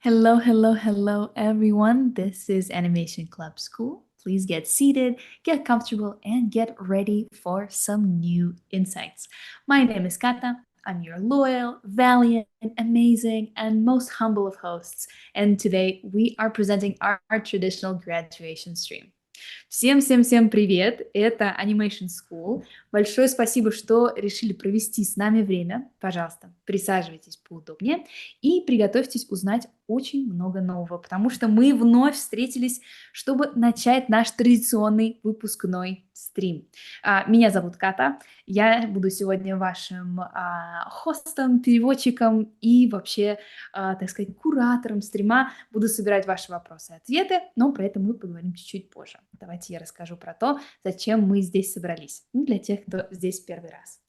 Hello, hello, hello, everyone. This is Animation Club School. Please get seated, get comfortable, and get ready for some new insights. My name is Kata. I'm your loyal, valiant, amazing, and most humble of hosts. And today we are presenting our traditional graduation stream. Всем-всем-всем привет! Это Animation School. Большое спасибо, что решили провести с нами время. Пожалуйста, присаживайтесь поудобнее и приготовьтесь узнать очень много нового, потому что мы вновь встретились, чтобы начать наш традиционный выпускной стрим. Меня зовут Ката, я буду сегодня вашим хостом, переводчиком и вообще, так сказать, куратором стрима. Буду собирать ваши вопросы и ответы, но про это мы поговорим чуть-чуть позже. Давайте я расскажу про то, зачем мы здесь собрались. Для тех, кто здесь первый раз.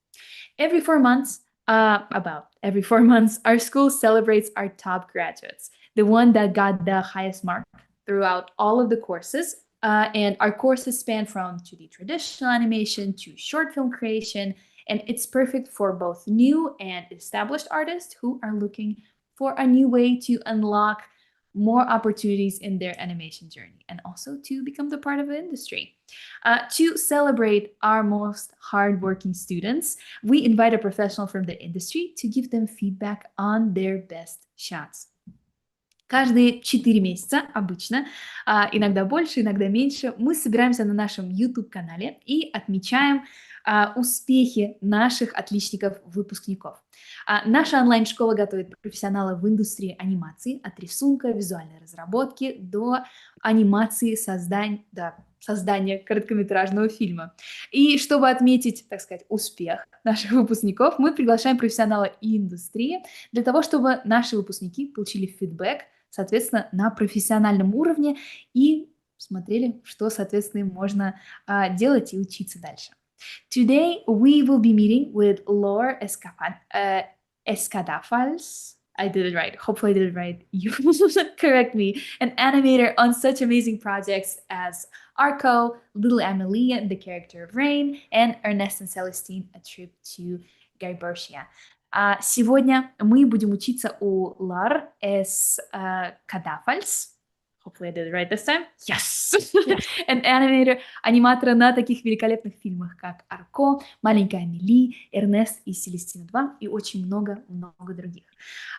About every 4 months, our school celebrates our top graduates, the one that got the highest mark throughout all of the courses. And our courses span from 2D traditional animation to short film creation, and it's perfect for both new and established artists who are looking for a new way to unlock more opportunities in their animation journey and also to become the part of the industry. To celebrate our most hardworking students, we invite a professional from the industry to give them feedback on their best shots. Каждые 4 месяца обычно, иногда больше, иногда меньше, мы собираемся на нашем YouTube-канале и отмечаем успехи наших отличников-выпускников. Наша онлайн-школа готовит профессионалов в индустрии анимации от рисунка, визуальной разработки до анимации создания короткометражного фильма. И чтобы отметить, так сказать, успех наших выпускников, мы приглашаем профессионала индустрии для того, чтобы наши выпускники получили фидбэк, соответственно, на профессиональном уровне и смотрели, что, соответственно, им можно делать и учиться дальше. Today, we will be meeting with Laure Escadafals. I did it right. Hopefully I did it right. You correct me. An animator on such amazing projects as Arco, Little Amelie, the character of Rain, and Ernest and Celestine, a trip to Guybrushia. Сегодня мы будем учиться у Лар Escadafals. Hopefully I did it right this time. Yes! Yes. An animator, аниматора на таких великолепных фильмах, как «Арко», «Маленькая Амели», «Эрнест» и «Селестина 2» и очень много-много других.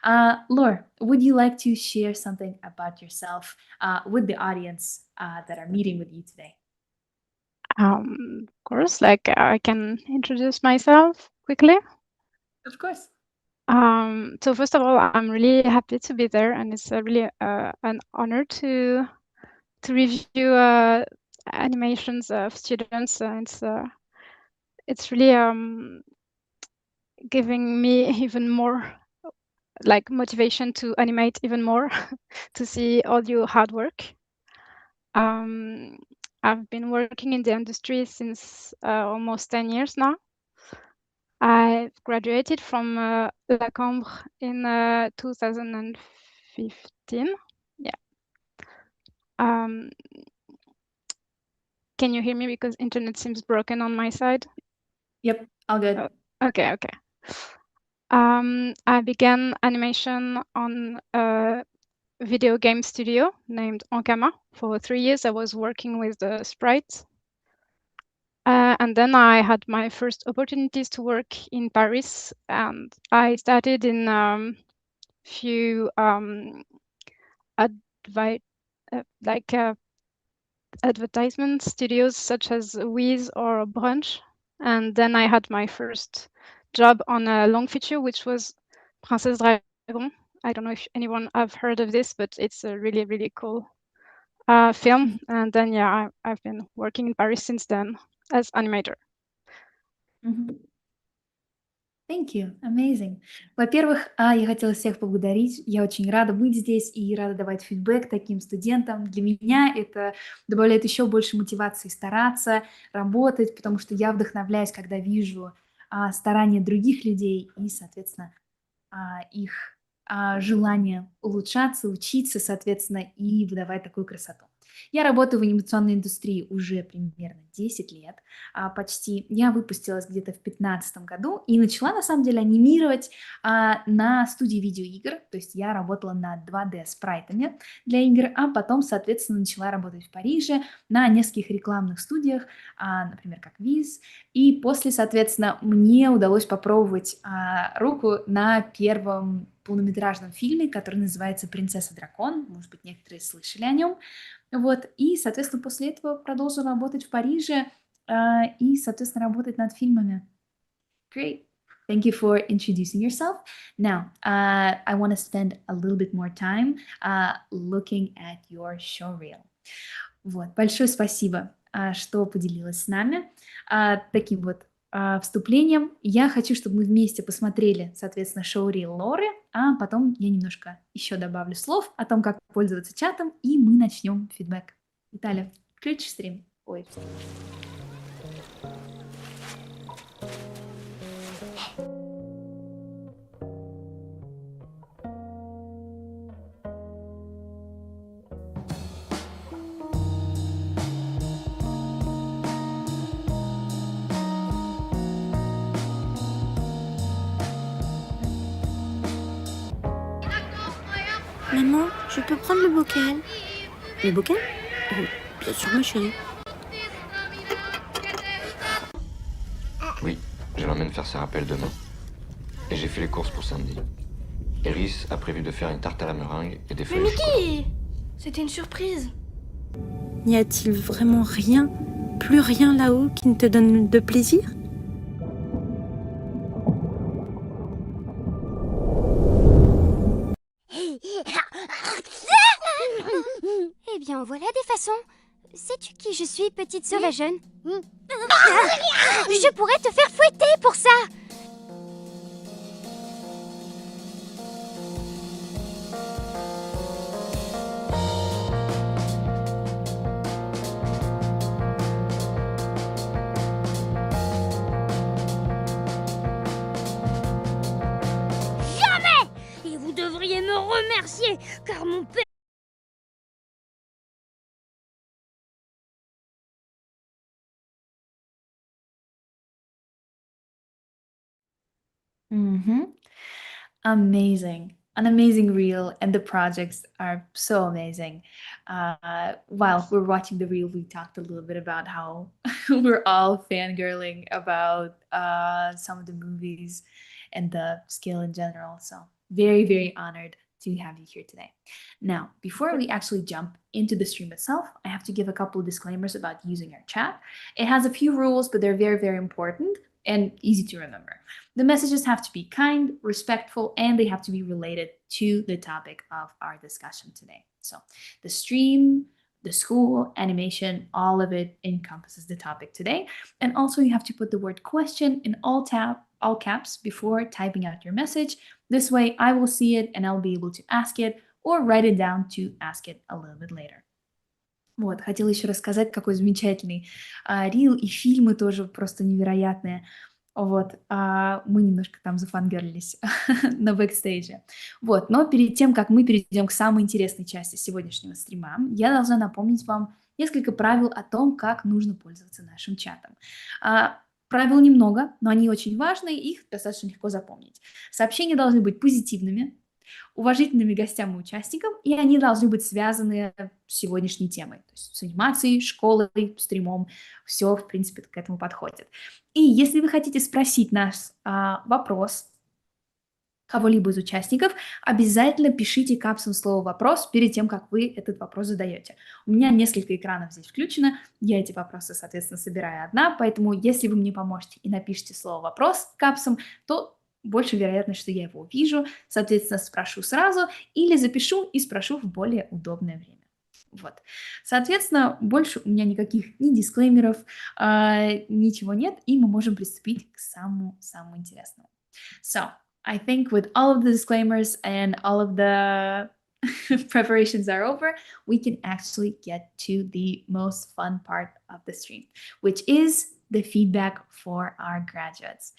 Laure, would you like to share something about yourself with the audience that are meeting with you today? Of course, like I can introduce myself quickly. Of course. So first of all, I'm really happy to be there, and it's really an honor to review animations of students. It's really giving me even more like motivation to animate even more, to see all your hard work. I've been working in the industry since almost 10 years now. I graduated from La Cambre in 2015. Yeah. Can you hear me? Because internet seems broken on my side. Yep, all good. Okay. I began animation on a video game studio named Ankama. For 3 years, I was working with the sprites. And then I had my first opportunities to work in Paris, and I started in few advertisement studios such as Wiz or Brunch. And then I had my first job on a long feature, which was Princesse Dragon. I don't know if anyone have heard of this, but it's a really, really cool film. And then, yeah, I've been working in Paris since then as animator. Thank you. Amazing. Во-первых, я хотела всех поблагодарить. Я очень рада быть здесь и рада давать фидбэк таким студентам. Для меня это добавляет еще больше мотивации стараться, работать, потому что я вдохновляюсь, когда вижу старания других людей и, соответственно, их желание улучшаться, учиться, соответственно, и выдавать такую красоту. Я работаю в анимационной индустрии уже примерно 10 лет, почти. Я выпустилась где-то в 15 году и начала, на самом деле, анимировать на студии видеоигр. То есть я работала над 2D-спрайтами для игр, а потом, соответственно, начала работать в Париже на нескольких рекламных студиях, например, как Viz. И после, соответственно, мне удалось попробовать руку на первом полнометражном фильме, который называется «Принцесса дракон». Может быть, некоторые слышали о нем. Вот. И, соответственно, после этого продолжила работать в Париже и, соответственно, работать над фильмами. Great. Thank you for introducing yourself. Now, I want to spend a little bit more time looking at your show reel. Вот, большое спасибо, что поделилась с нами таким вот вступлением. Я хочу, чтобы мы вместе посмотрели, соответственно, шоу-рил Лоры, а потом я немножко еще добавлю слов о том, как пользоваться чатом, и мы начнем фидбэк. Виталия, включи стрим. Ой, Maman, je peux prendre le bocal? Le bocal? Bien sûr, ma chérie. Oui, je l'emmène faire ses rappels demain. Et j'ai fait les courses pour samedi. Eris a prévu de faire une tarte à la meringue et des Mais feuilles au chocolat. Mickey! C'était une surprise. N'y a-t-il vraiment rien, plus rien là-haut qui ne te donne de plaisir? Eh bien, voilà des façons. Sais-tu qui je suis, petite sauvageonne? Je pourrais te faire fouetter pour ça. Jamais! Et vous devriez me remercier, car mon père... Amazing. An amazing reel, and the projects are so amazing. While we're watching the reel, we talked a little bit about how we're all fangirling about some of the movies and the skill in general. So, very, very honored to have you here today. Now, before we actually jump into the stream itself, I have to give a couple of disclaimers about using our chat. It has a few rules, but they're very, very important and easy to remember. The messages have to be kind, respectful, and they have to be related to the topic of our discussion today. So the stream, the school, animation, all of it encompasses the topic today. And also you have to put the word question in all caps before typing out your message. This way I will see it and I'll be able to ask it or write it down to ask it a little bit later. Вот, хотела еще рассказать, какой замечательный рил, и фильмы тоже просто невероятные. Вот, мы немножко там зафангерлились на бэкстейже. Вот, но перед тем, как мы перейдем к самой интересной части сегодняшнего стрима, я должна напомнить вам несколько правил о том, как нужно пользоваться нашим чатом. Правил немного, но они очень важны, их достаточно легко запомнить. Сообщения должны быть позитивными, уважительными гостям и участникам, и они должны быть связаны с сегодняшней темой, то есть с анимацией, школой, стримом, все, в принципе, к этому подходит. И если вы хотите спросить нас вопрос кого-либо из участников, обязательно пишите капсом слово «вопрос» перед тем, как вы этот вопрос задаете. У меня несколько экранов здесь включено, я эти вопросы, соответственно, собираю одна, поэтому если вы мне поможете и напишите слово «вопрос» капсом, то больше вероятность, что я его увижу, соответственно, спрошу сразу или запишу и спрошу в более удобное время. Вот. Соответственно, больше у меня никаких ни дисклеймеров, ничего нет, и мы можем приступить к самому интересному. So, I think with all of the disclaimers and all of the preparations are over, we can actually get to the most fun part of the stream, which is the feedback for our graduates.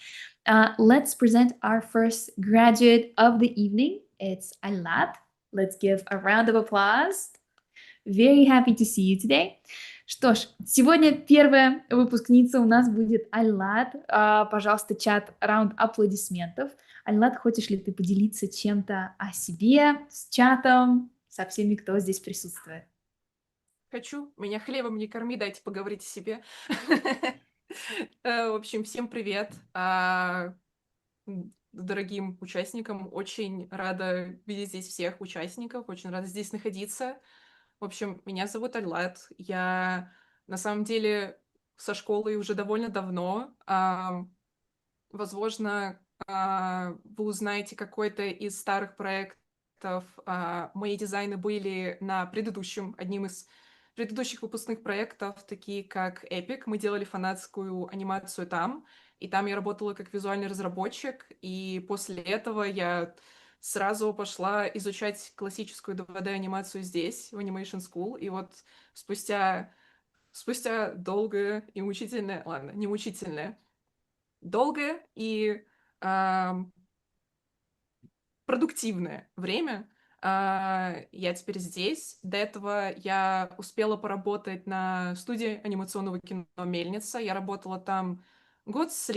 Let's present our first graduate of the evening. It's Alat. Let's give a round of applause. Very happy to see you today. Что ж, сегодня первая выпускница у нас будет Альлат. Пожалуйста, чат, раунд аплодисментов. Альлат, хочешь ли ты поделиться чем-то о себе с чатом, со всеми, кто здесь присутствует? Хочу. Меня хлебом не корми, дайте поговорить о себе. В общем, всем привет. Дорогим участникам. Очень рада видеть здесь всех участников. Очень рада здесь находиться. В общем, меня зовут Альлат. Я на самом деле со школы уже довольно давно. Возможно, вы узнаете какой-то из старых проектов. Мои дизайны были на одним из предыдущих выпускных проектов, такие как Epic. Мы делали фанатскую анимацию там, и там я работала как визуальный разработчик, и после этого я сразу пошла изучать классическую 2D-анимацию здесь, в Animation School, и вот спустя долгое и мучительное, ладно, не мучительное, долгое и продуктивное время я теперь здесь. До этого я успела поработать на студии анимационного кино «Мельница». Я работала там год с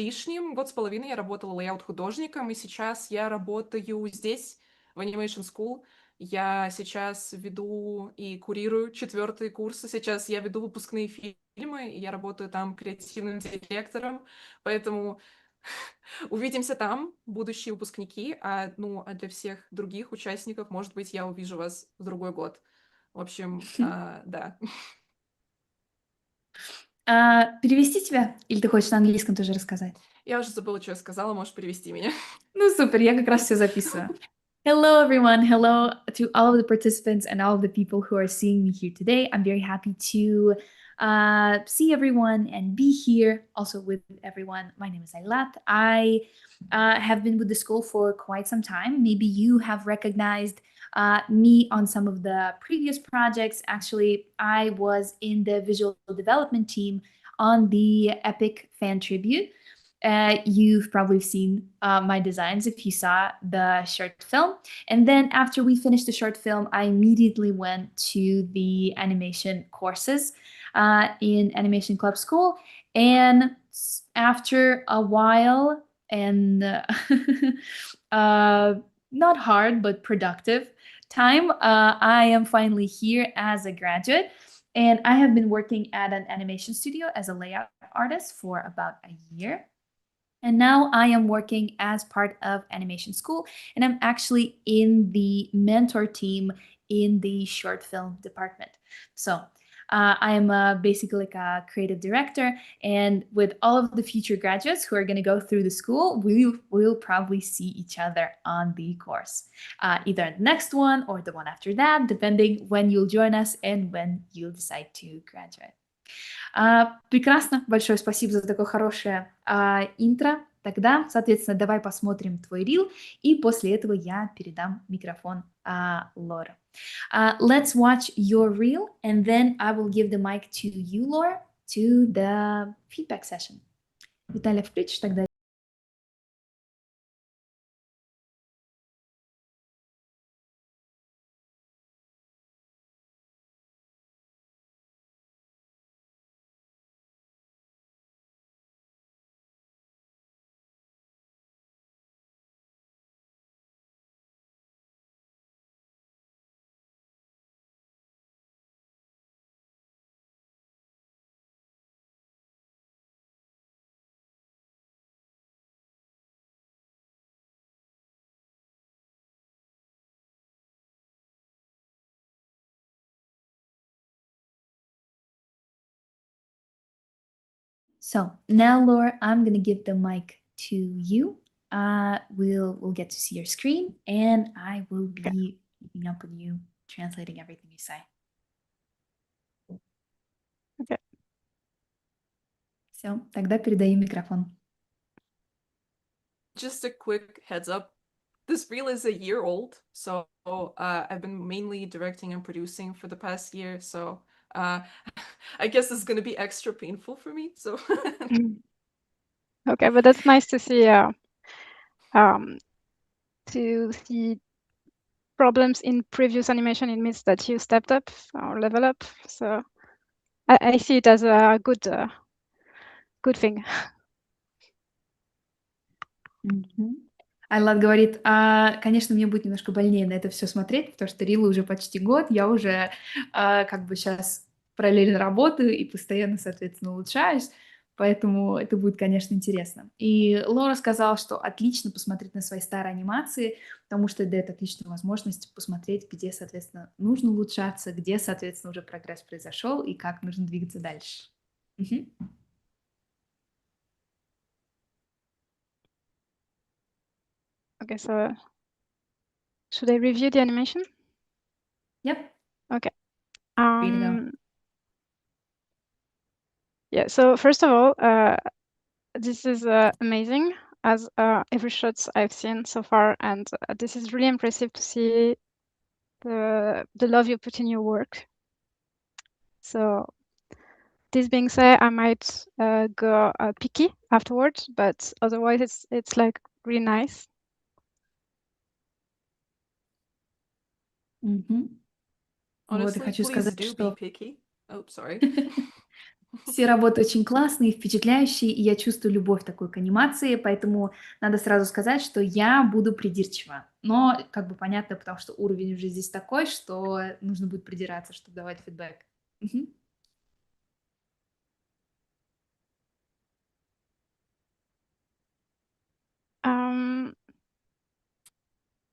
половиной я работала лейаут-художником, и сейчас я работаю здесь, в Animation School. Я сейчас веду и курирую 4-й курсы. Сейчас я веду выпускные фильмы, и я работаю там креативным директором, поэтому увидимся там, будущие выпускники, а для всех других участников, может быть, я увижу вас в другой год. В общем, да. Перевести тебя? Или ты хочешь на английском тоже рассказать? Я уже забыла, что я сказала, можешь перевести меня. Ну, супер, я как раз все записываю. Hello, everyone. Hello to all of the participants and all of the people who are seeing me here today. I'm very happy to see everyone and be here also with everyone. My name is Ailat. I have been with the school for quite some time. Maybe you have recognized me on some of the previous projects. Actually, I was in the visual development team on the Epic fan tribute. You've probably seen my designs if you saw the short film. And then after we finished the short film, I immediately went to the animation courses in Animation Club School. And after a while, and not hard, but productive time, I am finally here as a graduate. And I have been working at an animation studio as a layout artist for about a year. And now I am working as part of Animation School, and I'm actually in the mentor team in the short film department. So I'm basically like a creative director, and with all of the future graduates who are going to go through the school, we'll probably see each other on the course, either the next one or the one after that, depending when you'll join us and when you'll decide to graduate. Прекрасно, большое спасибо за такое хорошее интро. Тогда, соответственно, давай посмотрим твой рил, и после этого я передам микрофон Лоре. Let's watch your reel, and then I will give the mic to you, Laura, to the feedback session. Виталия, включишь тогда? So now, Laura, I'm going to give the mic to you. We'll get to see your screen, and I will be keeping up with you, translating everything you say. Okay. Все, тогда передаю микрофон. Just a quick heads up. This reel is a year old, so I've been mainly directing and producing for the past year, so I guess it's going to be extra painful for me. So Okay, but that's nice to see problems in previous animation, it means that you stepped up or level up. So I see it as a good thing. Айлат говорит, конечно, мне будет немножко больнее на это все смотреть, потому что Рилу уже почти год, я уже как бы сейчас параллельно работаю и постоянно, соответственно, улучшаюсь, поэтому это будет, конечно, интересно. И Лора сказала, что отлично посмотреть на свои старые анимации, потому что это дает отличную возможность посмотреть, где, соответственно, нужно улучшаться, где, соответственно, уже прогресс произошел и как нужно двигаться дальше. Мгм. Okay, so should I review the animation? Yep, Okay. way to go. Yeah, so first of all, this is amazing as every shots I've seen so far, and this is really impressive to see the love you put in your work. So this being said, I might go picky afterwards, but otherwise it's like really nice. Мгм. Вот, и Honestly, хочу please сказать, do be что picky. Oh, sorry. все работы очень классные, впечатляющие, и я чувствую любовь такую к анимации, поэтому надо сразу сказать, что я буду придирчива. Но как бы понятно, потому что уровень уже здесь такой, что нужно будет придираться, чтобы давать фидбэк. Мгм.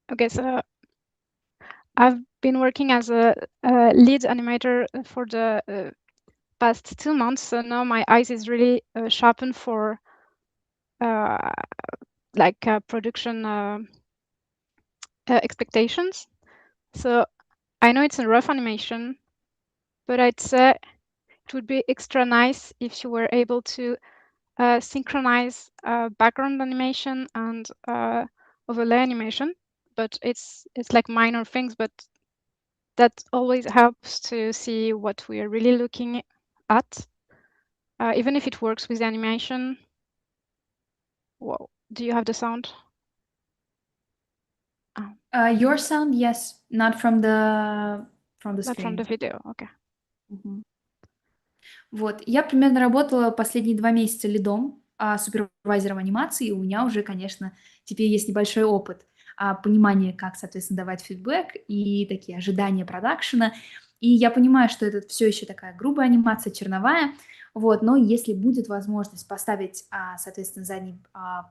Okay, so I've been working as a lead animator for the past 2 months, so now my eyes is really sharpened for like production expectations. So I know it's a rough animation, but I'd say it would be extra nice if you were able to synchronize background animation and overlay animation. But it's like minor things, but that always helps to see what we are really looking at, even if it works with animation. Whoa, do you have the sound? Your sound, yes, not from the Not from the screen. video, okay. Мгм. Вот, я примерно работала последние 2 месяца лидом, супервайзером анимации, и у меня уже, конечно, теперь есть небольшой опыт, понимания, как, соответственно, давать фидбэк и такие ожидания продакшена. И я понимаю, что это все еще такая грубая анимация, черновая, вот, но если будет возможность поставить, соответственно, задний,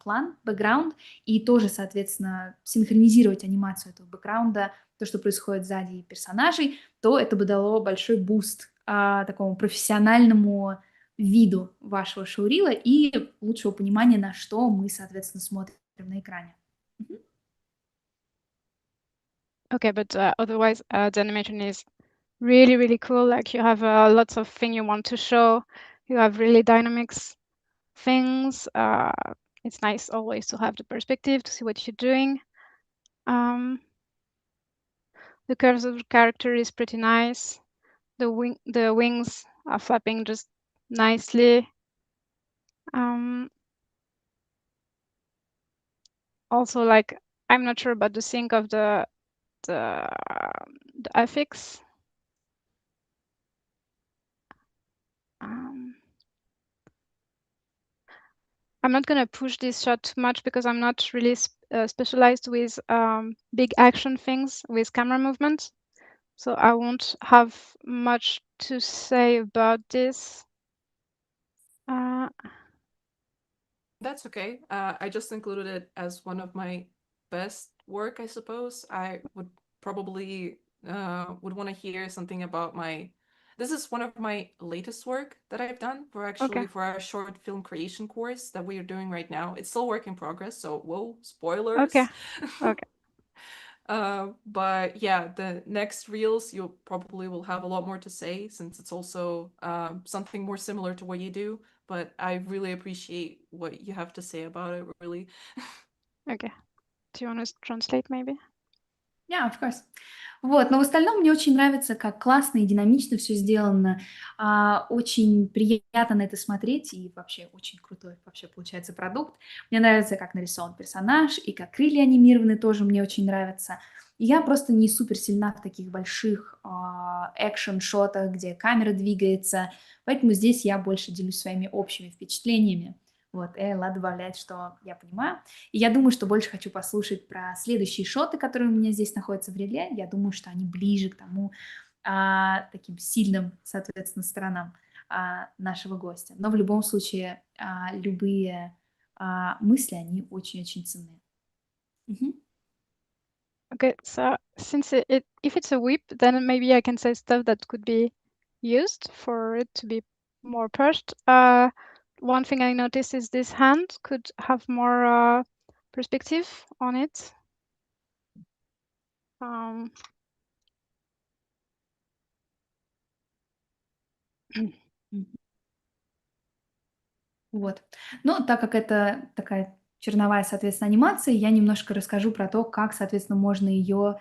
план, бэкграунд, и тоже, соответственно, синхронизировать анимацию этого бэкграунда, то, что происходит сзади персонажей, то это бы дало большой буст такому профессиональному виду вашего шоурила и лучшего понимания, на что мы, соответственно, смотрим на экране. Мгм. Okay, but otherwise the animation is really, really cool. Like you have lots of things you want to show. You have really dynamics things. It's nice always to have the perspective to see what you're doing. The curves of the character is pretty nice. The wings are flapping just nicely. Also, like I'm not sure about the sync of the affix. I'm not gonna push this shot too much because I'm not really specialized with big action things with camera movement. So I won't have much to say about this. That's okay. I just included it as one of my best work, I suppose. I would probably would want to hear something about my. This is one of my latest work that I've done Okay. for our short film creation course that we are doing right now. It's still work in progress, so whoa, spoilers. Okay. Okay. But yeah, the next reels you probably will have a lot more to say since it's also something more similar to what you do. But I really appreciate what you have to say about it, really. Okay. Do you want to translate maybe? Yeah, of course. Вот, но в остальном мне очень нравится, как классно и динамично все сделано. Очень приятно на это смотреть, и вообще очень крутой вообще получается продукт. Мне нравится, как нарисован персонаж, и как крылья анимированы тоже мне очень нравится. Я просто не супер сильна в таких больших экшн-шотах, где камера двигается, поэтому здесь я больше делюсь своими общими впечатлениями. Вот, и Элла добавляет, что я понимаю. И я думаю, что больше хочу послушать про следующие шоты, которые у меня здесь находятся в реле. Я думаю, что они ближе к тому таким сильным, соответственно, сторонам нашего гостя. Но в любом случае любые мысли, они очень-очень ценны. Мгм. Okay, so since if it's a whip, then maybe I can say stuff that could be used for it to be more pushed. One thing I noticed is this hand could have more perspective on it. Um, Мгм. Вот. Но так как это такая черновая, соответственно, анимация, я немножко расскажу про то, как, соответственно, можно ее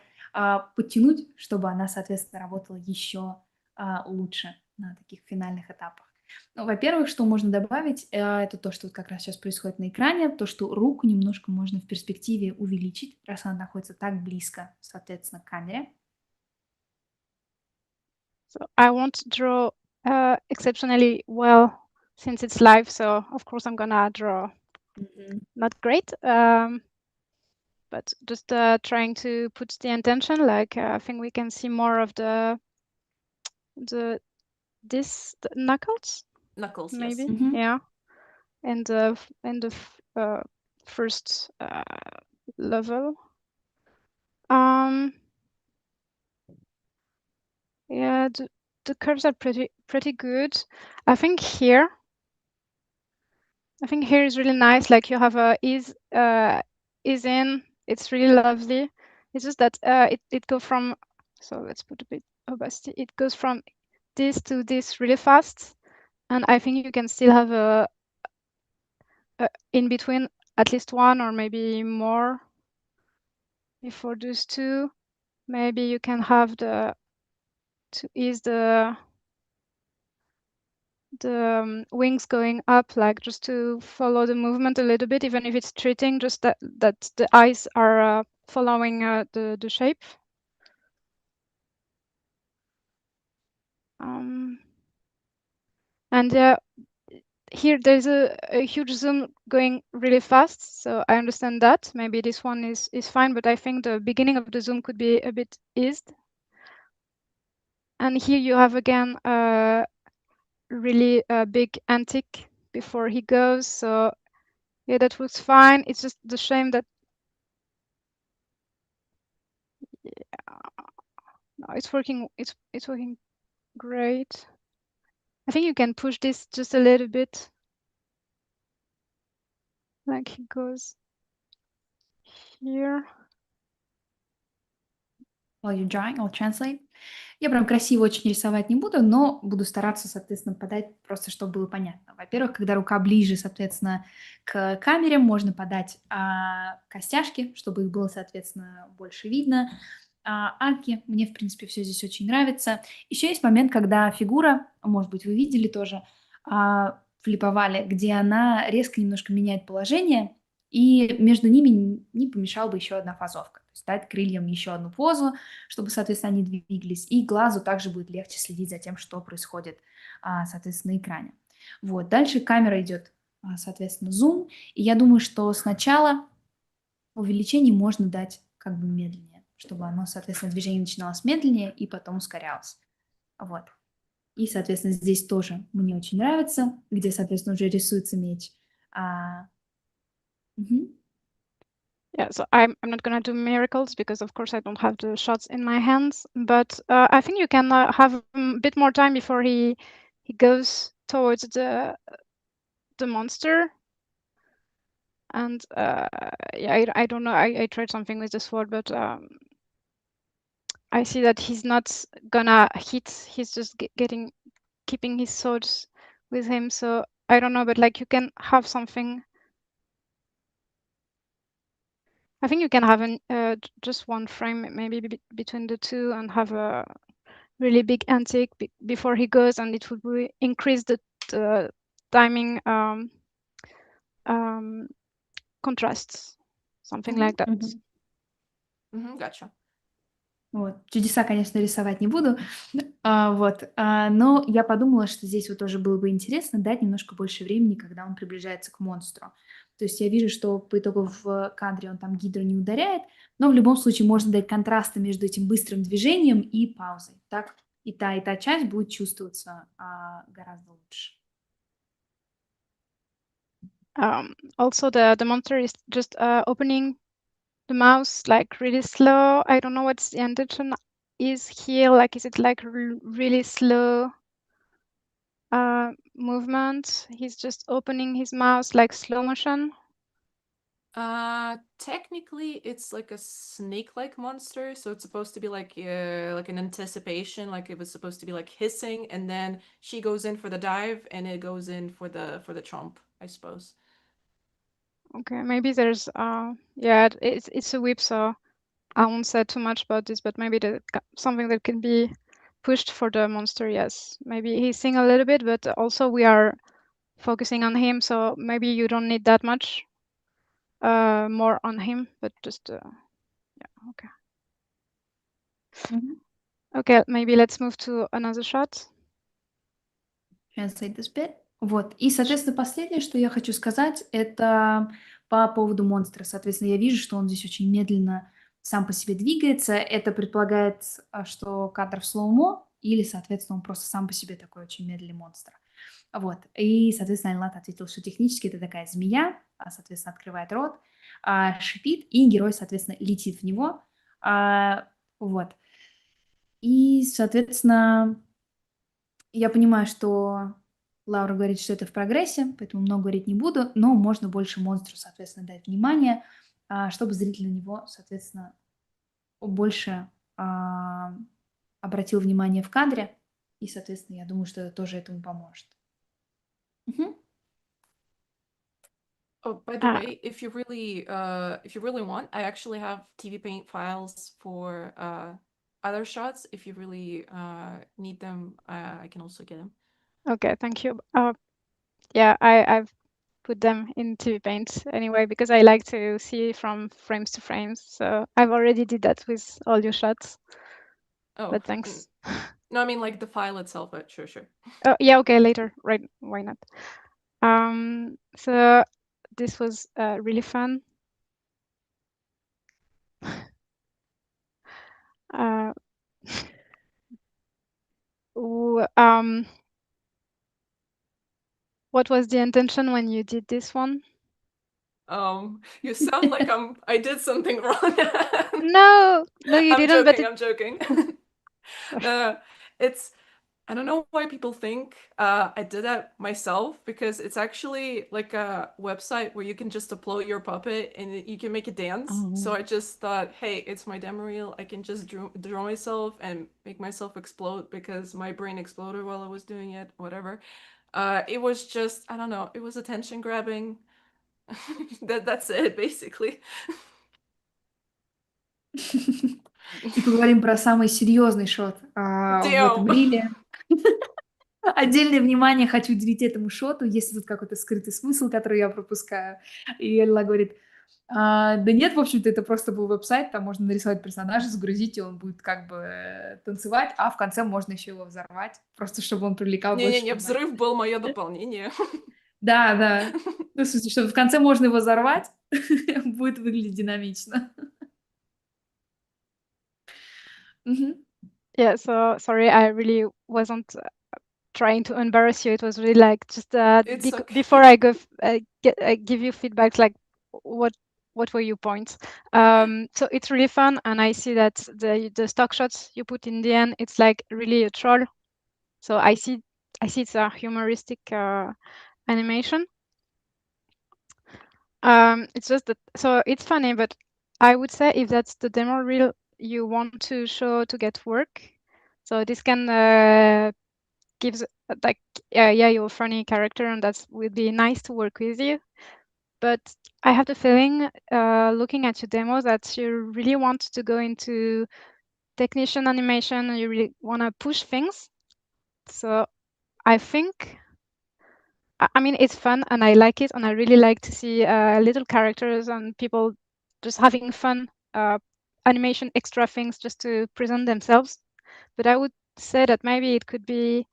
подтянуть, чтобы она, соответственно, работала еще лучше на таких финальных этапах. Ну, во-первых, что можно добавить, это то, что вот как раз сейчас происходит на экране, то, что руку немножко можно в перспективе увеличить, раз она находится так близко, соответственно, к камере. so I won't draw exceptionally well since it's live, so of course I'm gonna draw Мгм. not great, but just trying to put the intention. Like I think we can see more of the knuckles, Knuckles, yes. maybe, Мгм. yeah, and first level. Yeah, the curves are pretty good. I think here is really nice. Like you have a ease in. It's really lovely. It's just that it goes from, so let's put a bit opacity. It goes from this to this really fast, and I think you can still have a in between at least one or maybe more before those two. Maybe you can have to ease the wings going up, like just to follow the movement a little bit, even if it's treating, just that the eyes are following the shape. And here there's a huge zoom going really fast, so I understand that. Maybe this one is fine, but I think the beginning of the zoom could be a bit eased. And here you have again a really big antique before he goes, so yeah, that looks fine. It's just the shame that no, it's working. It's working great. I think you can push this just a little bit, like he goes here. While you're drawing, I'll translate. Я прям красиво очень рисовать не буду, но буду стараться, соответственно, подать просто, чтобы было понятно. Во-первых, когда рука ближе, соответственно, к камере, можно подать костяшки, чтобы их было, соответственно, больше видно. Арки, мне, в принципе, все здесь очень нравится. Еще есть момент, когда фигура, может быть, вы видели тоже, флиповали, где она резко немножко меняет положение, и между ними не помешала бы еще одна фазовка. То есть дать крыльям еще одну позу, чтобы, соответственно, они двигались, и глазу также будет легче следить за тем, что происходит, соответственно, на экране. Вот, дальше камера идет, соответственно, зум, и я думаю, что сначала увеличение можно дать как бы медленнее, чтобы оно, соответственно, движение начиналось медленнее и потом ускорялось. Вот. И, соответственно, здесь тоже мне очень нравится, где, соответственно, уже рисуется меч. Мгм. Yeah, so I'm not gonna do miracles because of course I don't have the shots in my hands, but I think you can have a bit more time before he goes towards the monster. And yeah, I don't know. I tried something with the sword, but I see that he's not gonna hit. He's just keeping his swords with him. So I don't know, but like you can have something. I think you can have just one frame, maybe between the two, and have a really big antique before he goes, and it would increase the timing contrasts, something like that. Мгм. Gotcha. Вот. Чудеса, конечно, рисовать не буду. Но я подумала, что здесь вот тоже было бы интересно дать немножко больше времени, когда он приближается к монстру. То есть я вижу, что по итогу в кадре он там гидру не ударяет, но в любом случае можно дать контрасты между этим быстрым движением и паузой. Так и та часть будет чувствоваться гораздо лучше. Also, the monster is just opening the mouse like really slow. I don't know what's the intention is here. Like, is it like really slow movement? He's just opening his mouse like slow motion. Technically, it's like a snake-like monster, so it's supposed to be like an anticipation, like it was supposed to be like hissing, and then she goes in for the dive, and it goes in for the chomp, I suppose. Okay, maybe there's yeah, it's a whip, so I won't say too much about this, but maybe something that can be pushed for the monster. Yes, maybe he's seeing a little bit, but also we are focusing on him, so maybe you don't need that much more on him, but just yeah, okay. Okay, maybe let's move to another shot. Translate this bit. Вот. И, соответственно, последнее, что я хочу сказать, это по поводу монстра. Соответственно, я вижу, что он здесь очень медленно сам по себе двигается. Это предполагает, что кадр в слоумо, или, соответственно, он просто сам по себе такой очень медленный монстр. Вот. И, соответственно, Айлат ответил, что технически это такая змея, соответственно, открывает рот, шипит, и герой, соответственно, летит в него. Вот. И, соответственно, я понимаю, что Лаура говорит, что это в прогрессе, поэтому много говорить не буду, но можно больше монстру, соответственно, дать внимание, чтобы зритель на него, соответственно, больше обратил внимание в кадре. И, соответственно, я думаю, что это тоже этому поможет. Oh, by the way, if you really want, I actually have TV Paint files for other shots. If you really need them, I can also get them. Okay, thank you. Yeah, I've put them in TV Paint anyway because I like to see from frames to frames. So I've already did that with all your shots. Oh, but thanks. No, I mean like the file itself, but sure. Oh, yeah, okay, later. Right, why not? So this was really fun. What was the intention when you did this one? You sound like I did something wrong. No, you didn't. I'm joking. It's I don't know why people think I did that myself, because it's actually like a website where you can just upload your puppet and you can make it dance. So I just thought, hey, it's my demo reel. I can just draw myself and make myself explode, because my brain exploded while I was doing it, whatever. It was just, I don't know, it was attention grabbing. That's it, basically. И поговорим про самый серьезный шот в этом риле. Отдельное внимание хочу уделить этому шоту, если тут какой-то скрытый смысл, который я пропускаю. И Элла говорит, да нет, в общем-то, это просто был веб-сайт, там можно нарисовать персонажа, загрузить, и он будет как бы танцевать, а в конце можно еще его взорвать, просто чтобы он привлекал больше внимания. Не, взрыв был мое дополнение. Да. Ну, в смысле, что в конце можно его взорвать, будет выглядеть динамично. Yeah, so sorry, I really wasn't trying to embarrass you. It was really like just okay. Before I go give you feedback, like what were your points? So it's really fun, and I see that the stock shots you put in the end, it's like really a troll. So I see it's a humoristic animation. It's just that, so it's funny, but I would say if that's the demo reel you want to show to get work, so this can gives like you're a funny character, and that would be nice to work with you. But I have the feeling, looking at your demo, that you really want to go into technician animation, you really want to push things. So I think, I mean, it's fun and I like it, and I really like to see little characters and people just having fun animation extra things just to present themselves. But I would say that maybe it could be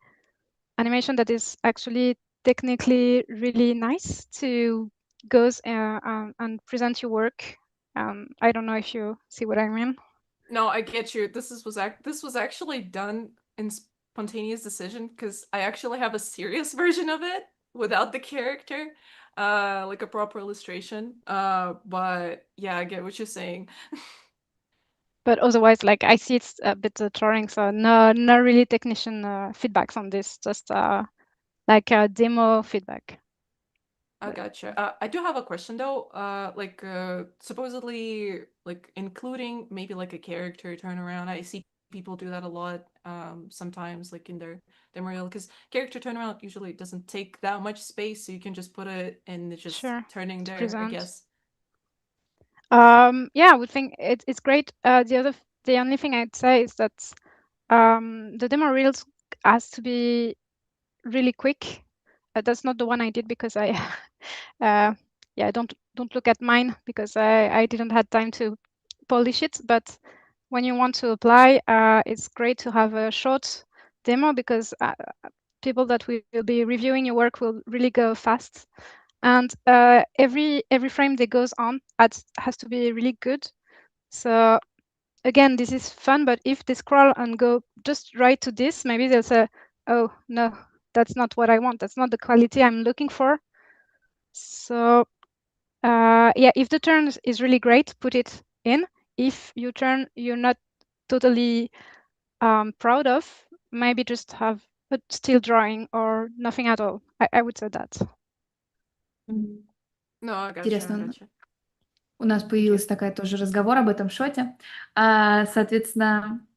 animation that is actually technically really nice to go and present your work. I don't know if you see what I mean. No, I get you. This was actually done in spontaneous decision because I actually have a serious version of it without the character, like a proper illustration. But yeah, I get what you're saying. But otherwise, like I see it's a bit jarring, so no really technician feedbacks on this, just like a demo feedback. I gotcha. I do have a question though. Like supposedly, like including maybe like a character turnaround. I see people do that a lot. Sometimes like in their demo reel, because character turnaround usually doesn't take that much space, so you can just put it and it's just Sure, turning to there, I present. guess. Yeah, I would think it's great. The only thing I'd say is that the demo reels has to be really quick. That's not the one I did because I yeah, don't look at mine because I didn't have time to polish it. But when you want to apply, it's great to have a short demo because people that will be reviewing your work will really go fast. And every frame that goes on has to be really good. So again, this is fun, but if they scroll and go just right to this, maybe they'll say, oh no, that's not what I want. That's not the quality I'm looking for. So yeah, if the turn is really great, put it in. If your turn you're not totally proud of, maybe just have a still drawing or nothing at all. I would say that. No, I gotcha, I Интересно, gotcha. у нас появилась такая тоже разговор об этом шоте. Соответственно,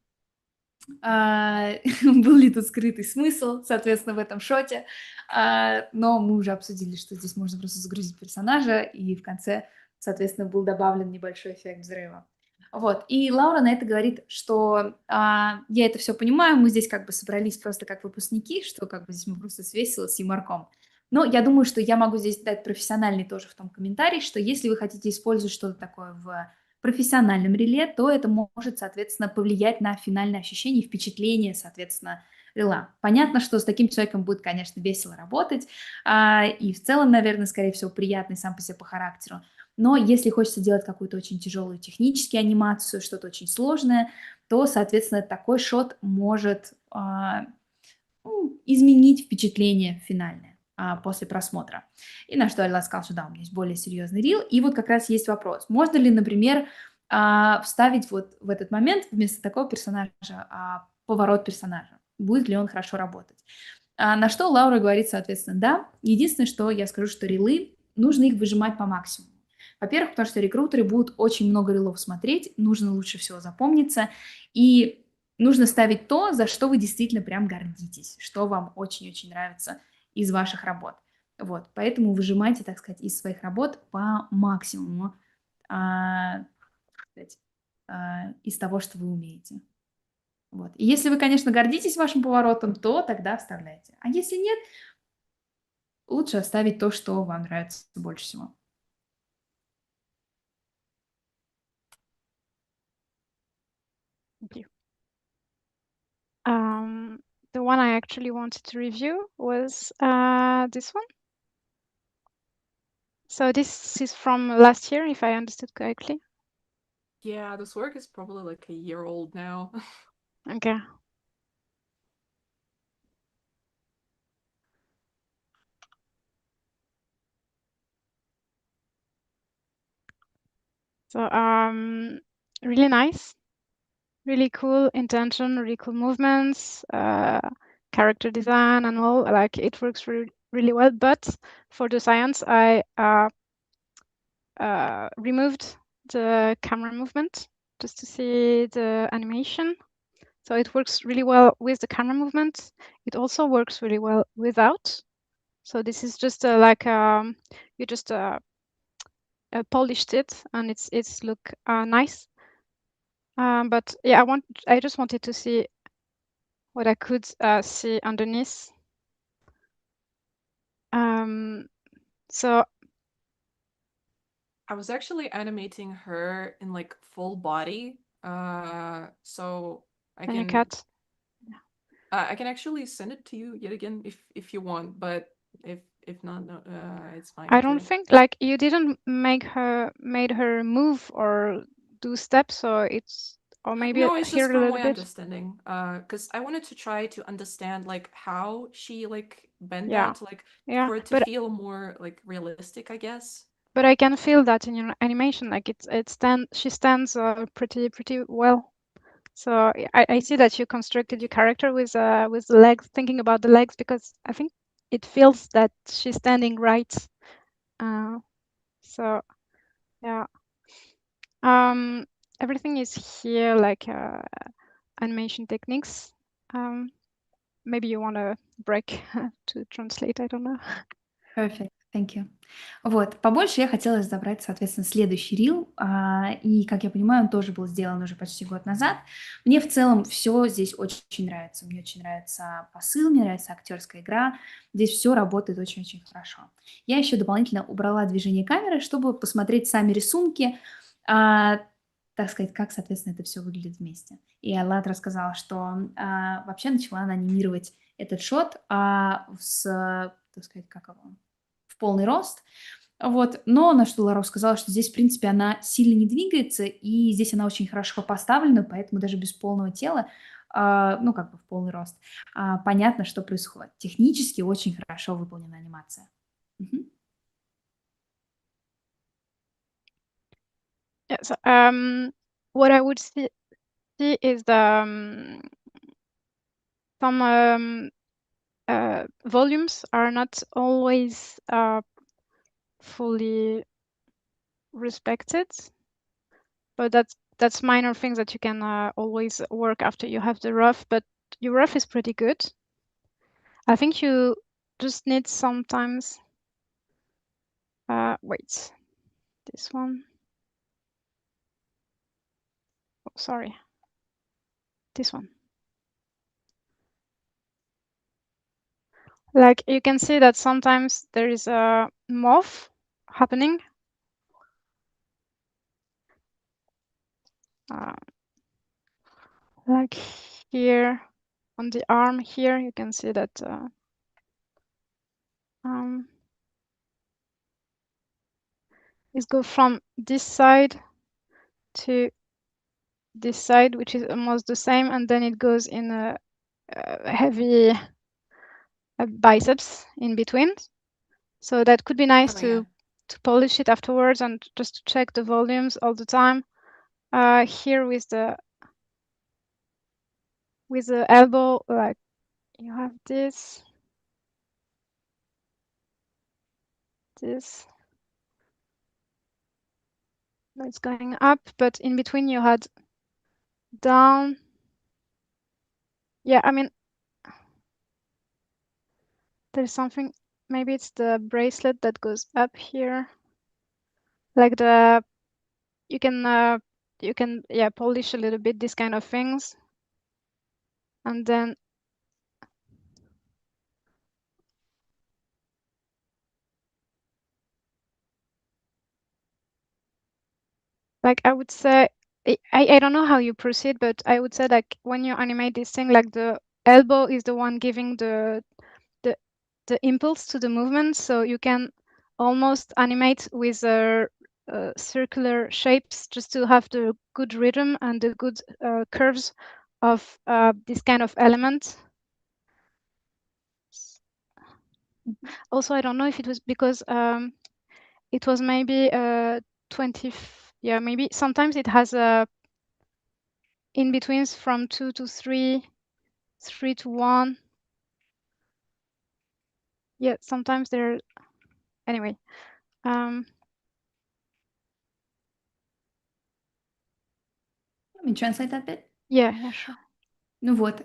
был ли тут скрытый смысл, соответственно, в этом шоте. Но мы уже обсудили, что здесь можно просто загрузить персонажа, и в конце, соответственно, был добавлен небольшой эффект взрыва. Вот. И Лаура на это говорит, что я это все понимаю, мы здесь как бы собрались просто как выпускники, что как бы здесь мы просто с весело, с юморком. Но я думаю, что я могу здесь дать профессиональный тоже в том комментарии, что если вы хотите использовать что-то такое в профессиональном реле, то это может, соответственно, повлиять на финальное ощущение и впечатление, соответственно, рела. Понятно, что с таким человеком будет, конечно, весело работать, и в целом, наверное, скорее всего, приятный сам по себе по характеру. Но если хочется делать какую-то очень тяжелую техническую анимацию, что-то очень сложное, то, соответственно, такой шот может изменить впечатление финальное после просмотра. И на что Альла сказал, что да, у меня есть более серьезный рил. И вот как раз есть вопрос. Можно ли, например, вставить вот в этот момент вместо такого персонажа поворот персонажа? Будет ли он хорошо работать? На что Лаура говорит, соответственно, да. Единственное, что я скажу, что рилы, нужно их выжимать по максимуму. Во-первых, потому что рекрутеры будут очень много рилов смотреть, нужно лучше всего запомниться, и нужно ставить то, за что вы действительно прям гордитесь, что вам очень-очень нравится из ваших работ. Вот, поэтому выжимайте, так сказать, из своих работ по максимуму из того, что вы умеете. Вот. И если вы, конечно, гордитесь вашим поворотом, то тогда вставляйте. А если нет, лучше оставить то, что вам нравится больше всего. Thank you. The one I actually wanted to review was this one. So this is from last year, if I understood correctly. Yeah, this work is probably like a year old now. Okay. So really nice, really cool intention, really cool movements, character design and all. Like it works really well. But for the science, I removed the camera movement just to see the animation. So it works really well with the camera movement. It also works really well without. So this is just like you just polished it and it's look nice. But yeah, I just wanted to see what I could see underneath. So I was actually animating her in like full body So I And you can cut. I can actually send it to you yet again if you want, but if not, no, it's fine I don't too. think like you didn't made her move or do steps, so it's or maybe No, it's here just a from little my bit. understanding. Because I wanted to try to understand like how she like bent Yeah. that, like Yeah, for it to but feel more like realistic, I guess. I can feel that in your animation, like she stands pretty well. So I see that you constructed your character with the legs, thinking about the legs, because I think it feels that she's standing right. So yeah, everything is here like animation techniques. Maybe you want a break to translate. I don't know. Perfect, thank you. Вот, побольше я хотела разобрать, соответственно, следующий рил, и, как я понимаю, он тоже был сделан уже почти год назад. Мне в целом все здесь очень нравится. Мне очень нравится посыл, мне нравится актерская игра. Здесь все работает очень-очень хорошо. Я еще дополнительно убрала движение камеры, чтобы посмотреть сами рисунки, так сказать, как, соответственно, это все выглядит вместе. И Аллат рассказала, что вообще начала она анимировать этот шот так сказать, как его, в полный рост. Вот. Но на что Ларо сказала, что здесь, в принципе, она сильно не двигается, и здесь она очень хорошо поставлена, поэтому даже без полного тела, ну, как бы в полный рост, понятно, что происходит. Технически очень хорошо выполнена анимация. Мгм. Yeah, so what I would see is some volumes are not always fully respected, but that's minor things that you can always work after you have the rough. But your rough is pretty good. I think you just need sometimes. Wait, this one. Oh, sorry, this one. Like you can see that sometimes there is a morph happening. Like here on the arm here, you can see that it goes from this side to this side, which is almost the same, and then it goes in a heavy biceps in between. So that could be nice Oh, yeah. to polish it afterwards and just to check the volumes all the time. Here with the elbow, like you have this. It's going up, but in between you had down. Yeah, I mean, there's something, maybe it's the bracelet that goes up here. Like you can yeah, polish a little bit these kind of things. And then like I would say I don't know how you proceed, but I would say like when you animate this thing, like the elbow is the one giving the impulse to the movement, so you can almost animate with circular shapes just to have the good rhythm and the good curves of this kind of element. Also, I don't know if it was because it was maybe 20. Yeah, maybe sometimes it has a in betweens from 2 to 3, 3 to 1. Yeah, sometimes there. Anyway, Let me translate that bit. yeah, sure. Ну вот,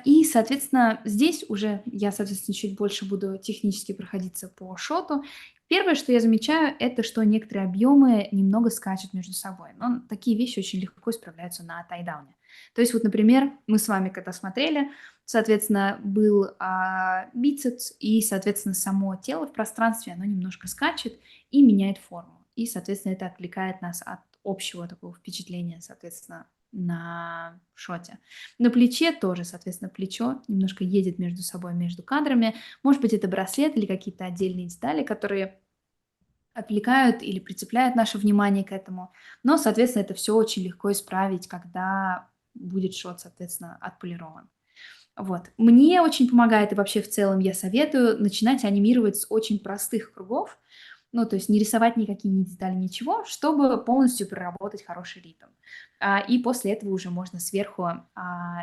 и, соответственно, здесь уже я, соответственно, чуть больше буду технически проходиться по шоту. Первое, что я замечаю, это что некоторые объемы немного скачут между собой. Но такие вещи очень легко исправляются на тайдауне. То есть вот, например, мы с вами когда смотрели, соответственно, был бицепс, и, соответственно, само тело в пространстве, оно немножко скачет и меняет форму. И, соответственно, это отвлекает нас от общего такого впечатления, соответственно, на шоте. На плече тоже, соответственно, плечо немножко едет между собой, между кадрами. Может быть, это браслет или какие-то отдельные детали, которые отвлекают или прицепляют наше внимание к этому. Но, соответственно, это все очень легко исправить, когда будет шот, соответственно, отполирован. Вот. Мне очень помогает, и вообще в целом я советую начинать анимировать с очень простых кругов, ну, то есть не рисовать никакие ни детали, ничего, чтобы полностью проработать хороший ритм. И после этого уже можно сверху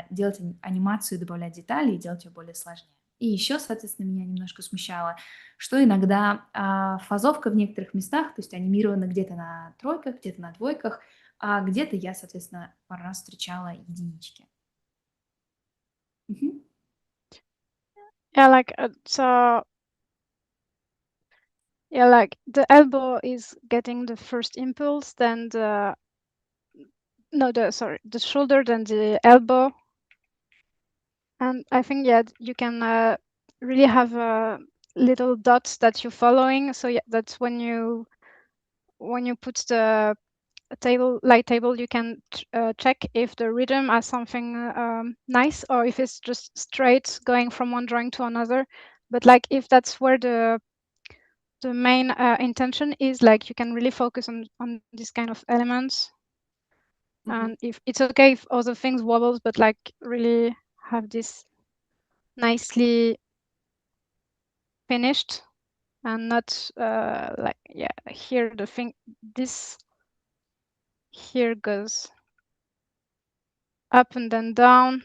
делать анимацию, добавлять детали и делать ее более сложнее. И еще, соответственно, меня немножко смущало, что иногда фазовка в некоторых местах, то есть анимирована где-то на тройках, где-то на двойках, а где-то я, соответственно, пару раз встречала единички. Мгм. Yeah, like so. Yeah, like the elbow is getting the first impulse, then the shoulder, then the elbow, and I think you can really have little dots that you're following. So yeah, that's when you put the light table, you can check if the rhythm has something nice or if it's just straight going from one drawing to another. But like if that's where the main intention is, like you can really focus on this kind of elements. And if it's okay if other things wobbles, but like really have this nicely finished and not like here the thing, this here goes up and then down,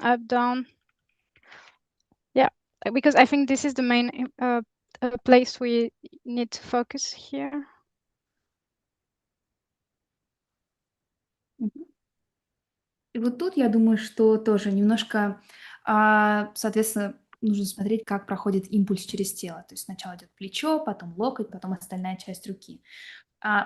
up, down. Yeah, because I think this is the main place we need to focus here. Мгм. И вот тут я думаю, что тоже немножко, соответственно, нужно смотреть, как проходит импульс через тело. То есть сначала идет плечо, потом локоть, потом остальная часть руки.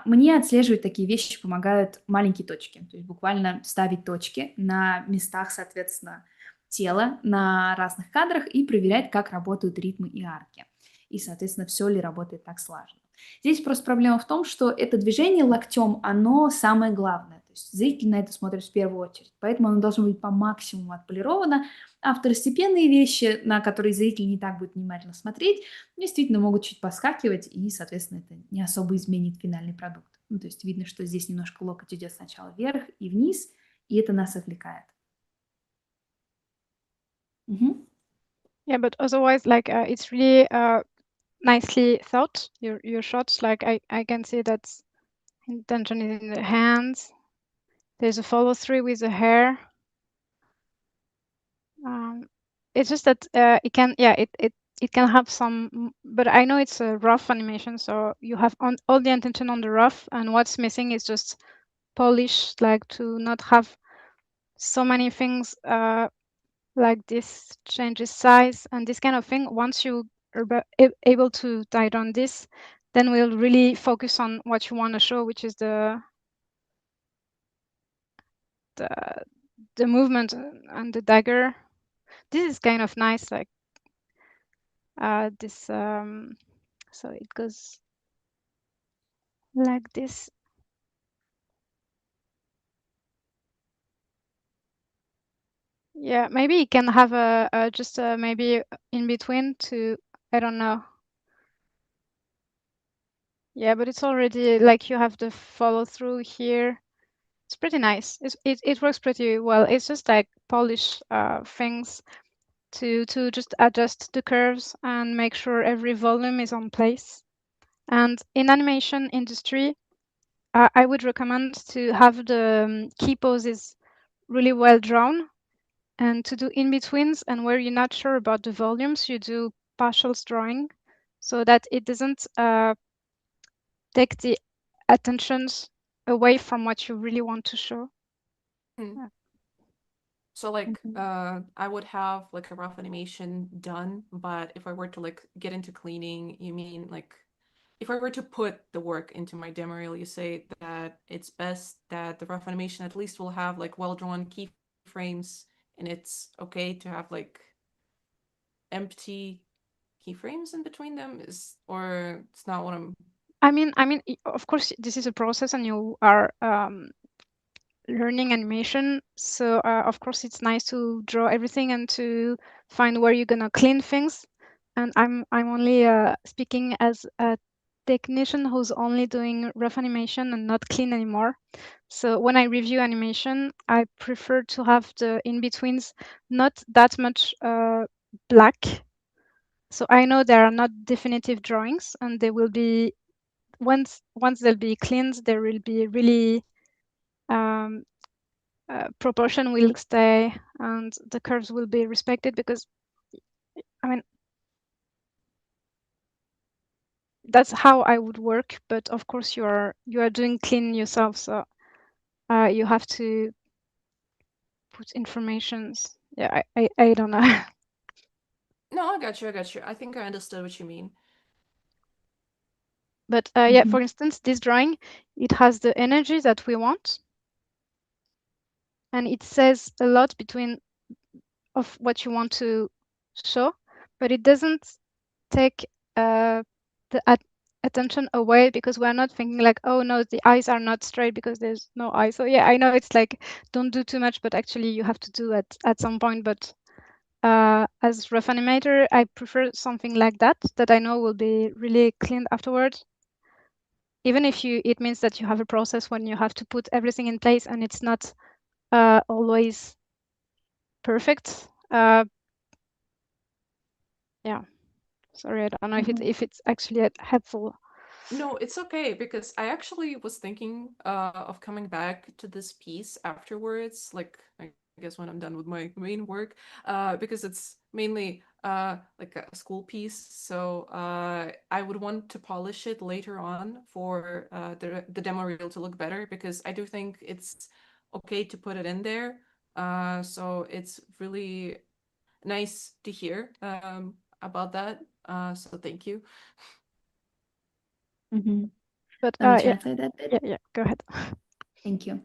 Мне отслеживать такие вещи помогают маленькие точки. То есть буквально ставить точки на местах, соответственно, тела на разных кадрах и проверять, как работают ритмы и арки. И, соответственно, все ли работает так слаженно. Здесь просто проблема в том, что это движение локтем, оно самое главное. То есть зритель на это смотрит в первую очередь. Поэтому оно должно быть по максимуму отполировано. А второстепенные вещи, на которые зритель не так будет внимательно смотреть, действительно могут чуть поскакивать, и, соответственно, это не особо изменит финальный продукт. Ну, то есть видно, что здесь немножко локоть идет сначала вверх и вниз, и это нас отвлекает. Мгм. Yeah, but otherwise, like it's really nicely thought. Your shots, like I can see that intention is in the hands. There's a follow through with the hair. It's just that it can, it can have some, but I know it's a rough animation, so you have all the intention on the rough, and what's missing is just polish, like to not have so many things like this changes size and this kind of thing. Once you are able to tie down this, then we'll really focus on what you want to show, which is the movement and the dagger. This is kind of nice, like this. So it goes like this. Yeah, maybe you can have a just maybe in between to, I don't know. Yeah, but it's already like you have the follow through here. It's pretty nice. It works pretty well. It's just like polish things to just adjust the curves and make sure every volume is on place. And in animation industry, I would recommend to have the key poses really well drawn, and to do in-betweens, and where you're not sure about the volumes, you do partials drawing so that it doesn't take the attentions away from what you really want to show. So like I would have like a rough animation done, but if I were to like get into cleaning, you mean like if I were to put the work into my demo reel, you say that it's best that the rough animation at least will have like well-drawn keyframes, and it's okay to have like empty keyframes in between them, or it's not what I'm... I mean, of course, this is a process, and you are learning animation. So of course it's nice to draw everything and to find where you're gonna clean things. And I'm only speaking as a technician who's only doing rough animation and not clean anymore. So when I review animation, I prefer to have the in-betweens not that much black. So I know there are not definitive drawings, and they will be once they'll be cleaned, there will be really proportion will stay and the curves will be respected, because I mean that's how I would work. But of course you are doing clean yourself, so you have to put informations. Yeah, I don't know. No, I got you. I think I understood what you mean. But yeah, for instance, this drawing, it has the energy that we want, and it says a lot of what you want to show, but it doesn't take the attention away, because we're not thinking like, oh no, the eyes are not straight because there's no eye. So yeah, I know it's like, don't do too much, but actually you have to do it at some point. But as rough animator, I prefer something like that I know will be really cleaned afterwards. Even if it means that you have a process when you have to put everything in place and it's not always perfect. Yeah, sorry, I don't know if it's actually helpful. No, it's okay, because I actually was thinking of coming back to this piece afterwards, like I guess when I'm done with my main work, because it's mainly like a school piece. So I would want to polish it later on for the demo reel to look better, because I do think it's okay to put it in there. So it's really nice to hear about that. So thank you. But Let me yeah, translate that bit. yeah, go ahead. Thank you.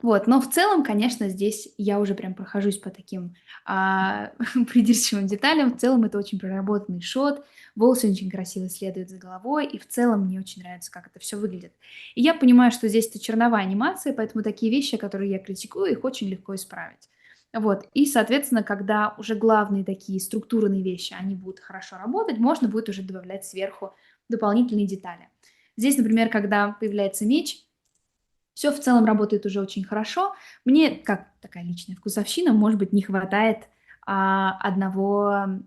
Вот, но в целом, конечно, здесь я уже прям прохожусь по таким придирчивым деталям. В целом это очень проработанный шот, волосы очень красиво следуют за головой, и в целом мне очень нравится, как это все выглядит. И я понимаю, что здесь это черновая анимация, поэтому такие вещи, которые я критикую, их очень легко исправить. Вот, и, соответственно, когда уже главные такие структурные вещи, они будут хорошо работать, можно будет уже добавлять сверху дополнительные детали. Здесь, например, когда появляется меч, все в целом работает уже очень хорошо. Мне, как такая личная вкусовщина, может быть, не хватает одной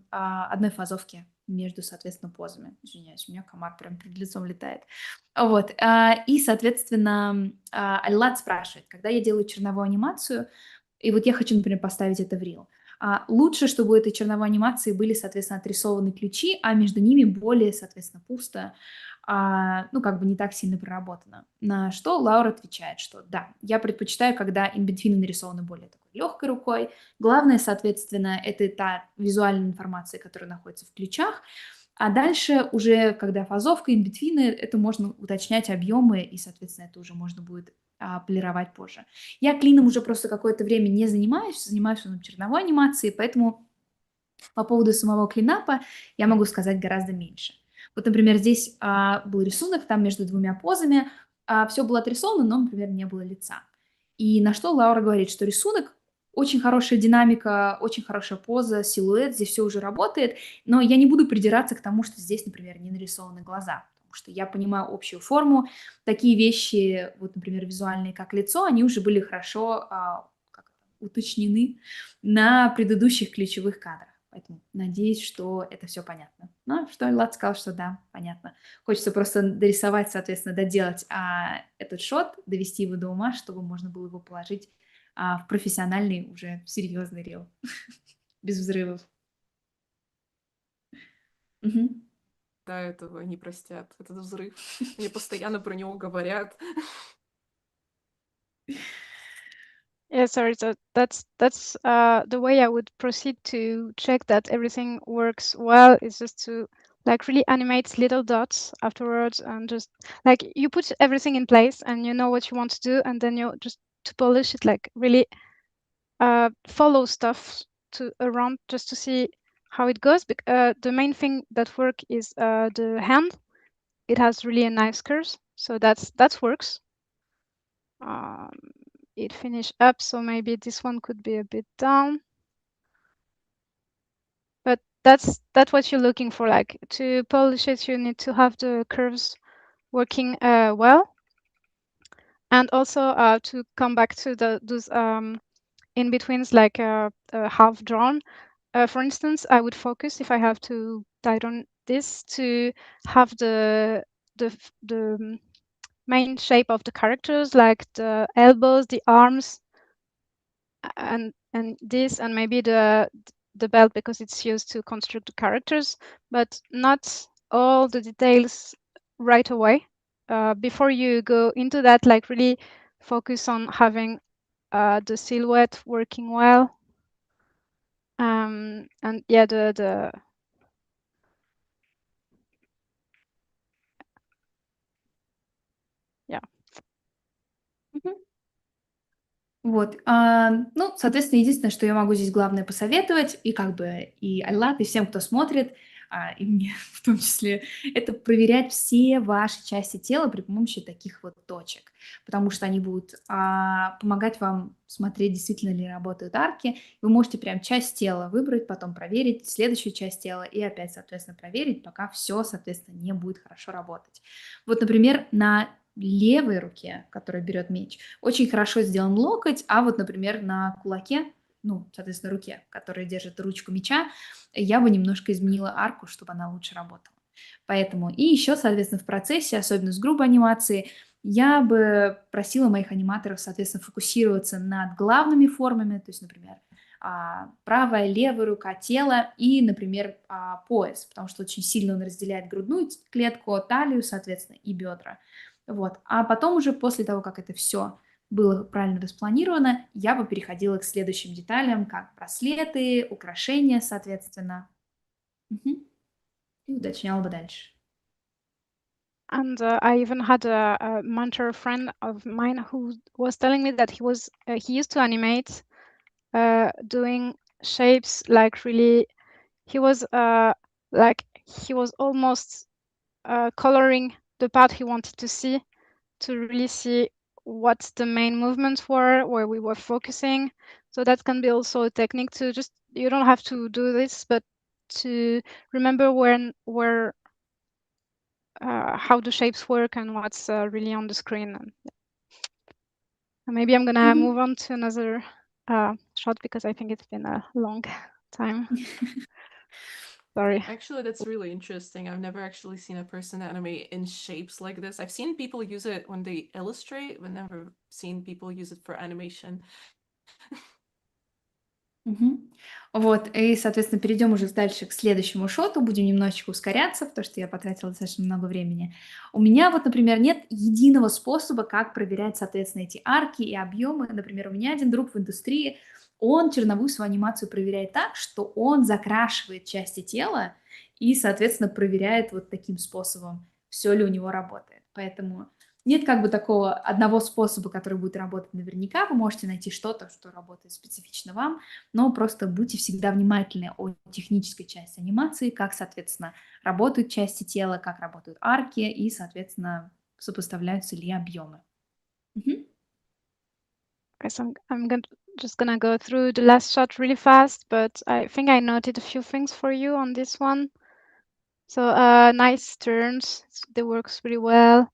фазовки между, соответственно, позами. Извиняюсь, у меня комар прям перед лицом летает. Вот. И, соответственно, Альлад спрашивает, когда я делаю черновую анимацию, и вот я хочу, например, поставить это в рил, лучше, чтобы у этой черновой анимации были, соответственно, отрисованы ключи, а между ними более, соответственно, пусто, ну, как бы не так сильно проработано. На что Лаура отвечает, что да, я предпочитаю, когда инбитвины нарисованы более такой легкой рукой. Главное, соответственно, это та визуальная информация, которая находится в ключах. А дальше уже, когда фазовка, инбитвины, это можно уточнять объемы, и, соответственно, это уже можно будет полировать позже. Я клином уже просто какое-то время не занимаюсь черновой анимацией, поэтому по поводу самого клинапа я могу сказать гораздо меньше. Вот, например, здесь был рисунок, там между двумя позами все было отрисовано, но, например, не было лица. И на что Лаура говорит, что рисунок, очень хорошая динамика, очень хорошая поза, силуэт, здесь все уже работает, но я не буду придираться к тому, что здесь, например, не нарисованы глаза, потому что я понимаю общую форму. Такие вещи, вот, например, визуальные, как лицо, они уже были хорошо уточнены на предыдущих ключевых кадрах. Поэтому надеюсь, что это все понятно. Ну, что Альлад сказал, что да, понятно. Хочется просто дорисовать, соответственно, доделать этот шот, довести его до ума, чтобы можно было его положить в профессиональный, уже серьезный рил. Без взрывов. Да, этого не простят, этот взрыв. Мне постоянно про него говорят. Yeah, sorry. So that's the way I would proceed to check that everything works well, is just to like really animate little dots afterwards, and just like you put everything in place and you know what you want to do, and then you just to polish it, like really follow stuff around just to see how it goes. The main thing that work is the hand. It has really a nice curve, so that works. it finish up, so maybe this one could be a bit down. But that's what you're looking for. Like to polish it, you need to have the curves working well, and also to come back to those in betweens, like half drawn. For instance, I would focus, if I have to die on this, to have the main shape of the characters, like the elbows, the arms, and this, and maybe the belt, because it's used to construct the characters, but not all the details right away. Before you go into that, like really focus on having the silhouette working well. And yeah, yeah. Вот, ну, соответственно, единственное, что я могу здесь главное посоветовать, и как бы и Айлат, и всем, кто смотрит, и мне в том числе, это проверять все ваши части тела при помощи таких вот точек, потому что они будут помогать вам смотреть, действительно ли работают арки. Вы можете прям часть тела выбрать, потом проверить следующую часть тела и опять, соответственно, проверить, пока все, соответственно, не будет хорошо работать. Вот, например, на левой руке, которая берет меч, очень хорошо сделан локоть, а вот, например, на кулаке, ну, соответственно, руке, которая держит ручку меча, я бы немножко изменила арку, чтобы она лучше работала. Поэтому и еще, соответственно, в процессе, особенно с грубой анимацией, я бы просила моих аниматоров, соответственно, фокусироваться над главными формами, то есть, например, правая, левая рука, тело и, например, пояс, потому что очень сильно он разделяет грудную клетку, талию, соответственно, и бедра. Вот. А потом уже после того, как это все было правильно распланировано, я бы переходила к следующим деталям, как браслеты, украшения, соответственно. Мгм. И уточняла бы дальше. And I even had a mentor friend of mine who was telling me that he used to animate doing shapes, like really he was almost coloring the part he wanted to see, to really see what the main movements were, where we were focusing. So that can be also a technique to just, you don't have to do this, but to remember how the shapes work and what's really on the screen. And maybe I'm gonna move on to another shot, because I think it's been a long time. Sorry. Actually, that's really interesting. I've never actually seen a person animate in shapes like this. I've seen people use it when they illustrate, but never seen people use it for animation. Мгм. Вот, и, соответственно, перейдем уже дальше к следующему шоту. Будем немножечко ускоряться, потому что я потратила достаточно много времени. У меня вот, например, нет единого способа, как проверять, соответственно, эти арки и объемы. Например, у меня один друг в индустрии, он черновую свою анимацию проверяет так, что он закрашивает части тела и, соответственно, проверяет вот таким способом, все ли у него работает. Поэтому нет как бы такого одного способа, который будет работать наверняка. Вы можете найти что-то, что работает специфично вам, но просто будьте всегда внимательны о технической части анимации, как, соответственно, работают части тела, как работают арки и, соответственно, сопоставляются ли объемы. Мгм. Okay, so I'm just gonna go through the last shot really fast, but I think I noted a few things for you on this one. So nice turns, they works really well.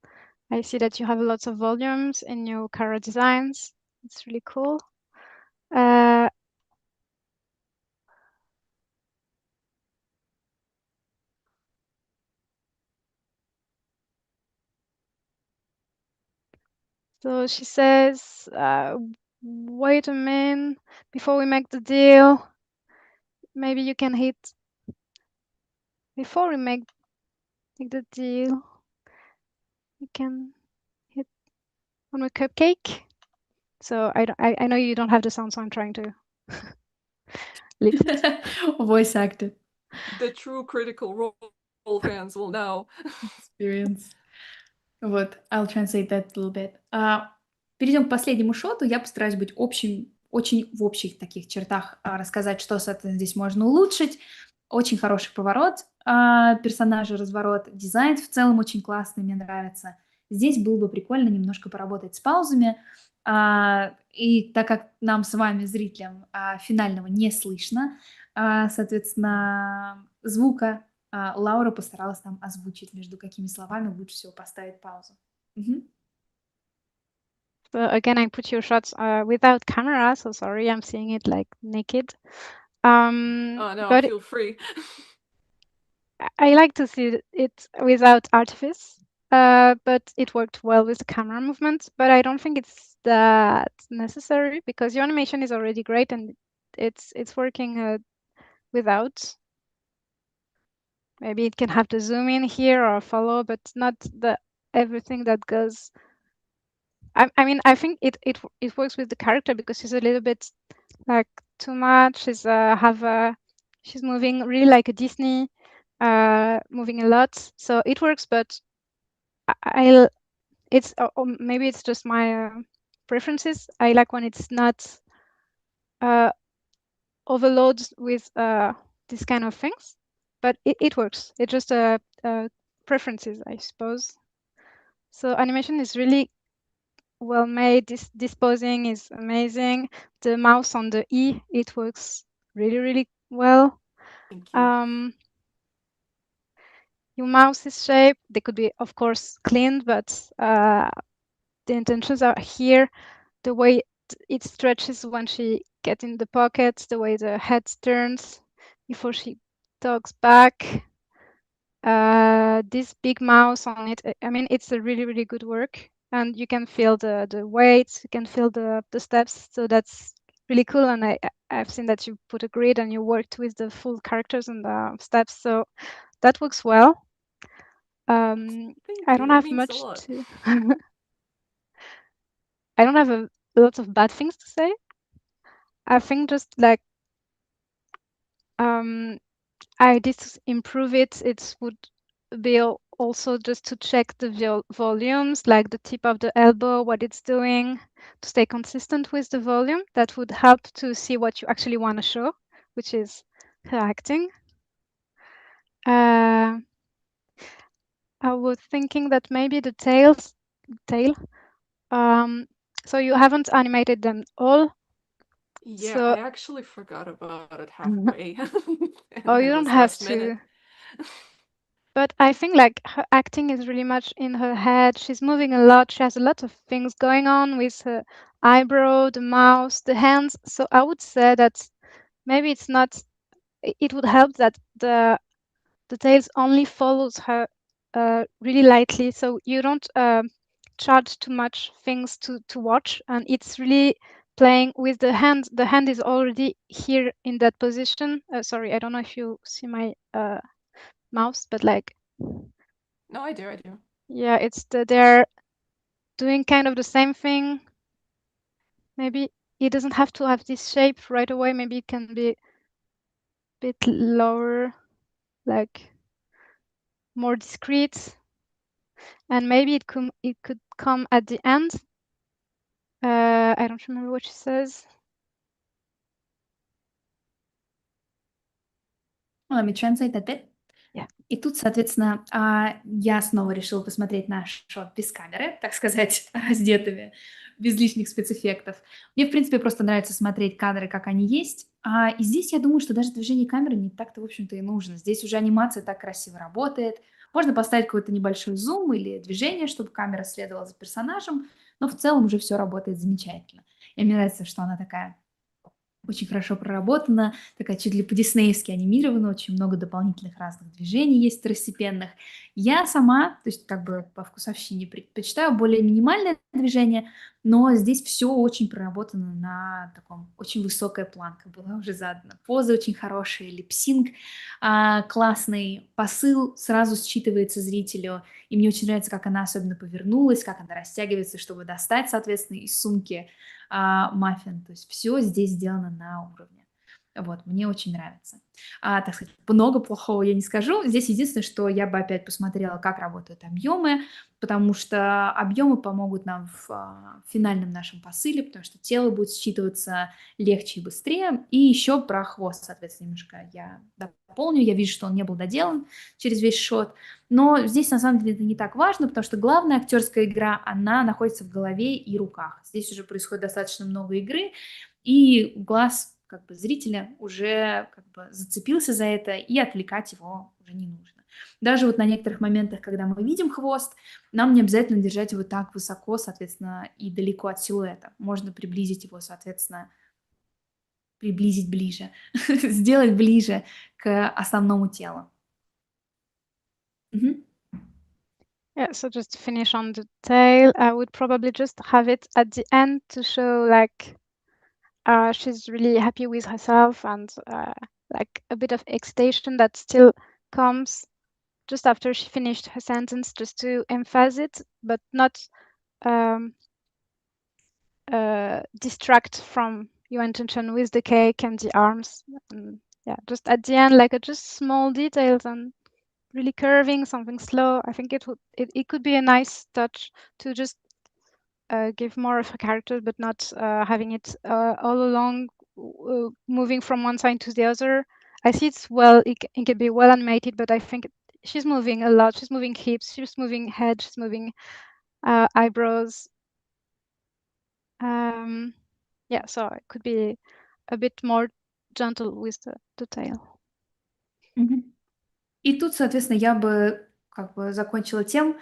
I see that you have lots of volumes in your Cara designs. It's really cool. So she says, wait a minute, before we make the deal, maybe you can hit, before we make the deal, you can hit on a cupcake. So I know you don't have the sound, so I'm trying to lift it. Voice acted The true Critical Role fans will know. experience. Вот, I'll translate that a little bit. Перейдем к последнему шоту. Я постараюсь быть очень в общих таких чертах рассказать, что, соответственно, здесь можно улучшить. Очень хороший поворот персонажа, разворот. Дизайн в целом очень классный, мне нравится. Здесь было бы прикольно немножко поработать с паузами. И так как нам с вами, зрителям, финального не слышно, соответственно, звука, Лаура постаралась нам озвучить, между какими словами лучше всего поставить паузу. Мгм. So again, I put your shots without camera, so sorry, I'm seeing it like naked. Oh no, But feel free. I like to see it without artifice, but it worked well with the camera movement. But I don't think it's that necessary because your animation is already great and it's working without. Maybe it can have the zoom in here or follow, but not the everything that goes. I mean, I think it works with the character because she's a little bit like too much. She's moving really like a Disney, moving a lot. So it works, but it's or maybe it's just my preferences. I like when it's not overloaded with these kind of things, but it works. It's just preferences, I suppose. So animation is really well made. This posing is amazing. The mouse on the E, it works really well. Thank you. Your mouse's shape, they could be, of course, cleaned, but the intentions are here. The way it stretches when she gets in the pocket, the way the head turns before she talks back. This big mouse on it, I mean, it's a really good work. And you can feel the weight, you can feel the steps. So that's really cool. And I've seen that you put a grid and you worked with the full characters and the steps. So that works well. Thank I you. don't That have means a much lot. to. I don't have a lot of bad things to say. I think just like I did improve it. It would be also just to check the volumes, like the tip of the elbow, what it's doing, to stay consistent with the volume. That would help to see what you actually want to show, which is her acting. I was thinking that maybe the tail. So you haven't animated them all. Yeah, So I actually forgot about it halfway. oh, And you it don't was have last minute. to. But I think like her acting is really much in her head. She's moving a lot. She has a lot of things going on with her eyebrow, the mouth, the hands. So I would say that maybe it's not. It would help that the tails only follows her really lightly, so you don't charge too much things to watch, and it's really playing with the hand. The hand is already here in that position. Sorry, I don't know if you see my mouse, but like No, I do. yeah, it's they're doing kind of the same thing. Maybe it doesn't have to have this shape right away. Maybe it can be a bit lower, like more discreet, and maybe it could come at the end. I don't remember what she says. Let me translate a bit. Yeah. И тут, соответственно, я снова решила посмотреть наш шот без камеры, так сказать, раздетыми, без лишних спецэффектов. Мне, в принципе, просто нравится смотреть кадры, как они есть. И здесь я думаю, что даже движение камеры не так-то, в общем-то, и нужно. Здесь уже анимация так красиво работает. Можно поставить какой-то небольшой зум или движение, чтобы камера следовала за персонажем, но в целом уже все работает замечательно. И мне нравится, что она такая очень хорошо проработана, такая чуть ли по-диснеевски анимирована, очень много дополнительных разных движений есть второстепенных. Я сама, то есть как бы по вкусовщине предпочитаю более минимальное движение, но здесь все очень проработано на таком, очень высокая планка была уже задана. Позы очень хорошие, липсинг классный, посыл сразу считывается зрителю, и мне очень нравится, как она особенно повернулась, как она растягивается, чтобы достать, соответственно, из сумки маффин. То есть все здесь сделано на уровне. Вот, мне очень нравится. Так сказать, много плохого я не скажу. Здесь единственное, что я бы опять посмотрела, как работают объемы, потому что объемы помогут нам в финальном нашем посыле, потому что тело будет считываться легче и быстрее. И еще про хвост, соответственно, немножко я дополню. Я вижу, что он не был доделан через весь шот. Но здесь, на самом деле, это не так важно, потому что главная актерская игра, она находится в голове и руках. Здесь уже происходит достаточно много игры, и глаз как бы зрителя уже как бы зацепился за это, и отвлекать его уже не нужно. Даже вот на некоторых моментах, когда мы видим хвост, нам не обязательно держать его так высоко, соответственно, и далеко от силуэта. Можно приблизить его, соответственно, приблизить ближе, сделать ближе к основному телу. Мгм. Yeah, so just to finish on the tail, I would probably just have it at the end to show like she's really happy with herself and like a bit of excitation that still comes just after she finished her sentence, just to emphasize it, but not distract from your intention with the cake and the arms. And yeah, just at the end, like just small details and really curving something slow. I think it could be a nice touch to just give more of a character, but not having it all along moving from one side to the other. I see it can be well animated, but I think she's moving a lot. She's moving hips, she's moving head, she's moving eyebrows. Yeah, so it could be a bit more gentle with the tail. Мгм. И тут, соответственно, я бы как бы закончила тем,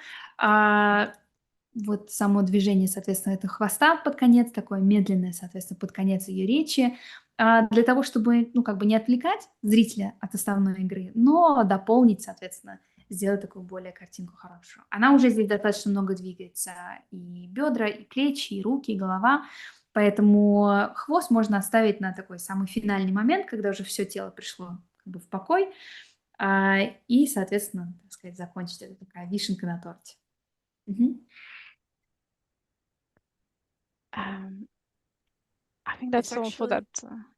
вот само движение, соответственно, этого хвоста под конец, такое медленное, соответственно, под конец ее речи, для того, чтобы, ну, как бы не отвлекать зрителя от основной игры, но дополнить, соответственно, сделать такую более картинку хорошую. Она уже здесь достаточно много двигается, и бедра, и плечи, и руки, и голова, поэтому хвост можно оставить на такой самый финальный момент, когда уже все тело пришло как бы в покой, и, соответственно, так сказать, закончить. Это такая вишенка на торте. Мгм. I think It's that's all for actually that.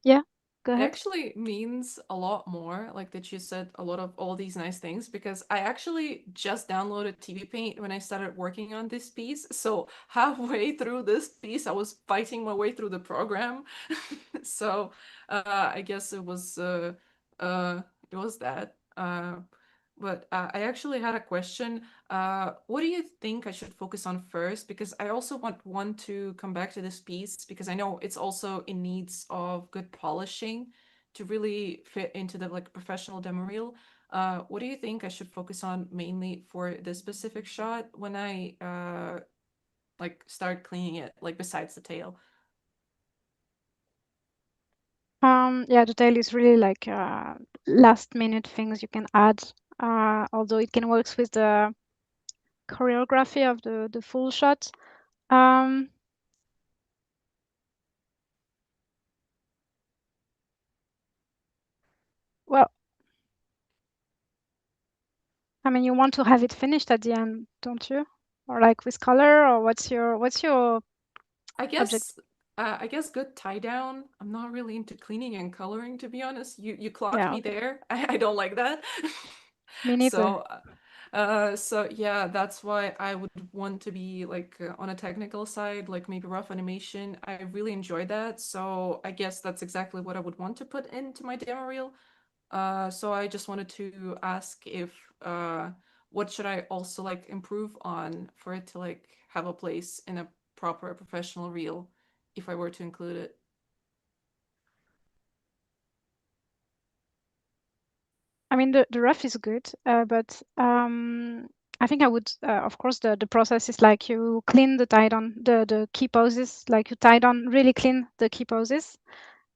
Yeah, go It ahead. actually means a lot more, like that you said a lot of all these nice things, because I actually just downloaded TV Paint when I started working on this piece. So halfway through this piece, I was fighting my way through the program. So I guess it was that. But I actually had a question. What do you think I should focus on first? Because I also want to come back to this piece because I know it's also in needs of good polishing to really fit into the like professional demo reel. What do you think I should focus on mainly for this specific shot when I like start cleaning it, like besides the tail? Yeah, the tail is really like last minute things you can add, although it can work with the choreography of the full shot. Well, I mean, you want to have it finished at the end, don't you? Or like with color, or what's your I object? guess I guess good tie down. I'm not really into cleaning and coloring, to be honest. You clocked Yeah, me okay. there. I don't like that. Me neither. So yeah, that's why I would want to be like on a technical side, like maybe rough animation. I really enjoy that. So I guess that's exactly what I would want to put into my demo reel. So I just wanted to ask if what should I also like improve on for it to like have a place in a proper professional reel if I were to include it. I mean, the rough is good, but I think I would, of course, the process is like you clean the tie down, the key poses, like you tie down, really clean the key poses,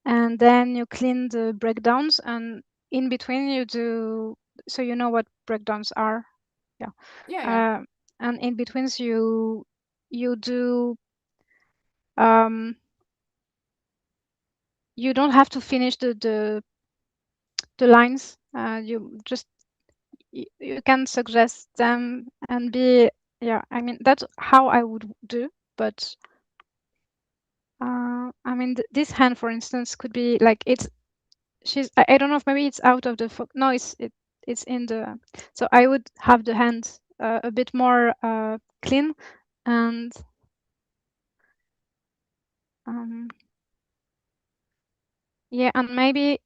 and then you clean the breakdowns, and in between you do, so you know what breakdowns are, yeah. Yeah. And in betweens you do, you don't have to finish the lines. You just you can suggest them and be, yeah, I mean that's how I would do, but I mean this hand for instance could be like it's I don't know if maybe it's out of the no, it's in the, so I would have the hand a bit more clean, and yeah, and maybe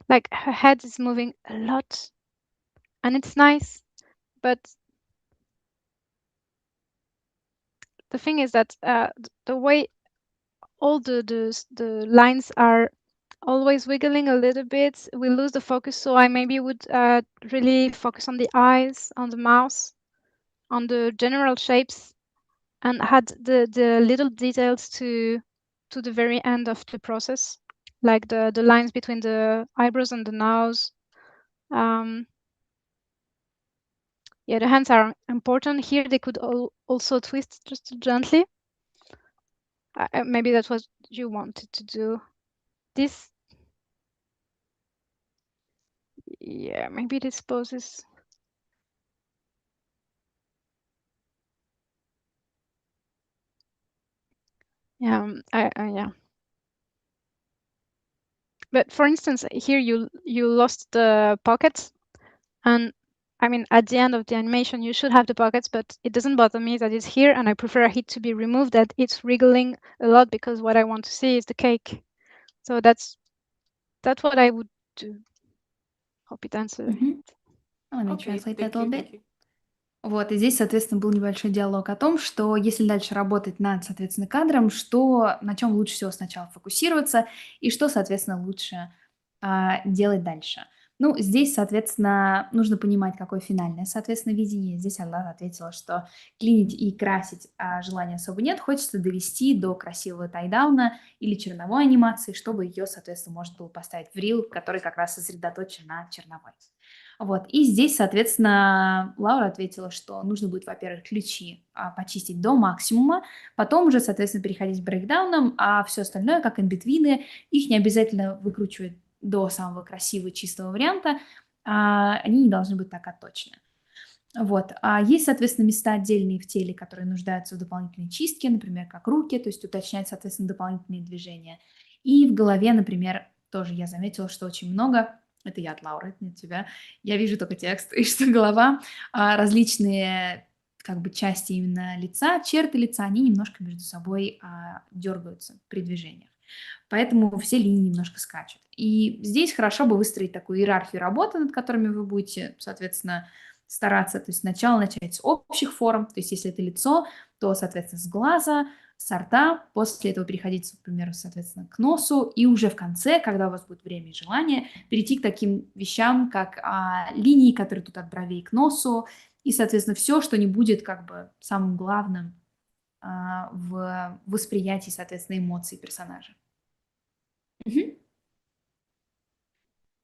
like her head is moving a lot, and it's nice, but the thing is that the way all the lines are always wiggling a little bit, we lose the focus. So I maybe would really focus on the eyes, on the mouth, on the general shapes, and add the little details to the very end of the process, like the lines between the eyebrows and the nose. Yeah, the hands are important here. They could also twist just gently. Maybe that's what you wanted to do. This, yeah, maybe this pose is. Yeah, yeah. But for instance, here you lost the pockets, and I mean at the end of the animation you should have the pockets, but it doesn't bother me that it's here, and I prefer it to be removed, that it's wriggling a lot, because what I want to see is the cake. So that's what I would do. Hope it answered. Let me Okay, translate thank that a little you, bit. thank you. Вот, и здесь, соответственно, был небольшой диалог о том, что если дальше работать над, соответственно, кадром, что на чем лучше всего сначала фокусироваться и что, соответственно, лучше делать дальше. Ну, здесь, соответственно, нужно понимать, какое финальное, соответственно, видение. Здесь Алла ответила, что клинить и красить желания особо нет, хочется довести до красивого тайдауна или черновой анимации, чтобы ее, соответственно, можно было поставить в рил, который как раз сосредоточен на черновой. Вот, и здесь, соответственно, Лаура ответила, что нужно будет, во-первых, ключи почистить до максимума, потом уже, соответственно, переходить к брейкдаунам, а все остальное, как инбитвины, их не обязательно выкручивать до самого красивого чистого варианта, они не должны быть так отточены. Вот. А есть, соответственно, места отдельные в теле, которые нуждаются в дополнительной чистке, например, как руки, то есть уточнять, соответственно, дополнительные движения. И в голове, например, тоже я заметила, что очень много, это я от Лауры, это не от тебя, я вижу только текст, и что голова, различные как бы части именно лица, черты лица, они немножко между собой дергаются при движениях. Поэтому все линии немножко скачут. И здесь хорошо бы выстроить такую иерархию работы, над которыми вы будете, соответственно, стараться. То есть сначала начать с общих форм, то есть если это лицо, то, соответственно, с глаза, с рта, после этого переходить, к примеру, соответственно, к носу, и уже в конце, когда у вас будет время и желание, перейти к таким вещам, как линии, которые тут от бровей к носу, и, соответственно, все, что не будет как бы самым главным в восприятии, соответственно, эмоций персонажа.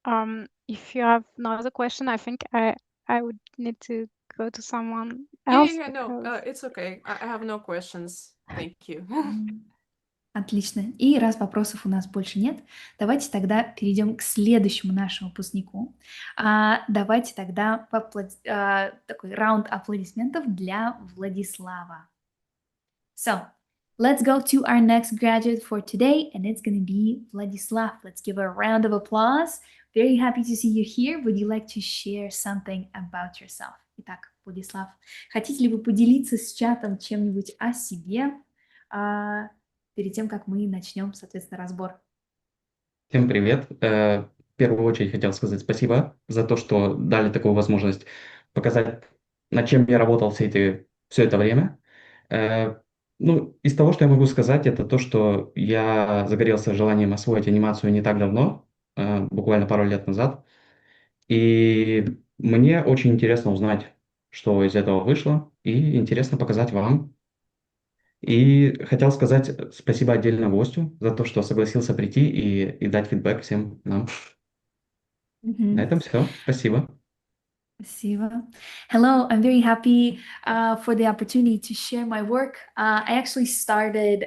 If you have another question, I think I would need to go to someone else. Yeah, no, it's okay. I have no questions. Thank you. Отлично. И раз вопросов у нас больше нет, давайте тогда перейдем к следующему нашему выпускнику. Давайте тогда такой раунд аплодисментов для Владислава. So, let's go to our next graduate for today, and it's going to be Vladislav. Let's give a round of applause. Very happy to see you here. Would you like to share something about yourself? Итак, Владислав, хотите ли вы поделиться с чатом чем-нибудь о себе перед тем, как мы начнем, соответственно, разбор? Всем привет. В первую очередь хотел сказать спасибо за то, что дали такую возможность показать, над чем я работал все это время. Ну, из того, что я могу сказать, это то, что я загорелся желанием освоить анимацию не так давно, буквально пару лет назад. И мне очень интересно узнать, что из этого вышло, и интересно показать вам. И хотел сказать спасибо отдельно гостю за то, что согласился прийти и дать фидбэк всем нам. На этом все. Спасибо. Спасибо. Hello, I'm very happy for the opportunity to share my work. I actually started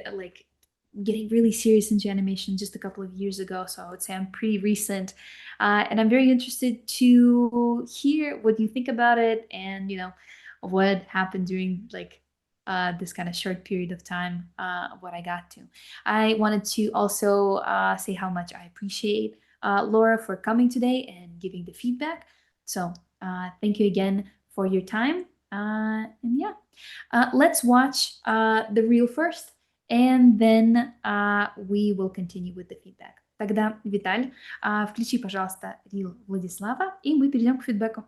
getting really serious into animation just a couple of years ago, so I would say I'm pretty recent. And I'm very interested to hear what you think about it and, what happened during this kind of short period of time, what I got to. I wanted to also say how much I appreciate Laura, for coming today and giving the feedback. So thank you again for your time. And yeah, let's watch the reel first, and then we will continue with the feedback. Тогда, Виталь, включи, пожалуйста, рил Владислава, и мы перейдем к фидбэку.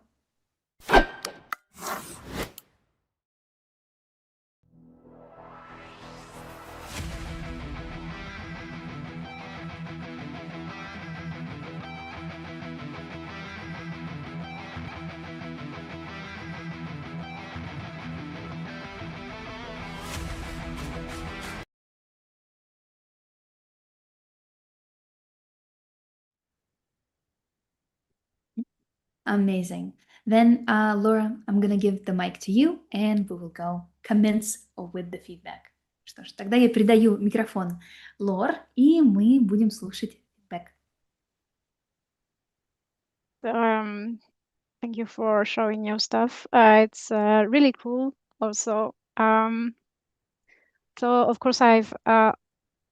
Amazing. Then, Laura, I'm gonna give the mic to you, and we will go commence with the feedback. Что ж, тогда я передаю микрофон Лор, и мы будем слушать фидбэк. Thank you for showing your stuff. It's really cool also. So of course I've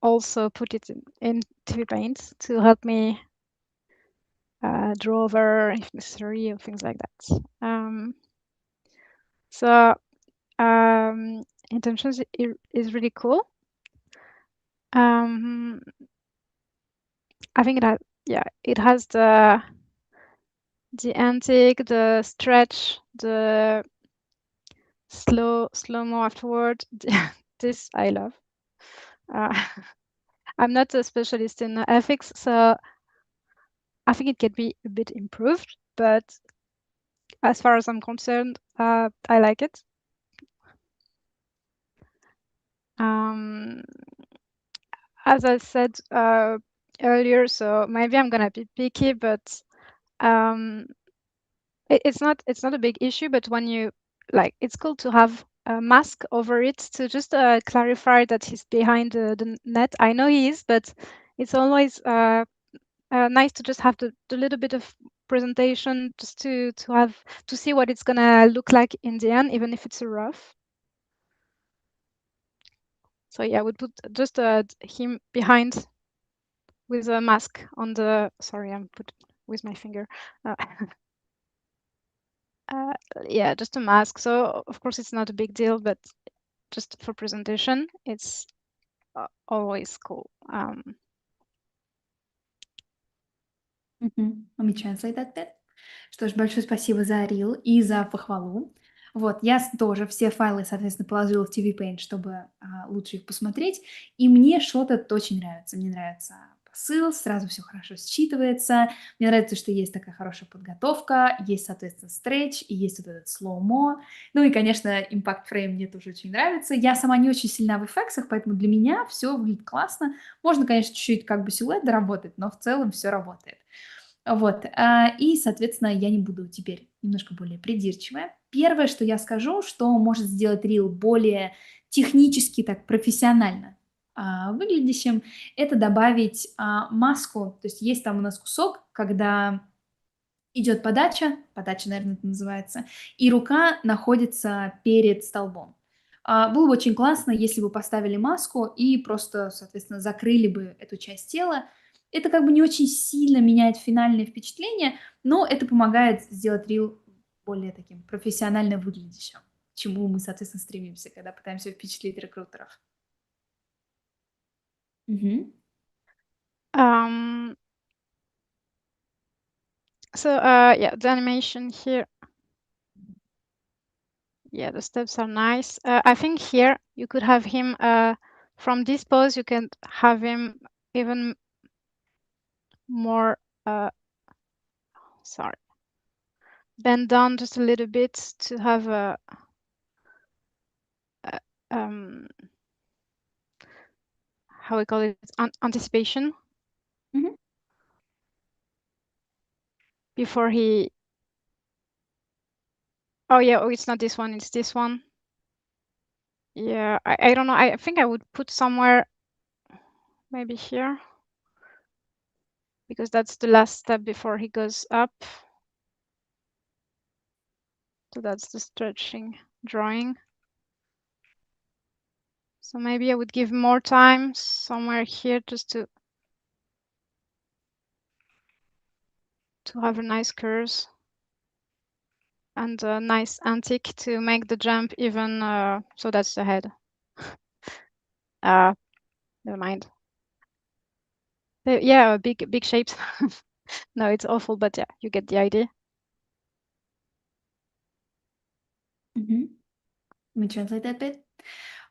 also put it in TV Paint to help me draw over if necessary or things like that. So intentions is really cool. I think it has the antique, the stretch, the slow-mo afterward. This I love. I'm not a specialist in FX, so I think it can be a bit improved, but as far as I'm concerned, I like it. As I said earlier, so maybe I'm gonna be picky, but it's not a big issue. But when you it's cool to have a mask over it to just clarify that he's behind the net. I know he is, but it's always nice to just have the little bit of presentation just to see what it's gonna look like in the end, even if it's a rough. So yeah, I would put just him behind with a mask on the. Sorry, I'm put with my finger. Yeah, just a mask. So of course it's not a big deal, but just for presentation, it's always cool. Let me translate that bit. Что ж, большое спасибо за рил и за похвалу. Вот, я тоже все файлы, соответственно, положила в TV Paint, чтобы лучше их посмотреть. И мне что-то очень нравится. Мне нравится посыл, сразу все хорошо считывается. Мне нравится, что есть такая хорошая подготовка, есть, соответственно, стретч, и есть вот этот slow-mo. Ну и, конечно, Impact Frame мне тоже очень нравится. Я сама не очень сильна в эффектах, поэтому для меня все выглядит классно. Можно, конечно, чуть-чуть как бы силуэт доработать, но в целом все работает. Вот, и, соответственно, я не буду теперь немножко более придирчивая. Первое, что я скажу, что может сделать рил более технически, так профессионально выглядящим, это добавить маску. То есть есть там у нас кусок, когда идет подача, наверное, это называется, и рука находится перед столбом. Было бы очень классно, если бы поставили маску и просто, соответственно, закрыли бы эту часть тела. Это как бы не очень сильно меняет финальное впечатление, но это помогает сделать рил более таким профессионально выглядящим, к чему мы, соответственно, стремимся, когда пытаемся впечатлить рекрутеров. Мгм. So yeah, the animation here. Yeah, the steps are nice. I think here you could have him from this pose. You can have him even more. Sorry, bend down just a little bit to have a. How we call it? Anticipation. Mhm. Before he. Oh yeah, oh, it's not this one. It's this one. Yeah, I don't know. I think I would put somewhere. Maybe here. Because that's the last step before he goes up. So that's the stretching drawing. So maybe I would give more time somewhere here just to to have a nice curves and a nice antique to make the jump even. So that's the head. Never mind. Yeah, big shapes. No, it's awful, but yeah, you get the idea. Let me translate that bit.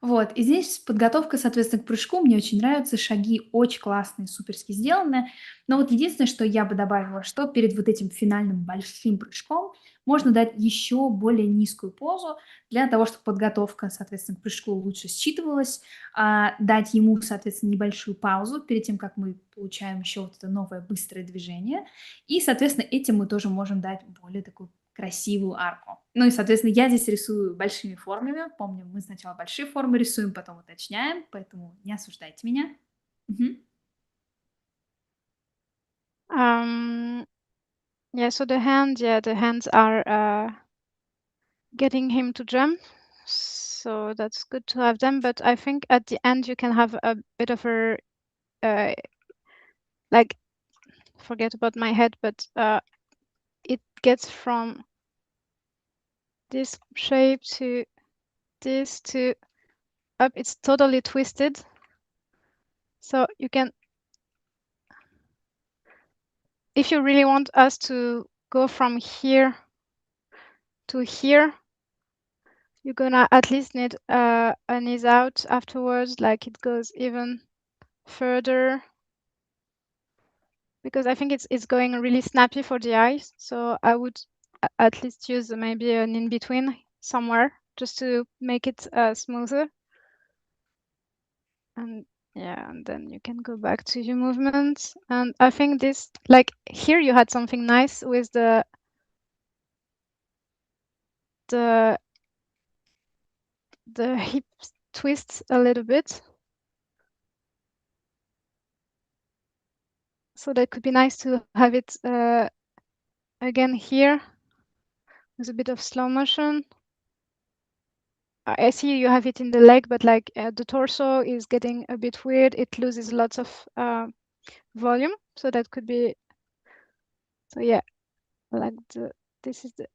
Вот, и здесь подготовка, соответственно, к прыжку. Мне очень нравятся шаги, очень классные, суперски сделаны. Но вот единственное, что я бы добавила, что перед вот этим финальным большим прыжком можно дать еще более низкую позу для того, чтобы подготовка, соответственно, к прыжку лучше считывалась, дать ему, соответственно, небольшую паузу перед тем, как мы получаем еще вот это новое быстрое движение. И, соответственно, этим мы тоже можем дать более такую красивую арку. Ну и, соответственно, я здесь рисую большими формами. Помню, мы сначала большие формы рисуем, потом уточняем, поэтому не осуждайте меня. Мгм. Yeah, so the hands are getting him to jump. So that's good to have them. But I think at the end you can have a bit of a like, forget about my head, but it gets from this shape to this to up. It's totally twisted. So you can, if you really want us to go from here to here, you're gonna at least need an ease out afterwards, like it goes even further, because I think it's going really snappy for the eyes. So I would at least use maybe an in between somewhere just to make it smoother. And yeah, and then you can go back to your movements. And I think this, like here, you had something nice with the hip twists a little bit. So that could be nice to have it again here with a bit of slow motion. I see you have it in the leg, but like the torso is getting a bit weird. It loses lots of volume, so that could be. So yeah, like this is the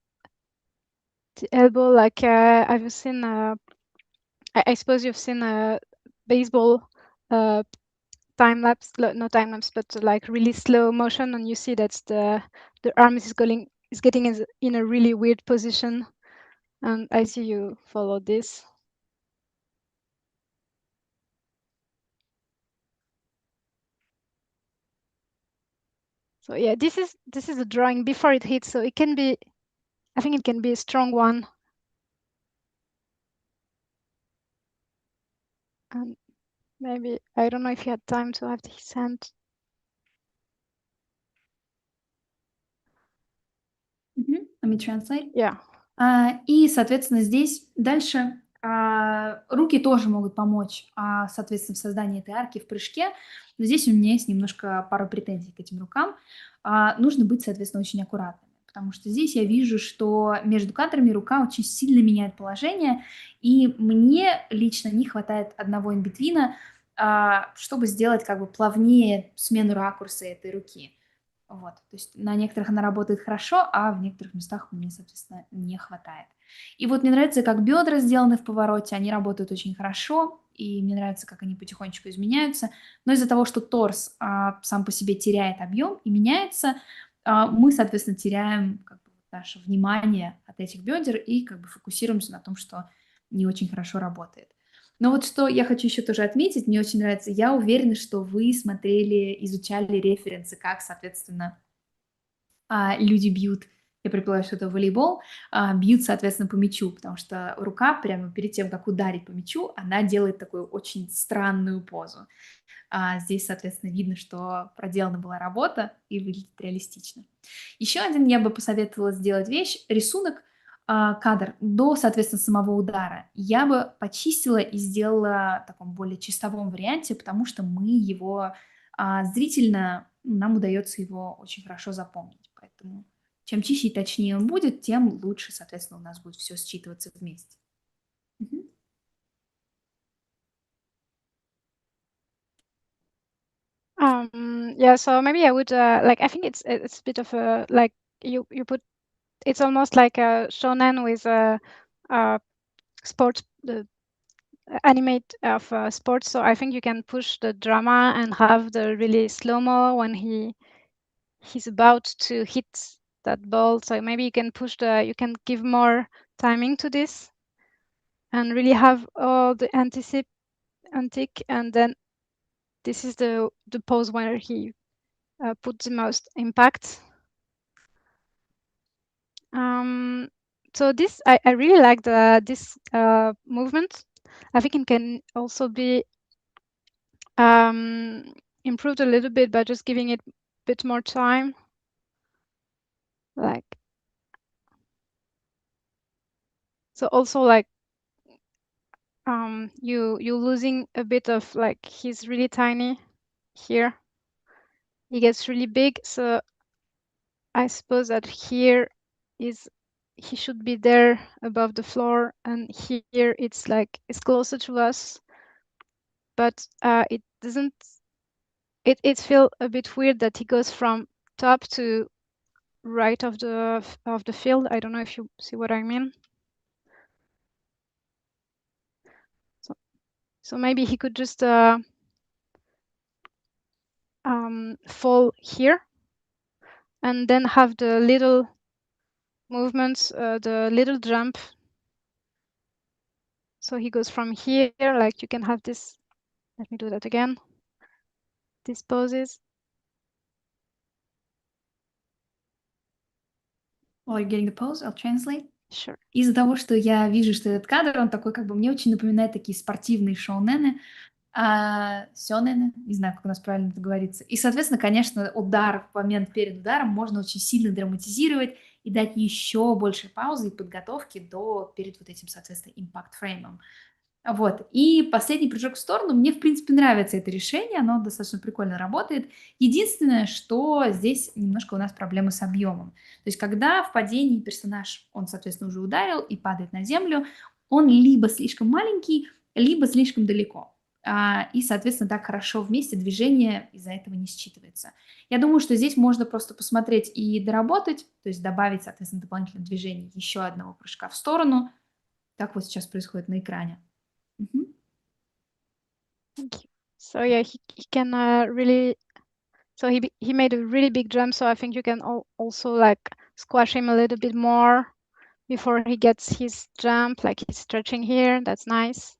elbow. Like I've seen. I suppose you've seen baseball time lapse, no time lapse, but like really slow motion, and you see that the arm is getting in a really weird position. And I see you follow this. So yeah, this is a drawing before it hits, so it can be, I think it can be a strong one. And maybe, I don't know if you had time to have his hand. Let me translate. Yeah. И, соответственно, здесь дальше руки тоже могут помочь, соответственно, в создании этой арки в прыжке. Но здесь у меня есть немножко пару претензий к этим рукам. Нужно быть, соответственно, очень аккуратными, потому что здесь я вижу, что между кадрами рука очень сильно меняет положение, и мне лично не хватает одного инбитвина, чтобы сделать как бы плавнее смену ракурса этой руки. Вот, то есть на некоторых она работает хорошо, а в некоторых местах мне, соответственно, не хватает. И вот мне нравится, как бедра сделаны в повороте, они работают очень хорошо, и мне нравится, как они потихонечку изменяются. Но из-за того, что торс сам по себе теряет объем и меняется, мы, соответственно, теряем как бы наше внимание от этих бедер и как бы фокусируемся на том, что не очень хорошо работает. Но вот что я хочу еще тоже отметить, мне очень нравится, я уверена, что вы смотрели, изучали референсы, как, соответственно, люди бьют, я предполагаю, что это волейбол, бьют, соответственно, по мячу, потому что рука прямо перед тем, как ударить по мячу, она делает такую очень странную позу. Здесь, соответственно, видно, что проделана была работа и выглядит реалистично. Еще один я бы посоветовала сделать вещь, рисунок, кадр до, соответственно, самого удара. Я бы почистила и сделала в таком более чистовом варианте, потому что мы его зрительно, нам удается его очень хорошо запомнить. Поэтому чем чище и точнее он будет, тем лучше, соответственно, у нас будет все считываться вместе. Yeah, so maybe I would like, I think it's a bit of a like you put, it's almost like a shonen with a sports animate of sports. So I think you can push the drama and have the really slow-mo when he's about to hit that ball. So maybe you can you can give more timing to this and really have all the antic, and then this is the pose where he put the most impact. So this, I really like this movement. I think it can also be improved a little bit by just giving it a bit more time. Like, so also like you losing a bit of like, he's really tiny here. He gets really big, so I suppose that here he should be there above the floor, and here it's like it's closer to us, but it doesn't. It feel a bit weird that he goes from top to right of the field. I don't know if you see what I mean. So maybe he could just fall here, and then have the little movements, the little jump. So he goes from here, like you can have this. Let me do that again. These poses. While you're getting the pose, I'll translate. Sure. Из-за того, что я вижу, что этот кадр, он такой, как бы, мне очень напоминает такие спортивные шоунены, сёнэны, не знаю, как у нас правильно это говорится. И, соответственно, конечно, удар, в момент перед ударом можно очень сильно драматизировать и дать еще больше паузы и подготовки перед вот этим, соответственно, импакт-фреймом. Вот. И последний прыжок в сторону. Мне, в принципе, нравится это решение, оно достаточно прикольно работает. Единственное, что здесь немножко у нас проблемы с объемом. То есть, когда в падении персонаж, он, соответственно, уже ударил и падает на землю, он либо слишком маленький, либо слишком далеко. И, соответственно, так хорошо вместе движение из-за этого не считывается. Я думаю, что здесь можно просто посмотреть и доработать, то есть добавить, соответственно, дополнительное движение еще одного прыжка в сторону, как вот сейчас происходит на экране. Thank you. So yeah, he can really. So he made a really big jump. So I think you can also like squash him a little bit more before he gets his jump. Like he's stretching here. That's nice.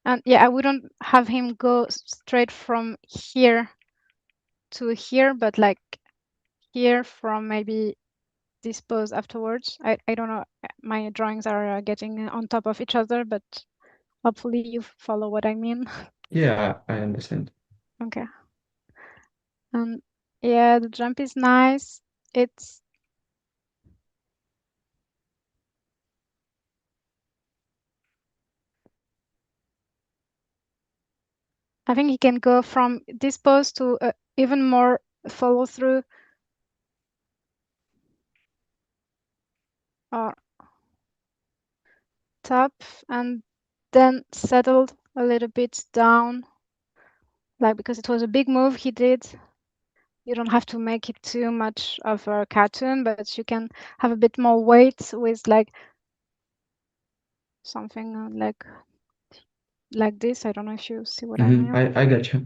And yeah, I wouldn't have him go straight from here to here, but like here from maybe this pose afterwards. I don't know. My drawings are getting on top of each other, but hopefully you follow what I mean. Yeah, I understand. Okay. And yeah, the jump is nice. I think he can go from this pose to even more follow through. Top and then settled a little bit down, like because it was a big move he did. You don't have to make it too much of a cartoon, but you can have a bit more weight with like something like this. I don't know if you see what I mean. I got you.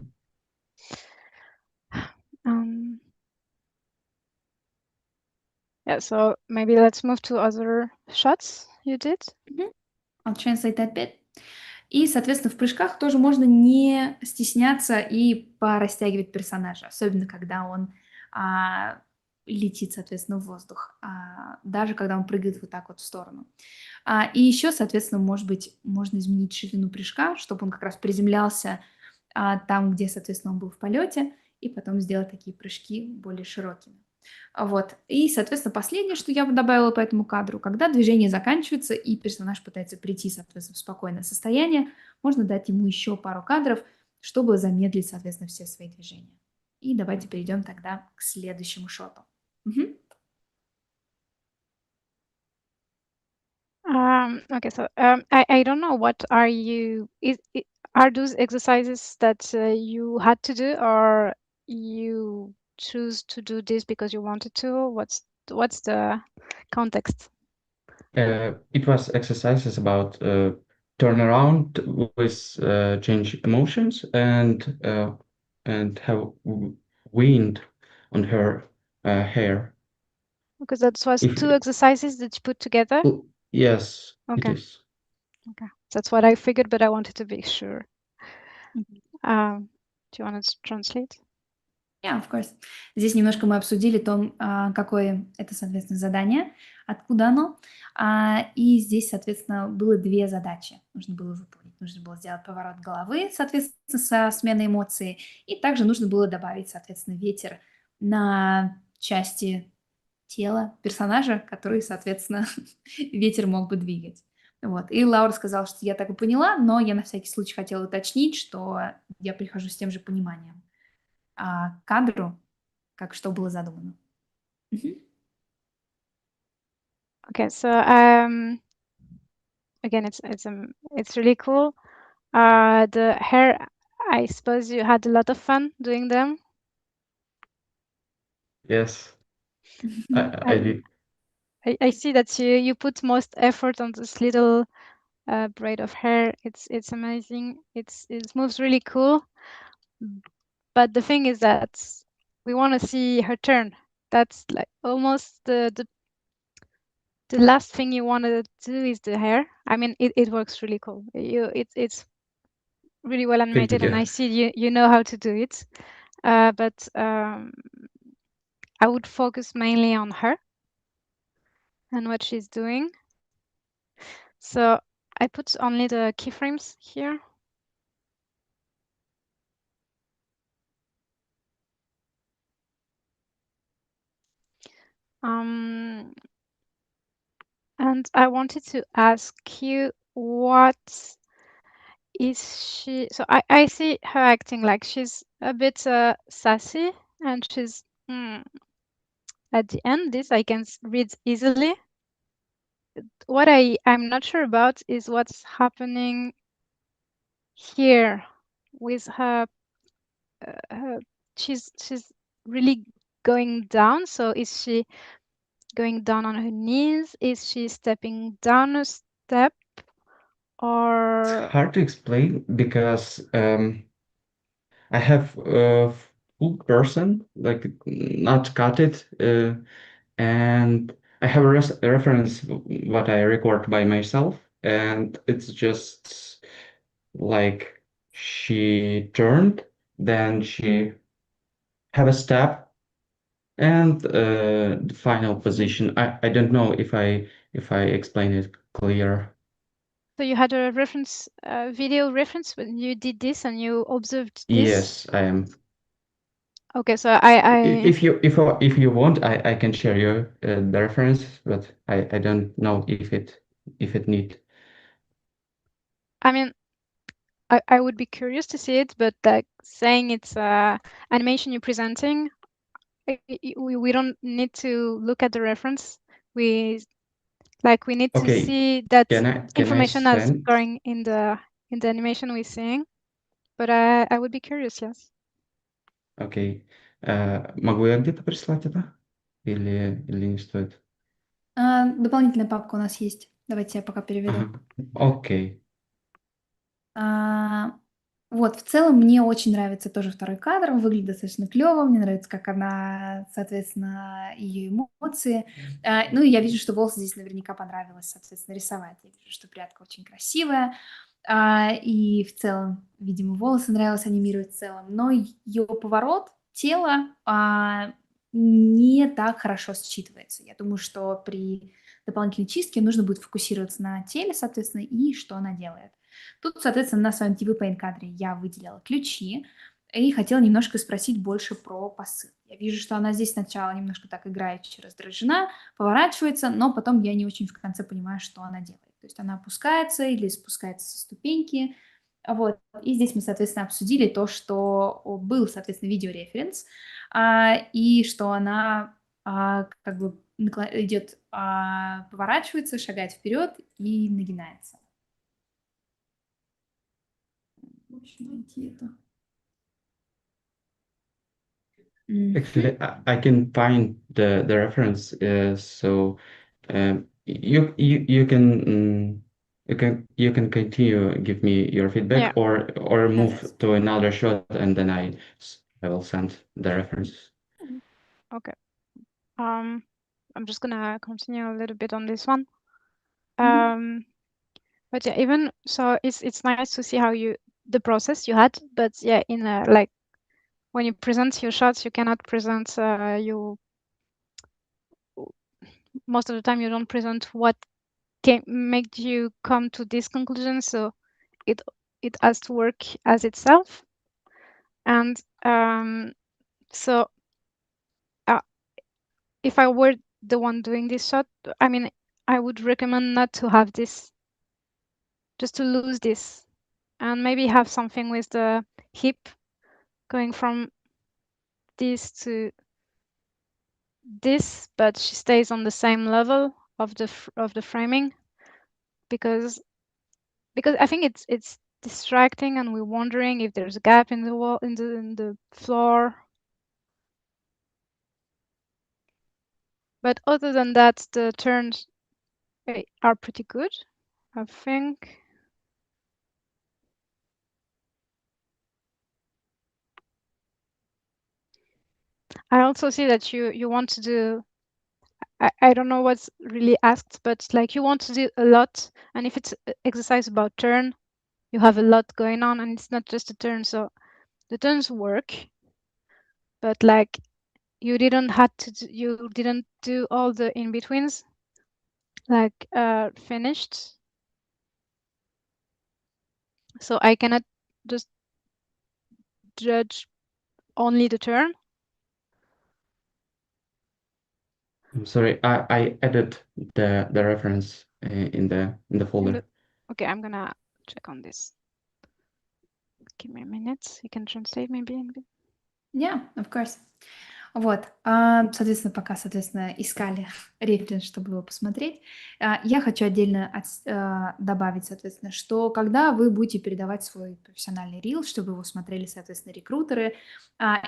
Yeah, so maybe let's move to other shots you did. I'll translate that bit. И, соответственно, в прыжках тоже можно не стесняться и порастягивать персонажа, особенно когда он летит, соответственно, в воздух, даже когда он прыгает вот так вот в сторону. И еще, соответственно, может быть, можно изменить ширину прыжка, чтобы он как раз приземлялся там, где, соответственно, он был в полете, и потом сделать такие прыжки более широкими. Вот. И, соответственно, последнее, что я бы добавила по этому кадру, когда движение заканчивается и персонаж пытается прийти, соответственно, в спокойное состояние, можно дать ему еще пару кадров, чтобы замедлить, соответственно, все свои движения. И давайте перейдем тогда к следующему шоту. Okay, so I don't know what are you are those exercises that you had to do, or you choose to do this because you wanted to? What's the context? It was exercises about turn around with change emotions and have wind on her hair. Because that was If two exercises that you put together. yes, it Okay. is. Okay, that's what I figured, but I wanted to be sure. Do you want to translate? Yeah, of course. Здесь немножко мы обсудили то, какое это, соответственно, задание, откуда оно. И здесь, соответственно, было две задачи. Нужно было выполнить. Нужно было сделать поворот головы, соответственно, со сменой эмоций. И также нужно было добавить, соответственно, ветер на части тела персонажа, который, соответственно, ветер мог бы двигать. Вот. И Лаура сказала, что я так и поняла, но я на всякий случай хотела уточнить, что я прихожу с тем же пониманием к кадру, как что было задумано. Мгм. Okay, so again, it's really cool. The hair, I suppose you had a lot of fun doing them. Yes, I did. I see that you put most effort on this little braid of hair. It's amazing. It moves really cool. But the thing is that we want to see her turn. That's like almost the last thing you want to do is the hair. I mean, it works really cool. It's really well animated, and you. I see you know how to do it. But I would focus mainly on her and what she's doing. So I put only the keyframes here. And I wanted to ask you, what is she? So I see her acting like she's a bit sassy, and she's at the end. This I can read easily. What I'm not sure about is what's happening here with her. She's really going down. So is she going down on her knees? Is she stepping down a step? Or It's hard to explain because I have a full person, like not cut it, and I have a reference what I record by myself, and it's just like she turned, then she have a step, and the final position. I don't know if I explain it clear. so you had a reference, video reference when you did this and you observed this? Yes, I am. Okay, so I If you want, I can share you the reference, but I don't know if it need. I mean, I would be curious to see it, but like saying it's animation you're presenting, we don't need to look at the reference. We need to Okay, see that can I information as send? going in the animation we're seeing. But I would be curious, yes. Окей. Могу я где-то прислать это? Или не стоит? Дополнительная папка у нас есть. Давайте я пока переведу. Ага. Окей. Вот, в целом мне очень нравится тоже второй кадр, он выглядит достаточно клево, мне нравится, как она, соответственно, ее эмоции. Ну и я вижу, что волосы здесь наверняка понравилось, соответственно, рисовать. Я вижу, что прядка очень красивая, и в целом, видимо, волосы нравилось анимировать в целом, но ее поворот тела не так хорошо считывается. Я думаю, что при дополнительной чистке нужно будет фокусироваться на теле, соответственно, и что она делает. Тут, соответственно, на своем TV Paint кадре я выделила ключи и хотела немножко спросить больше про посыл. Я вижу, что она здесь сначала немножко так играючи раздражена, поворачивается, но потом я не очень в конце понимаю, что она делает. То есть она опускается или спускается со ступеньки. Вот. И здесь мы, соответственно, обсудили то, что был, соответственно, видеореференс, и что она как бы идет, поворачивается, шагает вперед и нагинается. еще найти это? Actually, I can find the reference. So you can you can continue give me your feedback Yeah. or move Yes. to another shot and then I will send the reference. Okay. I'm just gonna continue a little bit on this one. But yeah, even so, it's nice to see how the process you had. But yeah, in like when you present your shots, you cannot present you most of the time you don't present what made you come to this conclusion. So it has to work as itself. And so if I were the one doing this shot, I mean, I would recommend not to have this, just to lose this, and maybe have something with the hip going from this to this, but she stays on the same level of the framing, because I think it's distracting, and we're wondering if there's a gap in the wall, in the floor. But other than that, the turns are pretty good, I think. I also see that you want to do, I don't know what's really asked, but like you want to do a lot, and if it's exercise about turn, you have a lot going on, and it's not just a turn. So the turns work, but like you didn't you didn't do all the in-betweens like finished. So I cannot just judge only the turn. I'm sorry, I added the reference in the folder. Okay, I'm gonna check on this. Give me a minute. You can translate maybe. Yeah, of course. Вот, соответственно, пока, искали референс, чтобы его посмотреть, я хочу отдельно добавить, соответственно, что когда вы будете передавать свой профессиональный рил, чтобы его смотрели, соответственно, рекрутеры,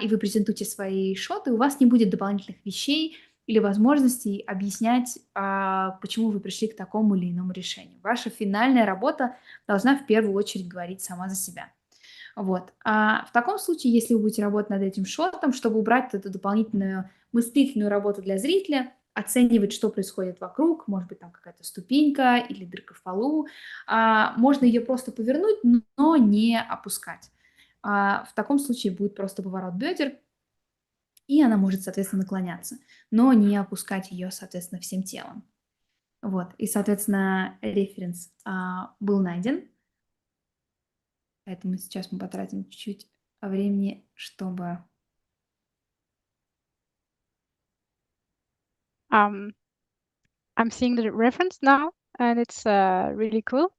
и вы презентуете свои шоты, у вас не будет дополнительных вещей или возможностей объяснять, почему вы пришли к такому или иному решению. Ваша финальная работа должна в первую очередь говорить сама за себя. Вот. А в таком случае, если вы будете работать над этим шотом, чтобы убрать эту дополнительную мыслительную работу для зрителя, оценивать, что происходит вокруг, может быть, там какая-то ступенька или дырка в полу, можно ее просто повернуть, но не опускать. В таком случае будет просто поворот бедер, и она может, соответственно, наклоняться, но не опускать ее, соответственно, всем телом. Вот. И, соответственно, референс был найден. Поэтому сейчас мы потратим чуть-чуть времени, чтобы... I'm seeing the reference now, and it's really cool.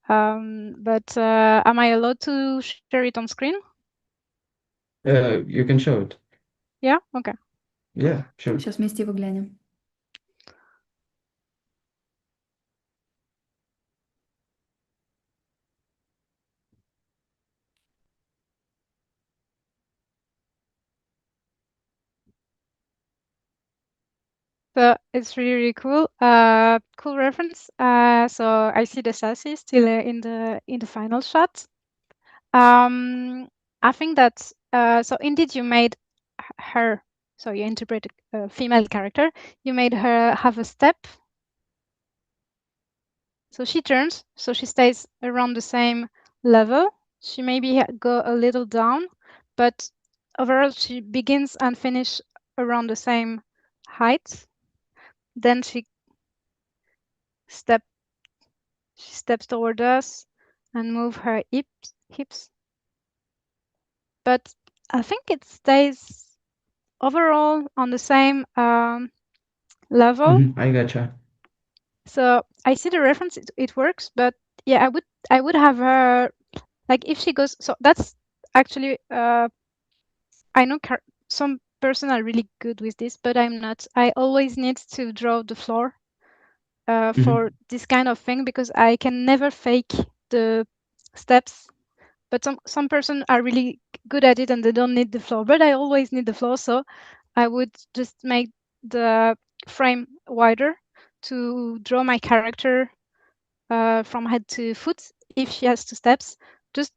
But am I allowed to share it on screen? You can show it. Yeah? Okay. Yeah, sure. Сейчас вместе его глянем. So it's really, really cool. Cool reference. So I see the sassy still in the final shot. I think that so indeed you made her. So you interpret a female character. You made her have a step. So she turns. So she stays around the same level. She maybe go a little down, but overall she begins and finish around the same height. Then she steps toward us and move her hips. But I think it stays overall on the same level. I gotcha. So I see the reference, it works, but yeah, I would have her, like if she goes, so that's actually, I know some person are really good with this, but I'm not. I always need to draw the floor for this kind of thing, because I can never fake the steps, but some person are really good at it and they don't need the floor, but I always need the floor, so I would just make the frame wider to draw my character from head to foot if she has 2 steps, just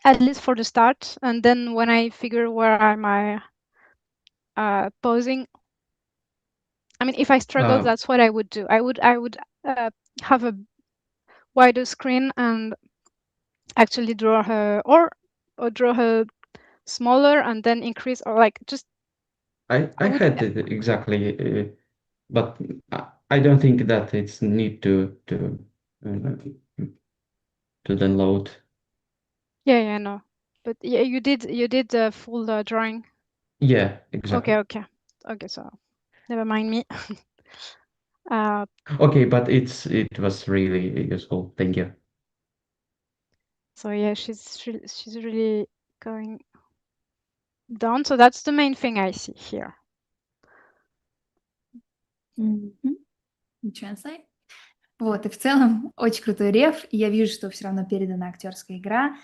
at least for the start, and then when I figure where am I posing, I mean, if I struggle, that's what I would do. I would have a wider screen and actually draw her, or draw her smaller and then increase, or like just I would- had it exactly, but I don't think that it's need to download. yeah, no, but yeah, you did the full drawing. Yeah, exactly. Okay, so never mind me. Okay, but it was really useful. Thank you. So yeah, she's really going down. So that's the main thing I see here. Translate. Вот, и в целом очень крутой реф. И я вижу, что все равно передана актерская игра.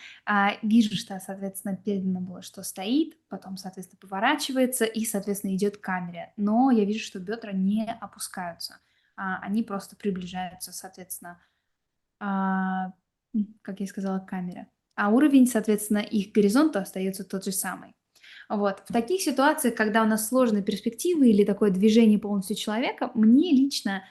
Вижу, что, соответственно, передано было, что стоит, потом, соответственно, поворачивается и, соответственно, идет к камере. Но я вижу, что бедра не опускаются. Они просто приближаются, соответственно, как я и сказала, к камере. А уровень, соответственно, их горизонта остается тот же самый. Вот. В таких ситуациях, когда у нас сложные перспективы или такое движение полностью человека, мне лично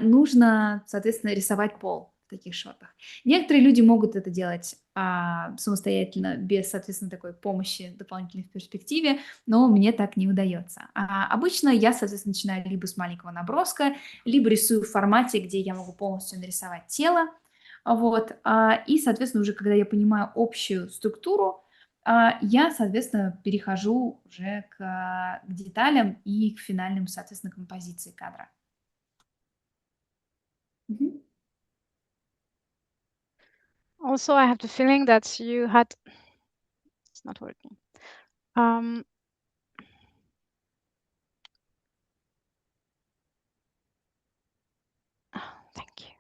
нужно, соответственно, рисовать пол в таких шотах. Некоторые люди могут это делать самостоятельно, без, соответственно, такой помощи дополнительной в перспективе, но мне так не удается. Обычно я, соответственно, начинаю либо с маленького наброска, либо рисую в формате, где я могу полностью нарисовать тело. Вот. И, соответственно, уже когда я понимаю общую структуру, я, соответственно, перехожу уже к деталям и к финальным, соответственно, композиции кадра. Also, I have the feeling that you had. It's not working. Thank you.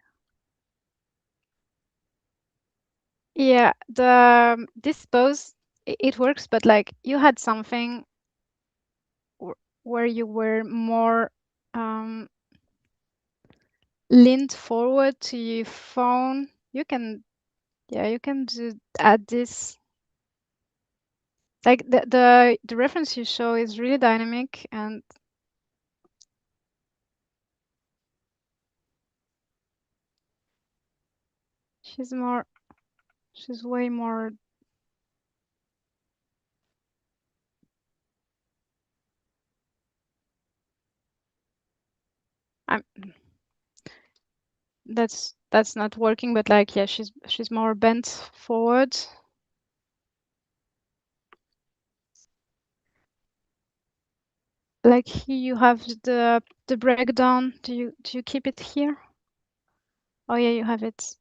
Yeah, this pose it works, but like you had something where you were more leaned forward to your phone. You can add this. Like the reference you show is really dynamic, and she's way more. That's not working, but like, yeah, she's more bent forward. Like here you have the breakdown. Do you keep it here? Oh yeah, you have it.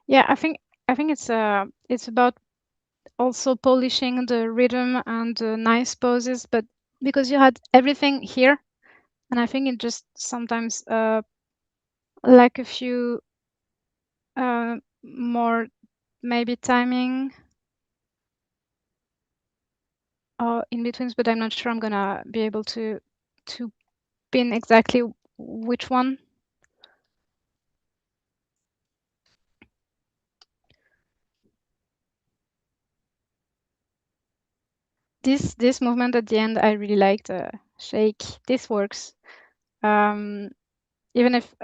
Yeah, I think it's about also polishing the rhythm and nice poses, but because you had everything here, and I think it just sometimes like a few more maybe timing in betweens, but I'm not sure I'm gonna be able to pin exactly which one. This movement at the end, I really liked. Shake. This works. Even if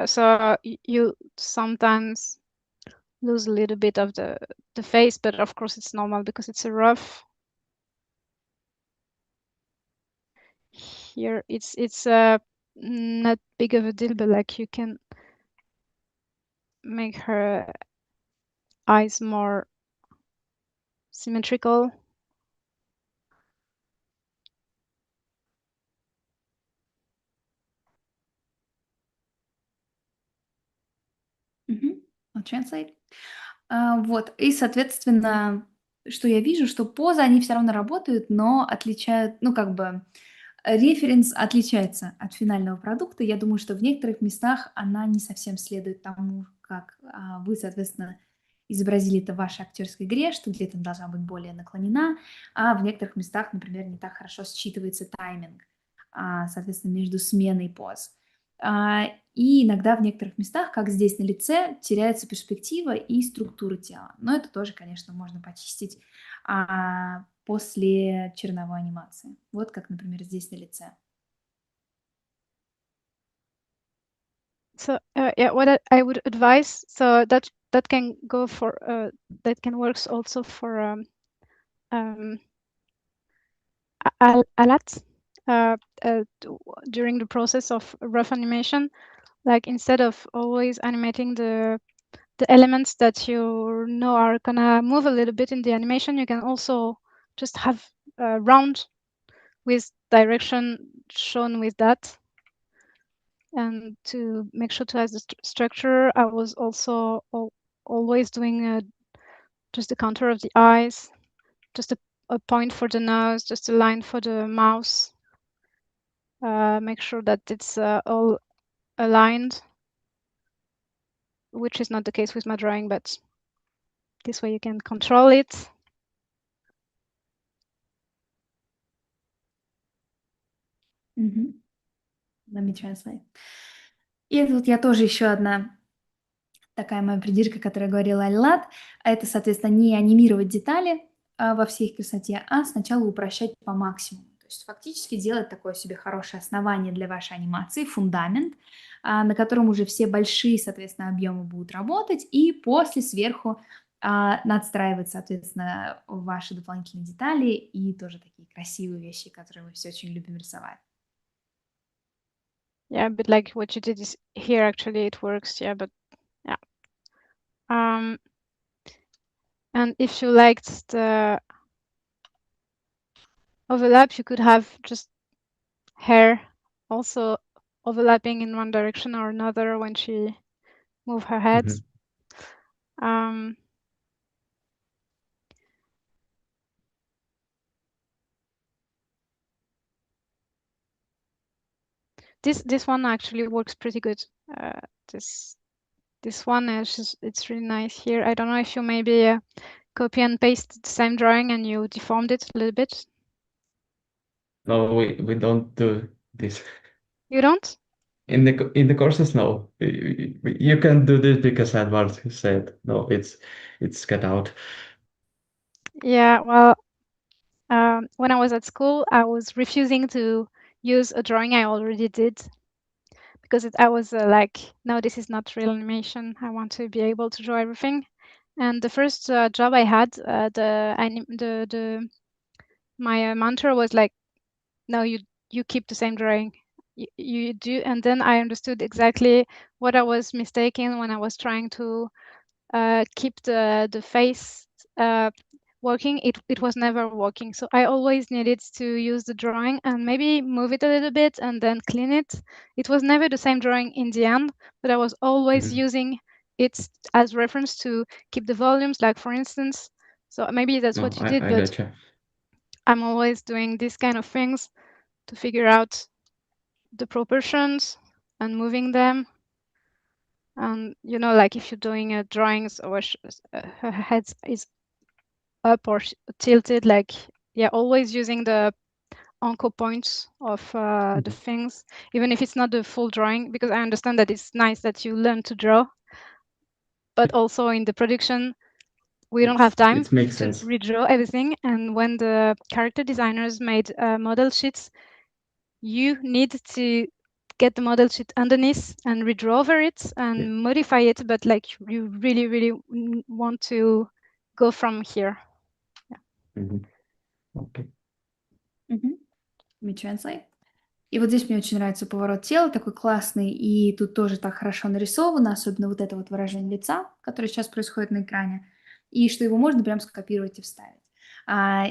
you sometimes lose a little bit of the face, but of course it's normal because it's a rough. Here it's not big of a deal, but like you can make her eyes more symmetrical. I'll translate. Вот, и, соответственно, что я вижу, что позы, они все равно работают, но отличают, ну, как бы, референс отличается от финального продукта. Я думаю, что в некоторых местах она не совсем следует тому, как, вы, соответственно, изобразили это в вашей актерской игре, что где-то она должна быть более наклонена, а в некоторых местах, например, не так хорошо считывается тайминг, соответственно, между сменой поз. И иногда в некоторых местах, как здесь на лице, теряется перспектива и структура тела. Но это тоже, конечно, можно почистить после черновой анимации. Вот как, например, здесь на лице. So yeah, what I would advise, so that can go for that can works also for ALAT during the process of rough animation. Like instead of always animating the elements that you know are gonna move a little bit in the animation, you can also just have a round with direction shown with that. And to make sure to have the structure, I was also always doing just the contour of the eyes, just a point for the nose, just a line for the mouth. Make sure that it's all aligned, which is not the case with my drawing, but this way you can control it. Let me translate. И тут я тоже еще одна такая моя придирка, которая говорила Альлад, это, соответственно, не анимировать детали во всей их красоте, а сначала упрощать по максимуму. То есть фактически делать такое себе хорошее основание для вашей анимации, фундамент, на котором уже все большие, соответственно, объемы будут работать, и после сверху надстраивать, соответственно, ваши дополнительные детали и тоже такие красивые вещи, которые мы все очень любим рисовать. Yeah, but like what you did is here, actually it works. Yeah, but yeah. And if you liked the overlap, you could have just hair also overlapping in one direction or another when she move her head. This one actually works pretty good. This one it's really nice here. I don't know if you maybe copy and paste the same drawing and you deformed it a little bit. No, we don't do this. You don't? In the courses, no. You can do this because Edward said no. It's cut out. Yeah, well, when I was at school, I was refusing to use a drawing I already did because I was like, no, this is not real animation. I want to be able to draw everything. And the first job I had, my mentor was like, no, you keep the same drawing. You do, and then I understood exactly what I was mistaken when I was trying to keep the face working. It was never working, so I always needed to use the drawing and maybe move it a little bit and then clean it. It was never the same drawing in the end, but I was always using it as reference to keep the volumes, like for instance. So maybe that's what you did, I but gotcha. I'm always doing these kind of things to figure out the proportions and moving them. And you know, like if you're doing drawings or her head is up or tilted, like yeah, always using the anchor points of the things, even if it's not the full drawing, because I understand that it's nice that you learn to draw, but also in the production we don't have time It makes to sense. redraw everything. And when the character designers made model sheets, you need to get the model sheet underneath and redraw over it and modify it, but like you really want to go from here. Okay. Let me translate. И вот здесь мне очень нравится поворот тела, такой классный, и тут тоже так хорошо нарисовано, особенно вот это вот выражение лица, которое сейчас происходит на экране, и что его можно прям скопировать и вставить.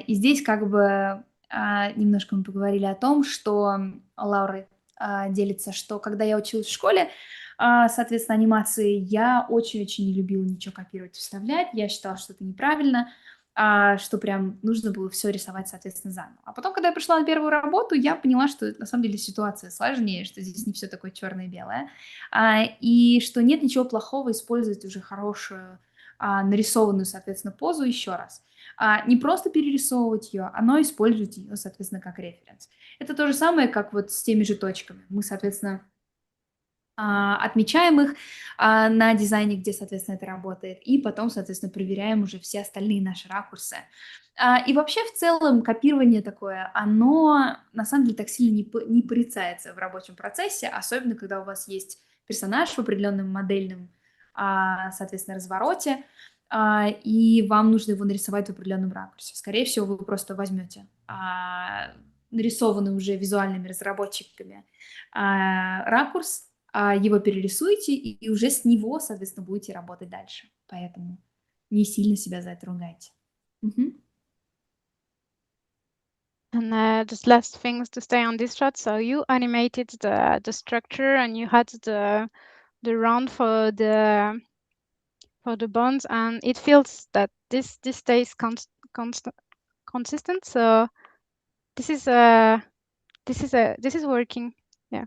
И здесь как бы немножко мы поговорили о том, что Лаура делится, что когда я училась в школе, соответственно, анимации, я очень-очень не любила ничего копировать и вставлять, я считала, что это неправильно, что прям нужно было все рисовать, соответственно, заново. А потом, когда я пришла на первую работу, я поняла, что на самом деле ситуация сложнее, что здесь не все такое черное и белое, и что нет ничего плохого использовать уже хорошую, нарисованную, соответственно, позу еще раз. Не просто перерисовывать ее, но использовать ее, соответственно, как референс. Это то же самое, как вот с теми же точками. Мы, соответственно, отмечаем их на дизайне, где, соответственно, это работает, и потом, соответственно, проверяем уже все остальные наши ракурсы. И вообще, в целом, копирование такое, оно на самом деле так сильно не порицается в рабочем процессе, особенно когда у вас есть персонаж в определенном модельном, соответственно, развороте, и вам нужно его нарисовать в определенном ракурсе. Скорее всего, вы просто возьмете нарисованный уже визуальными разработчиками ракурс, его перерисуете, и уже с него, соответственно, будете работать дальше. Поэтому не сильно себя за это ругайте. Мгм. And just last things to stay on this shot. So you animated the structure, and you had the round for the bonds, and it feels that this stays consistent. So this is working. Yeah,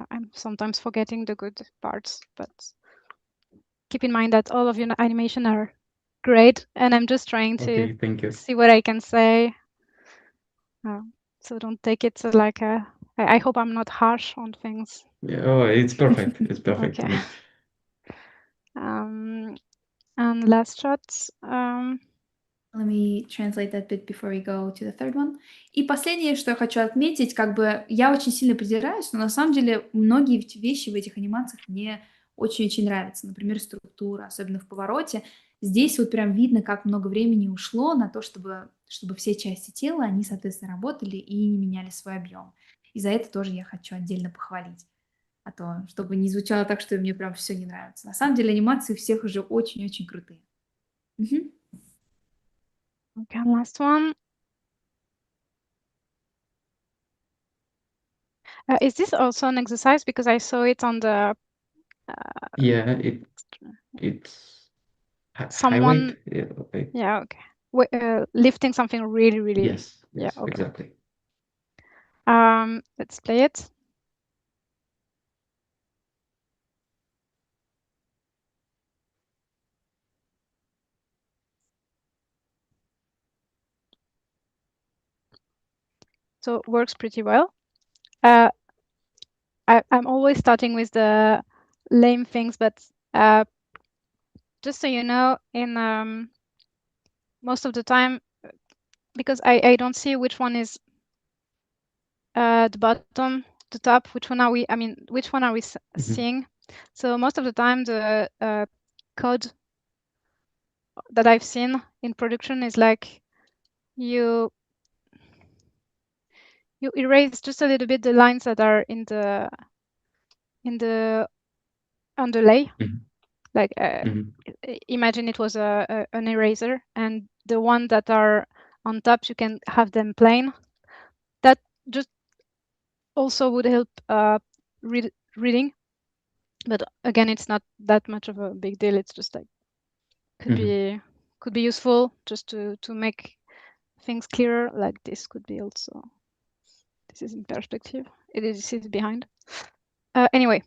I'm sometimes forgetting the good parts, but keep in mind that all of your animation are great, and I'm just trying to Okay, thank you. see what I can say. So don't take it like a. I hope I'm not harsh on things. Yeah, oh, it's perfect. It's perfect to Okay. me. And last shot. Let me translate that bit before we go to the third one. И последнее, что я хочу отметить, как бы я очень сильно придираюсь, но на самом деле многие вещи в этих анимациях мне очень-очень нравятся. Например, структура, особенно в повороте. Здесь вот прям видно, как много времени ушло на то, чтобы все части тела, они, соответственно, работали и не меняли свой объем. И за это тоже я хочу отдельно похвалить. А то, чтобы не звучало так, что мне прям все не нравится. На самом деле анимации у всех уже очень-очень крутые. Мгм. Okay, and last one. Is this also an exercise? Because I saw it on the Yeah, it's high someone. weight. Yeah, okay. Yeah, okay. Lifting something really. Yes, Yeah, yes, okay. exactly. Let's play it. So it works pretty well. I'm always starting with the lame things, but just so you know, in most of the time, because I don't see which one is the bottom, the top, which one are we? I mean, which one are we seeing? So most of the time, the code that I've seen in production is like you erase just a little bit the lines that are in the underlay. Like imagine it was an eraser, and the one that are on top, you can have them plain. That just also would help reading, but again, it's not that much of a big deal. It's just like could be useful just to make things clearer. Like this could be also. This is in perspective. This is behind. Anyway,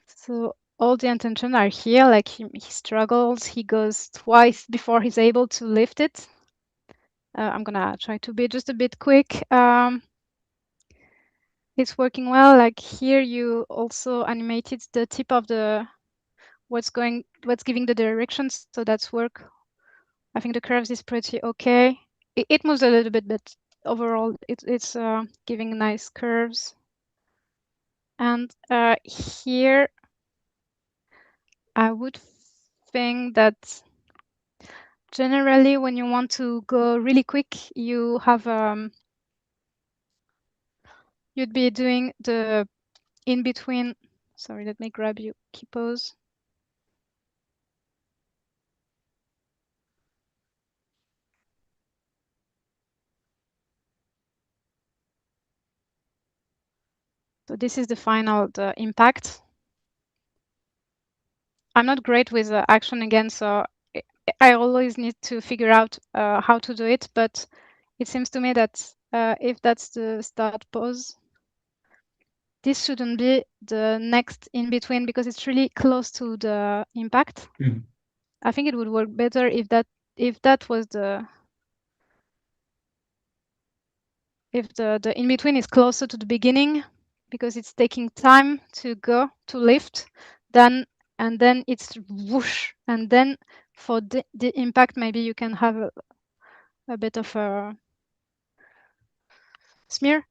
so all the intention are here. Like he struggles. He goes twice before he's able to lift it. I'm gonna try to be just a bit quick. It's working well. Like here, you also animated the tip of the what's giving the directions. So that's work. I think the curves is pretty okay. It moves a little bit, but overall, it's giving nice curves. And here, I would think that generally, when you want to go really quick, you have you'd be doing the in between. Sorry, let me grab you. Key pose. So this is the final impact. I'm not great with action again, so I always need to figure out how to do it. But it seems to me that if that's the start pause, this shouldn't be the next in between because it's really close to the impact. Mhm. I think it would work better if that was if the in between is closer to the beginning because it's taking time to go to lift, then and then it's whoosh, and then for the impact maybe you can have a bit of a smear,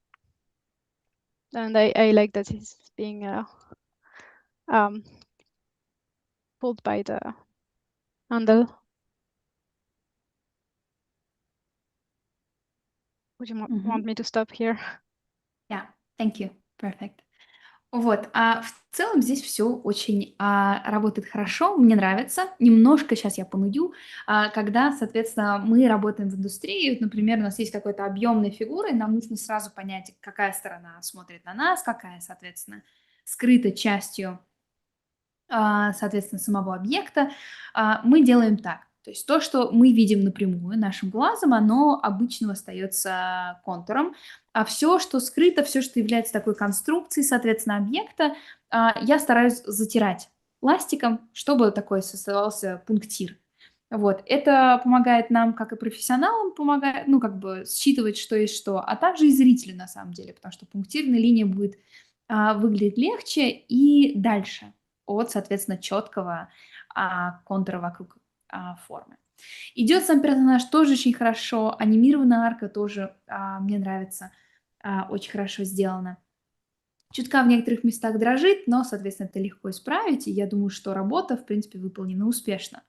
and I like that it's being um, pulled by the handle. Would you want me to stop here? Yeah, thank you. Perfect. Вот, в целом здесь все очень работает хорошо, мне нравится. Немножко сейчас я понудю, когда, соответственно, мы работаем в индустрии, вот, например, у нас есть какой-то объемной фигура, и нам нужно сразу понять, какая сторона смотрит на нас, какая, соответственно, скрыта частью соответственно, самого объекта, мы делаем так. То есть то, что мы видим напрямую нашим глазом, оно обычно остается контуром, а все, что скрыто, все, что является такой конструкцией, соответственно, объекта, я стараюсь затирать пластиком, чтобы такой создавался пунктир. Вот. Это помогает нам, как и профессионалам, помогает, ну, как бы считывать, что есть что, а также и зрителю, на самом деле, потому что пунктирная линия будет выглядеть легче и дальше от, соответственно, четкого контура вокруг формы. Идет сам персонаж тоже очень хорошо, анимированная арка тоже мне нравится, очень хорошо сделана. Чутка в некоторых местах дрожит, но, соответственно, это легко исправить, и я думаю, что работа, в принципе, выполнена успешно.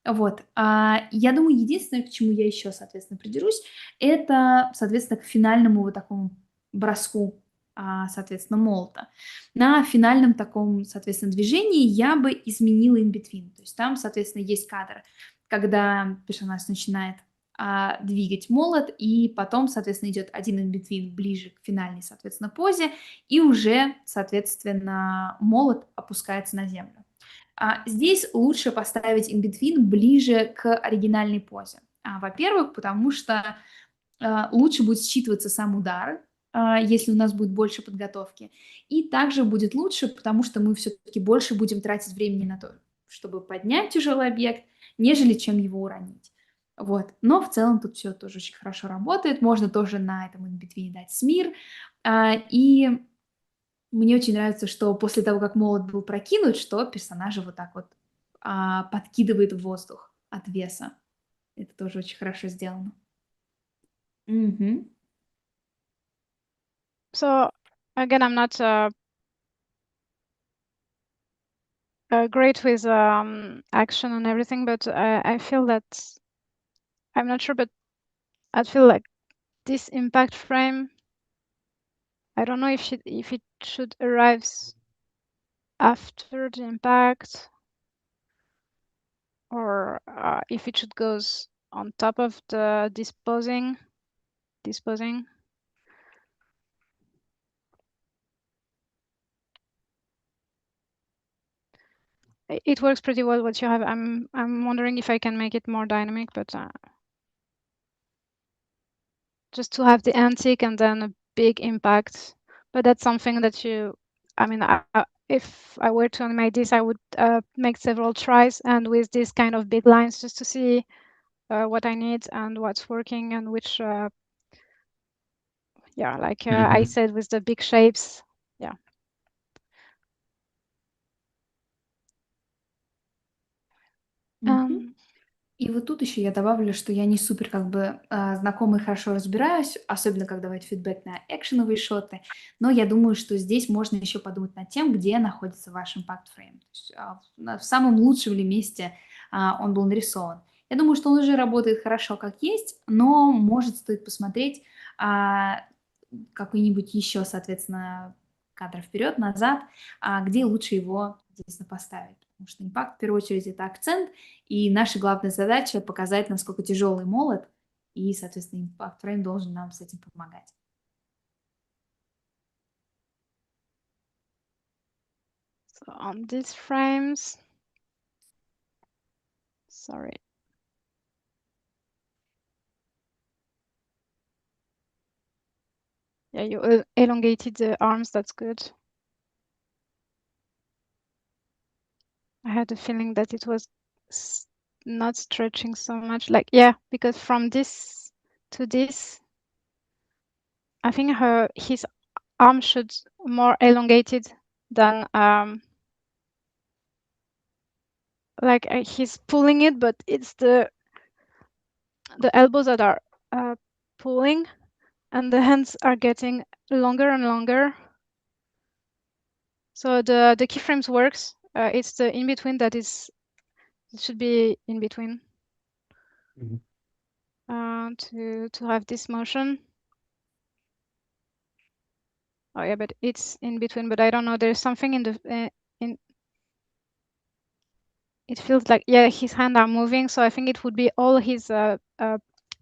Вот, я думаю, единственное, к чему я еще, соответственно, придерусь, это, соответственно, к финальному вот такому броску, соответственно, молота. На финальном таком, соответственно, движении я бы изменила in between. То есть там, соответственно, есть кадр, когда персонаж начинает двигать молот, и потом, соответственно, идет один in between ближе к финальной, соответственно, позе, и уже, соответственно, молот опускается на землю. Здесь лучше поставить in between ближе к оригинальной позе. Во-первых, потому что лучше будет считываться сам удар, если у нас будет больше подготовки. И также будет лучше, потому что мы все-таки больше будем тратить времени на то, чтобы поднять тяжелый объект, нежели чем его уронить. Вот. Но в целом тут все тоже очень хорошо работает. Можно тоже на этом in between дать смир. И мне очень нравится, что после того, как молот был прокинут, что персонажа вот так вот подкидывает в воздух от веса. Это тоже очень хорошо сделано. Мгм. So again, I'm not great with action and everything, but I feel that I'm not sure, but I feel like this impact frame. I don't know if it should arrive after the impact or if it should goes on top of the disposing. It works pretty well what you have. I'm wondering if I can make it more dynamic, but just to have the antique and then a big impact. But that's something that I mean, if I were to animate this, I would make several tries and with these kind of big lines just to see what I need and what's working and which, yeah, like I said, with the big shapes, yeah. Мгм. И вот тут еще я добавлю, что я не супер как бы знакома и хорошо разбираюсь, особенно как давать фидбэк на экшеновые шоты, но я думаю, что здесь можно еще подумать над тем, где находится ваш impact frame. То есть, в самом лучшем ли месте он был нарисован. Я думаю, что он уже работает хорошо как есть, но может стоит посмотреть какой-нибудь еще, соответственно, кадр вперед, назад, где лучше его, естественно, поставить. Потому что импакт, в первую очередь, это акцент, и наша главная задача показать, насколько тяжелый молот, и, соответственно, impact frame должен нам с этим помогать. So on these frames, Sorry. Yeah, you elongated the arms. That's good. I had a feeling that it was not stretching so much. Like, yeah, because from this to this, I think his arm should more elongated than like he's pulling it, but it's the elbows that are pulling, and the hands are getting longer and longer. So the keyframes works. It's the in between that is. It should be in between. To have this motion. Oh yeah, but it's in between. But I don't know. There's something in the in. It feels like, yeah, his hands are moving. So I think it would be all his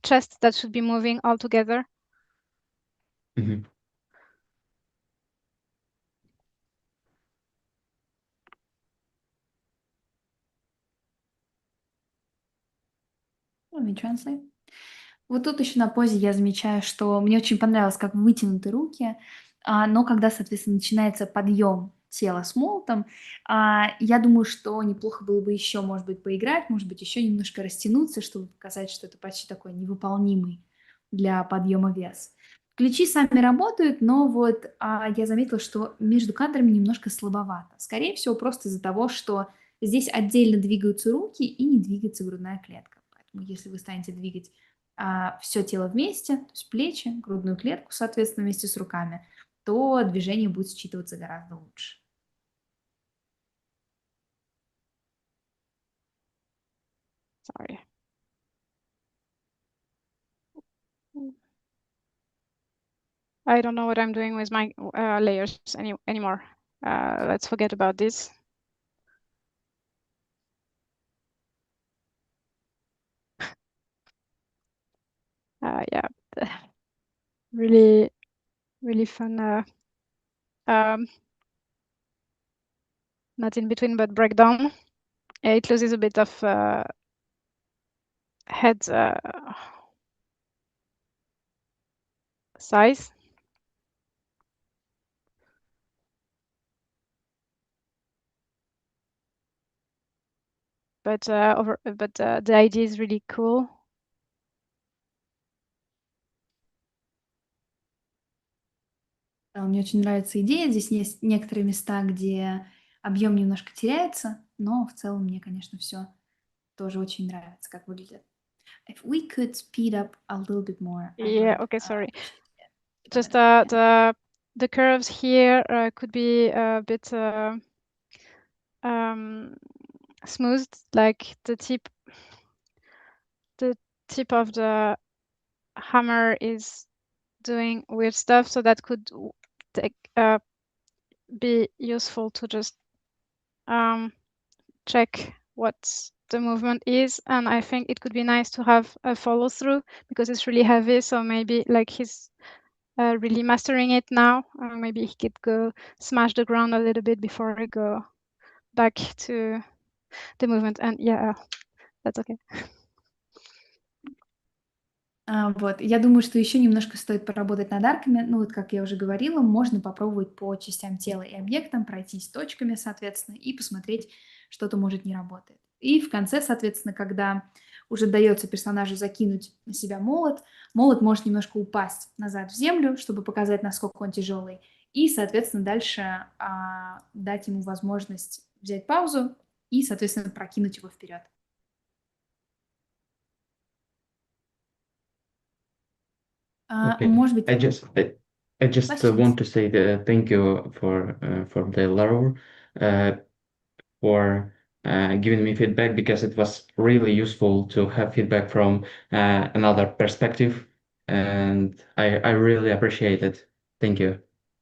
chest that should be moving all together. Mhm. Let me translate. Вот тут еще на позе я замечаю, что мне очень понравилось, как вытянуты руки, но когда, соответственно, начинается подъем тела с молотом, я думаю, что неплохо было бы еще, может быть, поиграть, может быть, еще немножко растянуться, чтобы показать, что это почти такой невыполнимый для подъема вес. Ключи сами работают, но вот я заметила, что между кадрами немножко слабовато. Скорее всего, просто из-за того, что здесь отдельно двигаются руки и не двигается грудная клетка. Поэтому если вы станете двигать все тело вместе, то есть плечи, грудную клетку, соответственно, вместе с руками, то движение будет считываться гораздо лучше. Sorry. I don't know what I'm doing with my layers anymore. Let's forget about this. Yeah, really, really fun. Not in between, but breakdown. It loses a bit of head size. But the idea is really cool. Мне очень нравится идея. Здесь есть некоторые места, где объем немножко теряется, но в целом мне, конечно, все тоже очень нравится, как выглядит. If we could speed up a little bit more. Yeah. Okay. Sorry. Just the curves here could be a bit smoothed, like the tip of the hammer is doing weird stuff, so that could be useful to just check what the movement is. And I think it could be nice to have a follow through because it's really heavy, so maybe like he's really mastering it now. Maybe he could go smash the ground a little bit before he go back to the movement. And yeah, that's okay. Вот. Я думаю, что еще немножко стоит поработать над арками. Ну, вот как я уже говорила, можно попробовать по частям тела и объектам, пройтись точками, соответственно, и посмотреть, что-то может не работает. И в конце, соответственно, когда уже дается персонажу закинуть на себя молот, молот может немножко упасть назад в землю, чтобы показать, насколько он тяжелый. И, соответственно, дальше дать ему возможность взять паузу и, соответственно, прокинуть его вперед. Okay. Может быть, I just questions? want to say thank you for the Laurel for giving me feedback because it was really useful to have feedback from another perspective, and I really appreciate it. Thank you.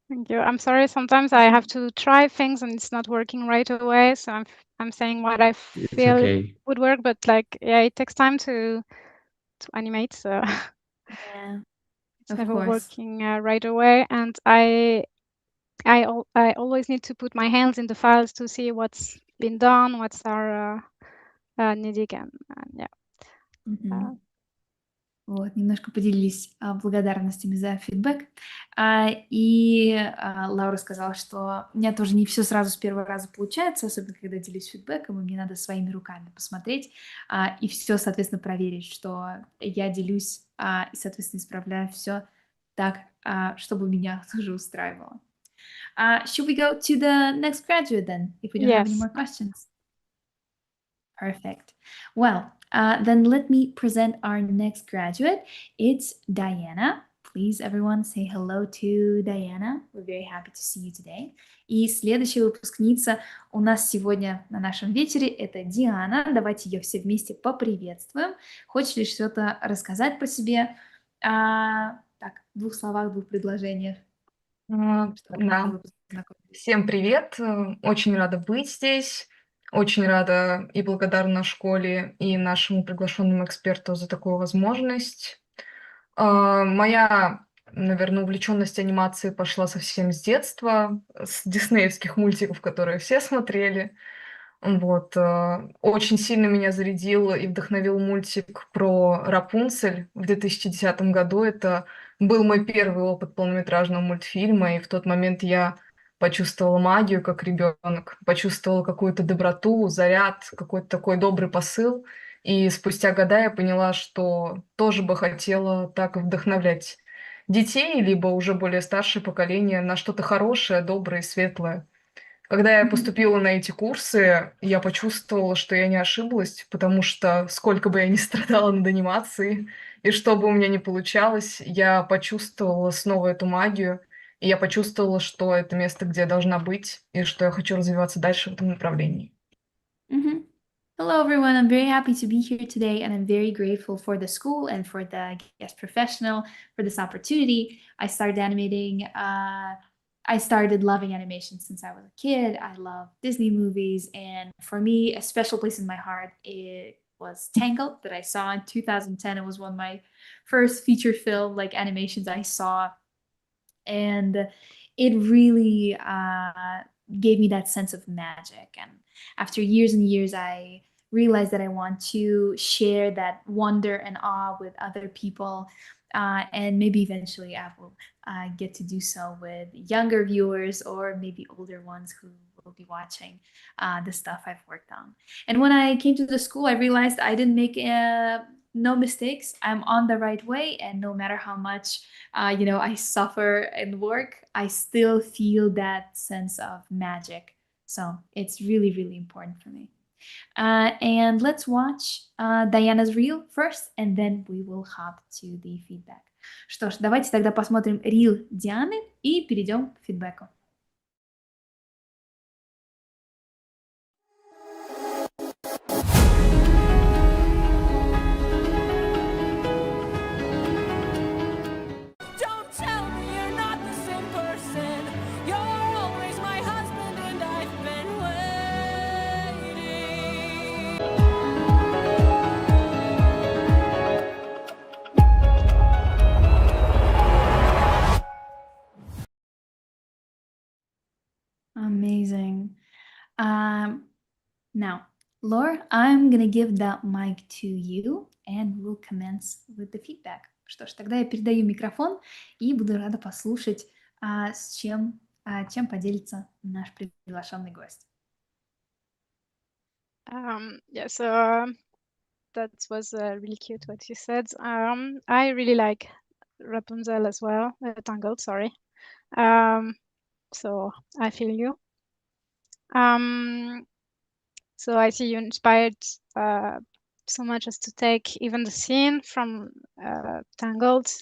Thank you. I'm sorry. Sometimes I have to try things and it's not working right away. So I'm saying what I It's feel okay. would work, but like, yeah, it takes time to animate. So Yeah, it's of never course. working right away. And I always need to put my hands in the files to see what's been done, what's our Nidik and yeah. Мгм. Вот, немножко поделились благодарностями за фидбэк. Лаура сказала, что у меня тоже не все сразу с первого раза получается, особенно когда делюсь фидбэком, и мне надо своими руками посмотреть и все, соответственно, проверить, что я делюсь и, соответственно, исправляю все так, чтобы меня тоже устраивало. Should we go to the next graduate then, if we don't have any Yes. more questions? Perfect. Well, then let me present our next graduate. It's Diana. Please, everyone, say hello to Diana. We're very happy to see you today. И следующая выпускница у нас сегодня на нашем вечере — это Диана. Давайте ее все вместе поприветствуем. Хочешь ли что-то рассказать про себе? Так, в 2 словах, 2 предложениях, чтобы мы Да, могли познакомиться. всем привет. Очень рада быть здесь. Очень рада и благодарна школе и нашему приглашенному эксперту за такую возможность. Моя, наверное, увлеченность анимацией пошла совсем с детства, с диснеевских мультиков, которые все смотрели. Вот. Очень сильно меня зарядил и вдохновил мультик про Рапунцель в 2010 году. Это был мой первый опыт полнометражного мультфильма, и в тот момент я почувствовала магию как ребенок, почувствовала какую-то доброту, заряд, какой-то такой добрый посыл. И спустя года я поняла, что тоже бы хотела так вдохновлять детей, либо уже более старшее поколение на что-то хорошее, доброе и светлое. Когда я поступила на эти курсы, я почувствовала, что я не ошиблась, потому что сколько бы я ни страдала над анимацией, и что бы у меня ни получалось, я почувствовала снова эту магию, и я почувствовала, что это место, где я должна быть, и что я хочу развиваться дальше в этом направлении. Mhm. Hello, everyone. I'm very happy to be here today, and I'm very grateful for the school and for the guest professional for this opportunity. I started loving animation since I was a kid. I love Disney movies, and for me, a special place in my heart it was Tangled that I saw in 2010. It was one of my first feature film like animations I saw, and it really gave me that sense of magic. And after years and years, I realized that I want to share that wonder and awe with other people. And maybe eventually I will get to do so with younger viewers or maybe older ones who will be watching the stuff I've worked on. And when I came to the school, I realized I didn't make no mistakes. I'm on the right way, and no matter how much I suffer and work, I still feel that sense of magic. So it's really, really important for me. And let's watch Diana's reel first, and then we will hop to the feedback. Что ж, давайте тогда посмотрим рил Дианы и перейдем к фидбэку. Don't tell me you're not the same person. You're always my husband, and I've been waiting. Amazing. Now, Laura, I'm gonna give that mic to you, and we'll commence with the feedback. Что ж, тогда я передаю микрофон и буду рада послушать, чем поделится наш приглашенный гость. Yeah, so that was really cute what you said. I really like Rapunzel as well, Tangled, sorry. So I feel you. So I see you inspired so much as to take even the scene from Tangled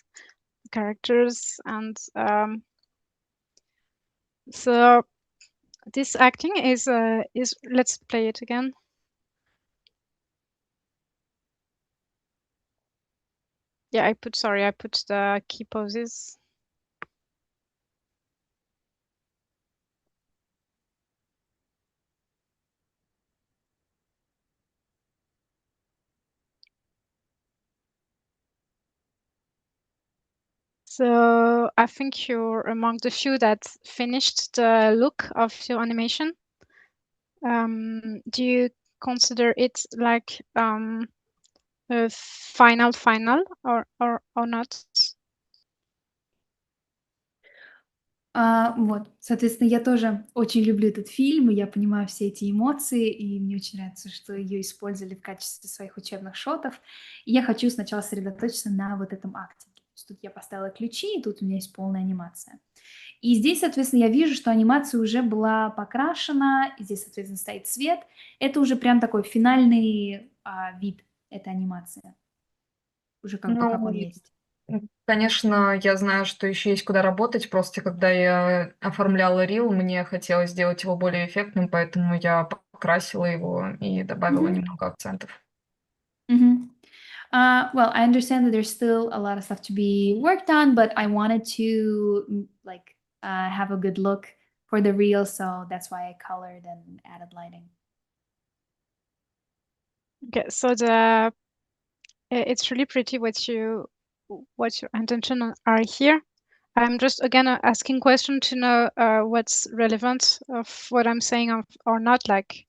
characters, and so this acting is let's play it again. Yeah, I put the key poses. So I think you're among the few that finished the look of your animation. Do you consider it like a final or not? Вот, соответственно, я тоже очень люблю этот фильм, и я понимаю все эти эмоции, и мне очень нравится, что ее использовали в качестве своих учебных шотов. И я хочу сначала сосредоточиться на вот этом акте. То есть тут я поставила ключи, и тут у меня есть полная анимация. И здесь, соответственно, я вижу, что анимация уже была покрашена, и здесь, соответственно, стоит цвет. Это уже прям такой финальный вид этой анимации, уже как бы как Ну, он есть. конечно, я знаю, что еще есть куда работать. Просто когда я оформляла рил, мне хотелось сделать его более эффектным, поэтому я покрасила его и добавила Мгм. немного акцентов. Mhm. Well, I understand that there's still a lot of stuff to be worked on, but I wanted to have a good look for the reel, so that's why I colored and added lighting. Okay, so it's really pretty what your intention are here. I'm just again asking question to know what's relevant of what I'm saying or not. Like,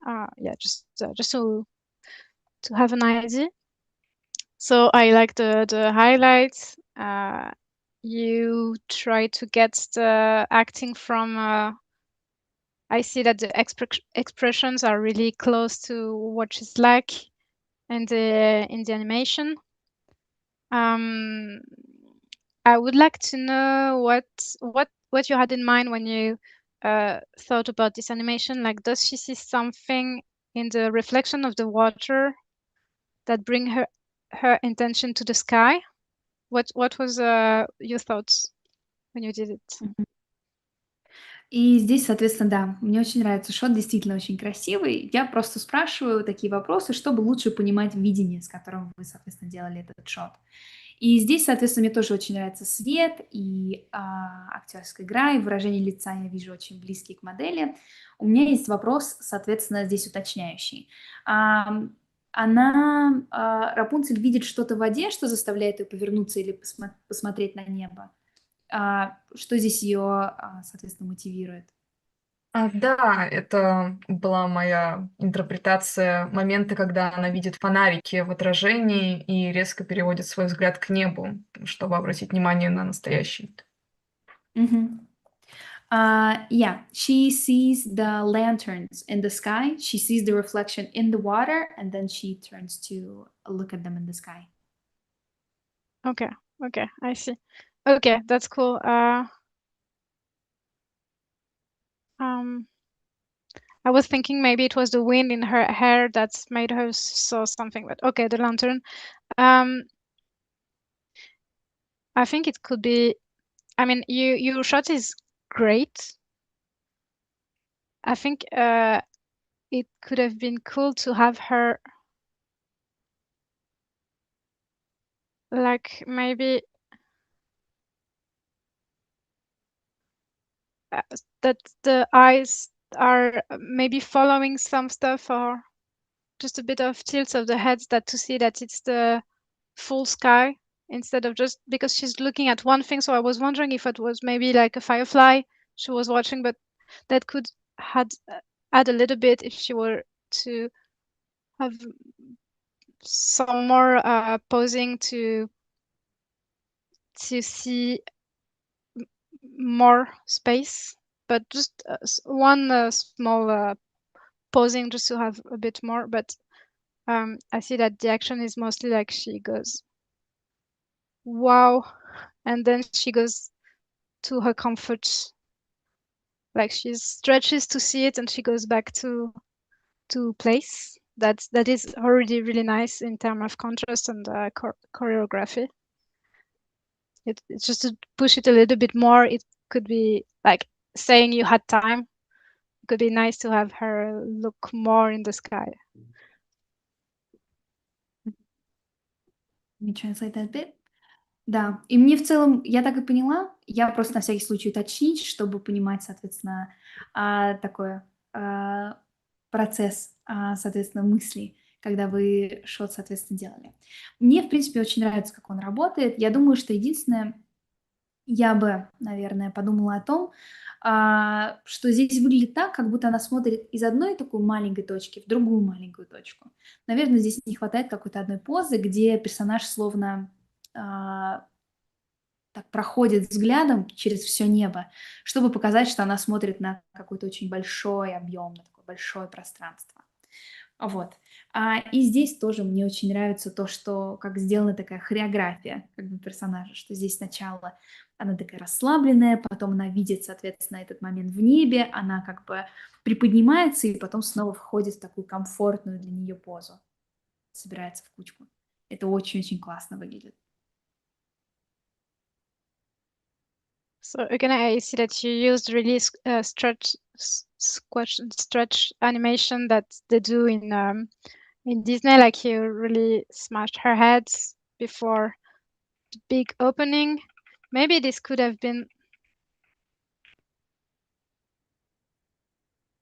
yeah, just to have an idea. So I like the highlights. You try to get the acting from. I see that the expressions are really close to what she's like in the animation. I would like to know what you had in mind when you thought about this animation. Like, does she see something in the reflection of the water that bring her intention to the sky? What was your thoughts when you did it? И здесь, соответственно, да, мне очень нравится шот, действительно очень красивый. Я просто спрашиваю такие вопросы, чтобы лучше понимать видение, с которым вы, соответственно, делали этот шот. И здесь, соответственно, мне тоже очень нравится свет и актерская игра, и выражение лица я вижу очень близкие к модели. У меня есть вопрос, соответственно, здесь уточняющий. Рапунцель видит что-то в воде, что заставляет ее повернуться или посмотреть на небо? Что здесь ее, соответственно, мотивирует? Да, это была моя интерпретация момента, когда она видит фонарики в отражении и резко переводит свой взгляд к небу, чтобы обратить внимание на настоящий вид. Mhm. Yeah, she sees the lanterns in the sky. She sees the reflection in the water, and then she turns to look at them in the sky. Okay, I see. Okay, that's cool. I was thinking maybe it was the wind in her hair that made her saw something, but okay, the lantern. I think it could be. I mean, your shot is great. I think it could have been cool to have her like maybe that the eyes are maybe following some stuff, or just a bit of tilt of the heads that to see that it's the full sky instead of just because she's looking at one thing. So I was wondering if it was maybe like a firefly she was watching, but that could add a little bit if she were to have some more posing to see more space, but just one small posing just to have a bit more. But I see that the action is mostly like she goes, wow, and then she goes to her comfort, like she stretches to see it and she goes back to place. That is already really nice in terms of contrast and choreography. It's just to push it a little bit more. It could be like saying you had time. It could be nice to have her look more in the sky. Let me translate that bit. Да, и мне в целом, я так и поняла, я просто на всякий случай уточнить, чтобы понимать, соответственно, такой процесс, соответственно, мыслей, когда вы шот, соответственно, делали. Мне, в принципе, очень нравится, как он работает. Я думаю, что единственное, Я бы, наверное, подумала о том, что здесь выглядит так, как будто она смотрит из одной такой маленькой точки в другую маленькую точку. Наверное, здесь не хватает какой-то одной позы, где персонаж словно а, так проходит взглядом через все небо, чтобы показать, что она смотрит на какой-то очень большой объем, на такое большое пространство. Вот. И здесь тоже мне очень нравится то, что как сделана такая хореография как бы персонажа, что здесь сначала она такая расслабленная, потом она видит, соответственно, этот момент в небе, она как бы приподнимается и потом снова входит в такую комфортную для нее позу, собирается в кучку. Это очень-очень классно выглядит. So again, I see that you used really stretch animation that they do in Disney, like you really smashed her head before the big opening. Maybe this could have been.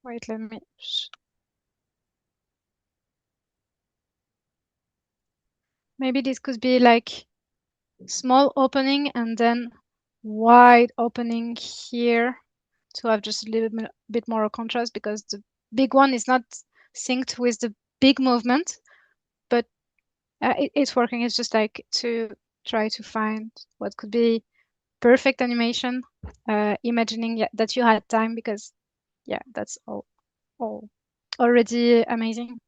Wait, let me. Maybe this could be like small opening and then wide opening here to have just a little bit more contrast, because the big one is not synced with the big movement, but it's working. It's just like to try to find what could be perfect animation, imagining that you had time, because yeah, that's all already amazing.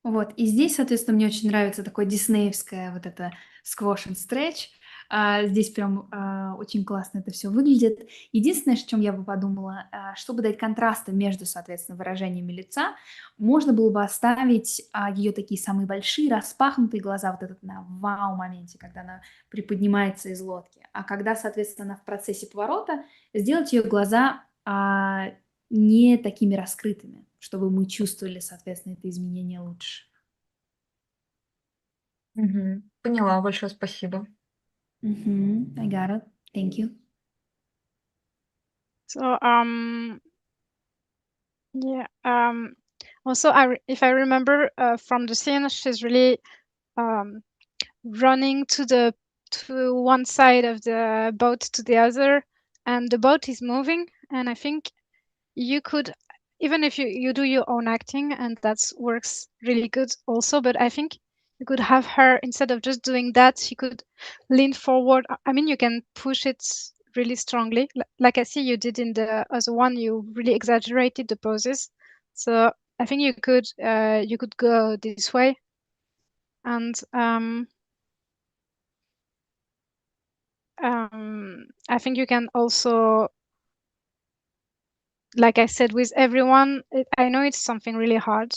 Вот, и здесь, соответственно, мне очень нравится такое диснеевское вот это squash and stretch. Здесь прям очень классно это все выглядит. Единственное, о чем я бы подумала, чтобы дать контраста между, соответственно, выражениями лица, можно было бы оставить ее такие самые большие распахнутые глаза, вот этот на вау-моменте, когда она приподнимается из лодки. А когда, соответственно, она в процессе поворота, сделать ее глаза не такими раскрытыми, чтобы мы чувствовали, соответственно, это изменение лучше. Поняла, большое спасибо. I got it. Thank you. So yeah, also if I remember from the scene, she's really running to one side of the boat to the other, and the boat is moving, and I think you could, even if you do your own acting, and that works really good also, but I think you could have her, instead of just doing that, she could lean forward. I mean, you can push it really strongly, like I see you did in the other one. You really exaggerated the poses, so I think you could go this way. And I think you can also, like I said, with everyone, I know it's something really hard,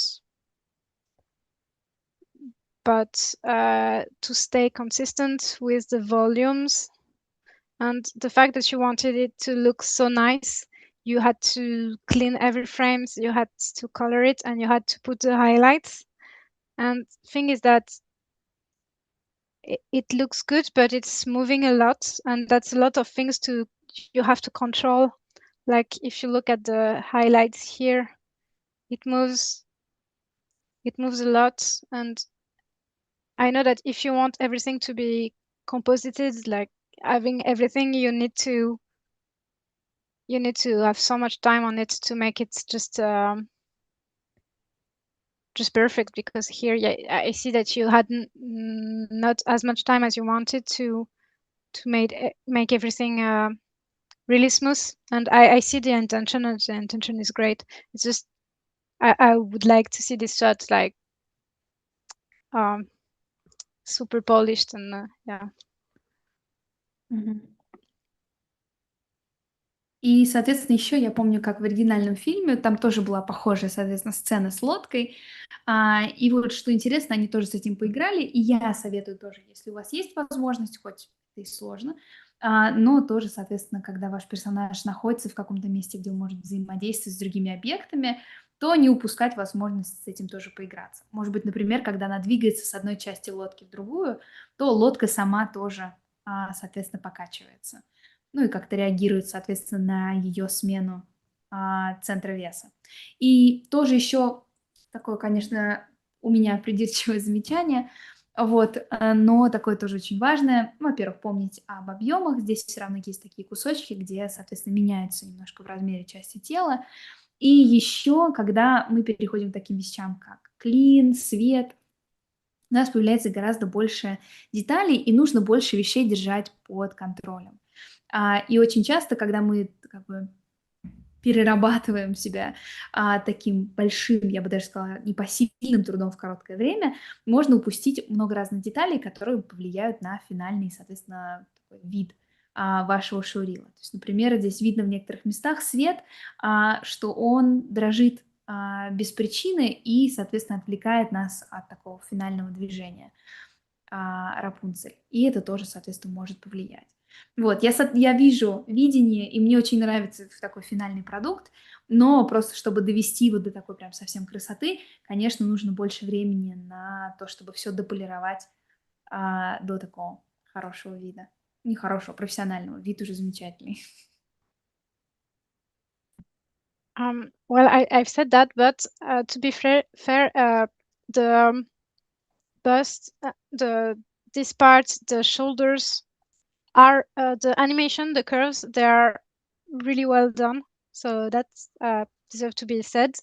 but to stay consistent with the volumes and the fact that you wanted it to look so nice, you had to clean every frame, so you had to color it, and you had to put the highlights. And thing is that it looks good, but it's moving a lot, and that's a lot of things you have to control. Like if you look at the highlights here, it moves a lot, and I know that if you want everything to be composited, like having everything, you need to have so much time on it to make it just perfect, because here, yeah, I see that you had not as much time as you wanted to make everything really smooth, and I see the intention, and the intention is great. It's just I would like to see this shot like super polished, and yeah. И, соответственно, еще я помню, как в оригинальном фильме, там тоже была похожая, соответственно, сцена с лодкой. И вот что интересно, они тоже с этим поиграли, и я советую тоже, если у вас есть возможность, хоть это и сложно, но тоже, соответственно, когда ваш персонаж находится в каком-то месте, где он может взаимодействовать с другими объектами, то не упускать возможность с этим тоже поиграться. Может быть, например, когда она двигается с одной части лодки в другую, то лодка сама тоже, соответственно, покачивается. Ну и как-то реагирует, соответственно, на ее смену центра веса. И тоже еще такое, конечно, у меня придирчивое замечание. Вот, но такое тоже очень важное. Во-первых, помнить об объемах. Здесь все равно есть такие кусочки, где, соответственно, меняются немножко в размере части тела. И еще, когда мы переходим к таким вещам, как клин, свет, у нас появляется гораздо больше деталей, и нужно больше вещей держать под контролем. И очень часто, когда мы как бы перерабатываем себя таким большим, я бы даже сказала, непосильным трудом в короткое время, можно упустить много разных деталей, которые повлияют на финальный, соответственно, такой вид вашего шоурила. То есть, например, здесь видно в некоторых местах свет, что он дрожит без причины и, соответственно, отвлекает нас от такого финального движения Рапунцель. И это тоже, соответственно, может повлиять. Вот, я вижу видение, и мне очень нравится такой финальный продукт, но просто чтобы довести его до такой прям совсем красоты, конечно, нужно больше времени на то, чтобы все дополировать до такого хорошего вида. Не хорошего, профессионального. Вид уже замечательный. Well, I've said that, but to be fair, the bust, this part, the shoulders are the animation, the curves, they are really well done. So that's deserve to be said.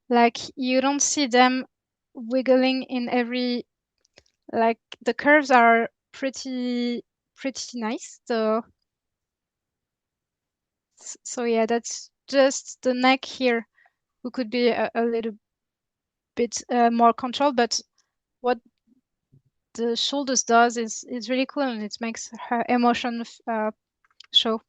Like you don't see them wiggling in every, like the curves are pretty nice. So yeah, that's just the neck here, who could be a little bit more controlled, but what the shoulders does is really cool, and it makes her emotion show.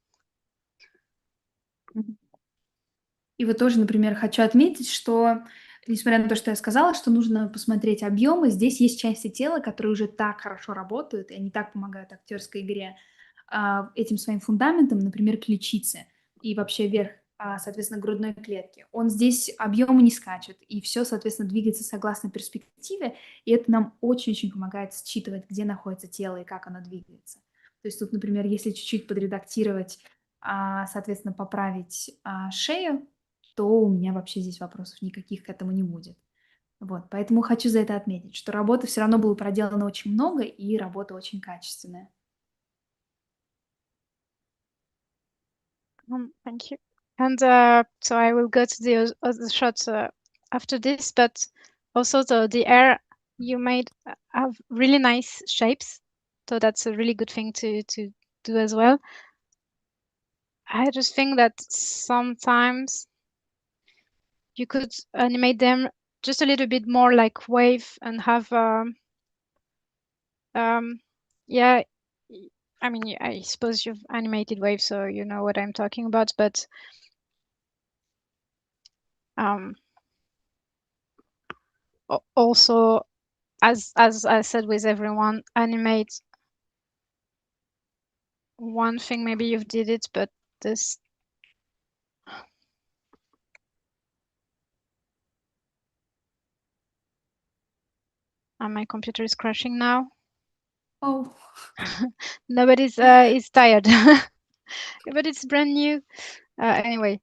И вот тоже, например, хочу отметить, что, несмотря на то, что я сказала, что нужно посмотреть объемы, здесь есть части тела, которые уже так хорошо работают, и они так помогают актерской игре этим своим фундаментом, например, ключицы и вообще верх, соответственно, грудной клетки. Он здесь объемы не скачет, и все, соответственно, двигается согласно перспективе, и это нам очень-очень помогает считывать, где находится тело и как оно двигается. То есть тут, например, если чуть-чуть подредактировать, соответственно, поправить шею, то у меня вообще здесь вопросов никаких к этому не будет. Вот, поэтому хочу за это отметить, что работы все равно было проделано очень много, и работа очень качественная. Thank you. And so I will go to the other shots after this, but also the hair you made have really nice shapes, so that's a really good thing to do as well. I just think that sometimes you could animate them just a little bit more like wave and have yeah, I mean, I suppose you've animated wave, so you know what I'm talking about, but also, as I said with everyone, animate one thing. Maybe you've did it, but this my computer is crashing now. Oh, Nobody's is tired, but it's brand new. Anyway,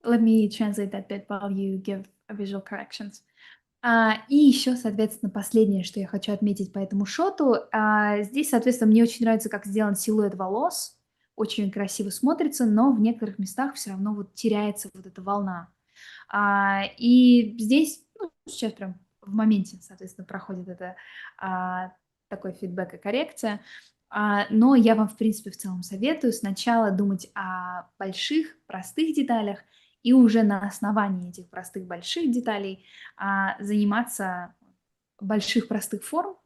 let me translate that bit while you give visual corrections. И еще, соответственно, последнее, что я хочу отметить по этому шоту. Здесь, соответственно, мне очень нравится, как сделан силуэт волос. Очень красиво смотрится, но в некоторых местах все равно вот теряется вот эта волна. И здесь, ну, сейчас прям в моменте, соответственно, проходит это такой фидбэк и коррекция. Но я вам, в принципе, в целом советую сначала думать о больших, простых деталях, и уже на основании этих простых больших деталей заниматься больших простых форм,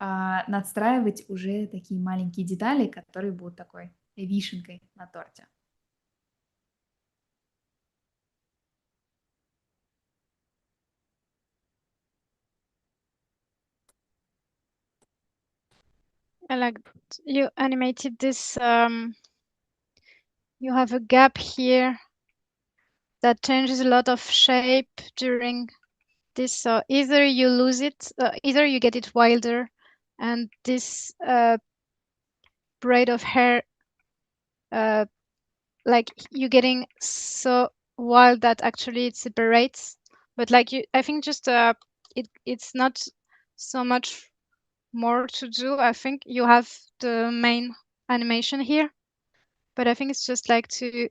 надстраивать уже такие маленькие детали, которые будут такой вишенкой на торте. I like you animated this. You have a gap here that changes a lot of shape during this. So either you lose it, either you get it wilder, and this braid of hair, like you getting so wild that actually it separates. But like I think just it's not so much more to do. I think you have the main animation here, but I think it's just like to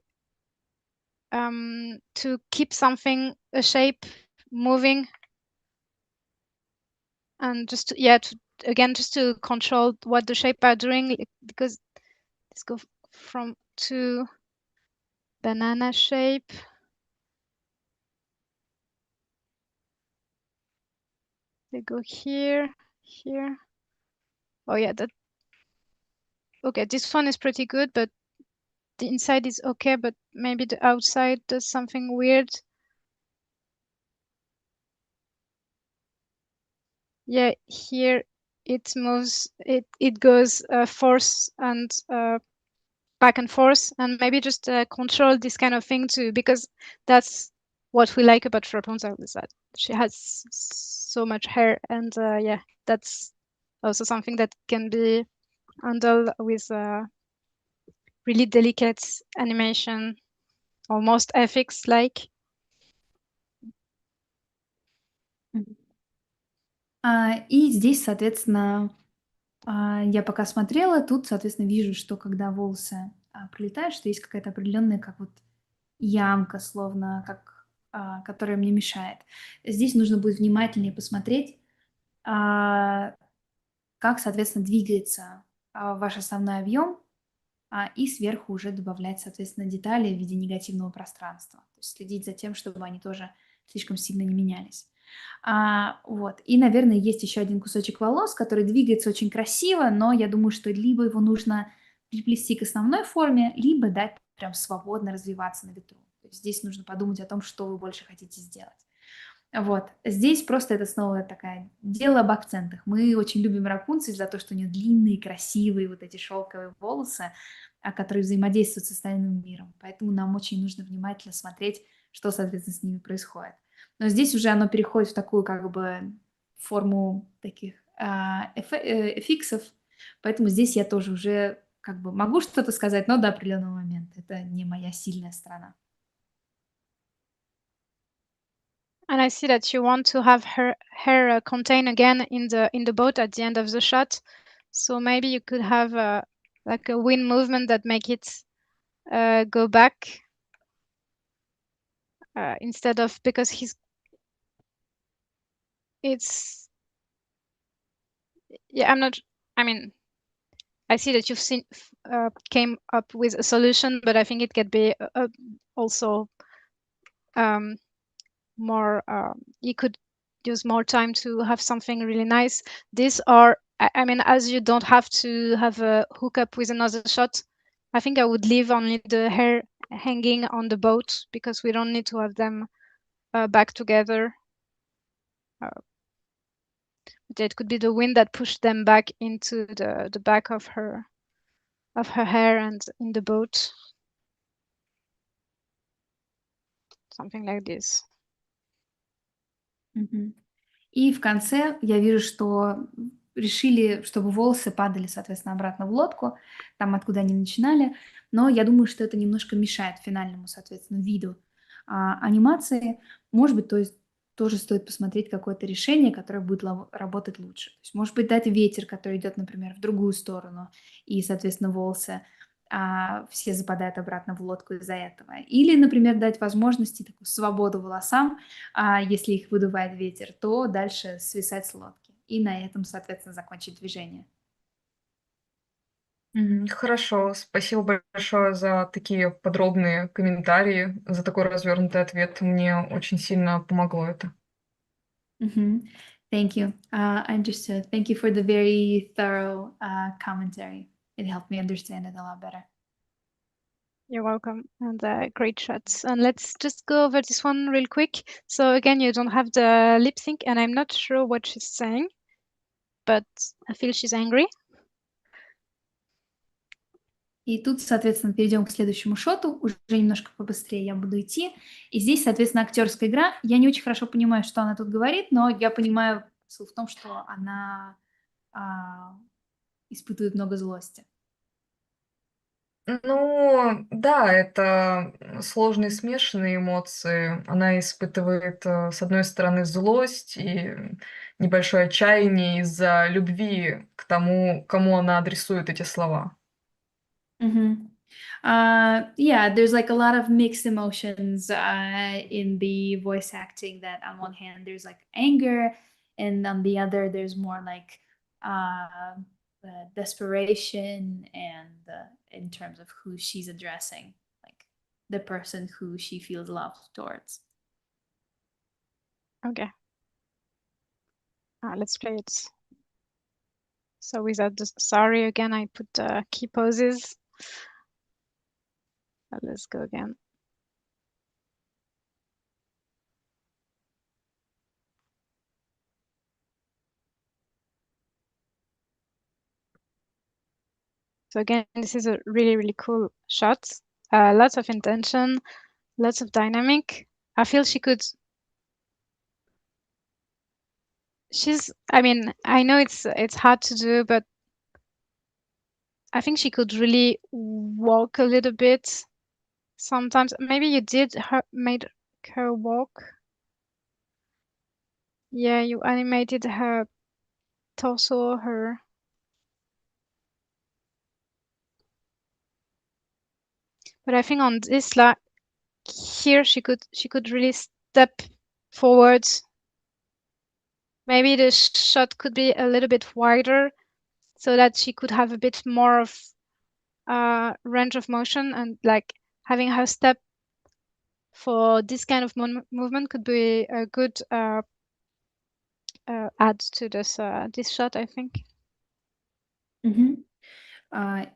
keep something, a shape moving, and just just to control what the shape are doing, because let's go from to banana shape. They go here, here. Oh yeah, that. Okay, this one is pretty good, but the inside is okay, but maybe the outside does something weird. Yeah, here it moves, it goes force and back and forth, and maybe just control this kind of thing too, because that's what we like about Rapunzel, is that she has so much hair, and yeah, that's also something that can be handled with really delicate animation, almost FX like. И здесь, соответственно, я пока смотрела, тут, соответственно, вижу, что когда волосы прилетают, что есть какая-то определенная, как вот ямка, словно как, которая мне мешает. Здесь нужно будет внимательнее посмотреть, как, соответственно, двигается ваш основной объем, и сверху уже добавлять, соответственно, детали в виде негативного пространства. То есть следить за тем, чтобы они тоже слишком сильно не менялись. Вот. И, наверное, есть еще один кусочек волос, который двигается очень красиво, но я думаю, что либо его нужно приплести к основной форме, либо дать прям свободно развиваться на ветру. То есть здесь нужно подумать о том, что вы больше хотите сделать. Вот. Здесь просто это снова такое дело об акцентах. Мы очень любим Рапунцель за то, что у нее длинные, красивые вот эти шелковые волосы, которые взаимодействуют с остальным миром. Поэтому нам очень нужно внимательно смотреть, что, соответственно, с ними происходит. Но здесь уже оно переходит в такую как бы форму таких эффиксов, поэтому здесь я тоже уже как бы могу что-то сказать, но до определенного момента. Это не моя сильная сторона. And I see that you want to have her hair contain again in the boat at the end of the shot. So maybe you could have like a wind movement that make it go back instead of, because it's, yeah, I mean, I see that you've came up with a solution, but I think it could be also more, you could use more time to have something really nice. These are, I mean, as you don't have to have a hookup with another shot, I think I would leave only the hair hanging on the boat, because we don't need to have them back together. It could be the wind that pushed them back into the back of her hair and in the boat. Something like this. И в конце я вижу, что решили, чтобы волосы падали, соответственно, обратно в лодку, там, откуда они начинали. Но я думаю, что это немножко мешает финальному, соответственно, виду анимации. Может быть, то есть тоже стоит посмотреть какое-то решение, которое будет работать лучше. То есть, может быть, дать ветер, который идет, например, в другую сторону, и, соответственно, волосы все западают обратно в лодку из-за этого. Или, например, дать возможности, такую свободу волосам, если их выдувает ветер, то дальше свисать с лодки. И на этом, соответственно, закончить движение. Хорошо, спасибо большое за такие подробные комментарии, за такой развернутый ответ. Мне очень сильно помогло это. Thank you. I understood. Thank you for the very thorough commentary. It helped me understand it a lot better. You're welcome, and great shots. And let's just go over this one real quick. So again, you don't have the lip sync, and I'm not sure what she's saying, but I feel she's angry. И тут, соответственно, перейдем к следующему шоту. Уже немножко побыстрее я буду идти. И здесь, соответственно, актерская игра. Я не очень хорошо понимаю, что она тут говорит, но я понимаю смысл в том, что она испытывает много злости. Ну, да, это сложные смешанные эмоции. Она испытывает, с одной стороны, злость и небольшое отчаяние из-за любви к тому, кому она адресует эти слова. Mm-hmm. Yeah, there's like a lot of mixed emotions in the voice acting. That on one hand there's like anger, and on the other there's more like uh, desperation, and in terms of who she's addressing, like the person who she feels love towards. Okay. Let's play it. So without the sorry again, I put key pauses. Let's go again. So again, this is a really, really cool shot. Lots of intention, lots of dynamic. I feel I mean, I know it's hard to do, but I think she could really walk a little bit. Sometimes maybe you made her walk. Yeah, you animated her torso, but I think on this here she could really step forward. Maybe the shot could be a little bit wider so that she could have a bit more of range of motion, and like having her step for this kind of movement could be a good add to this shot, I think. Мгм.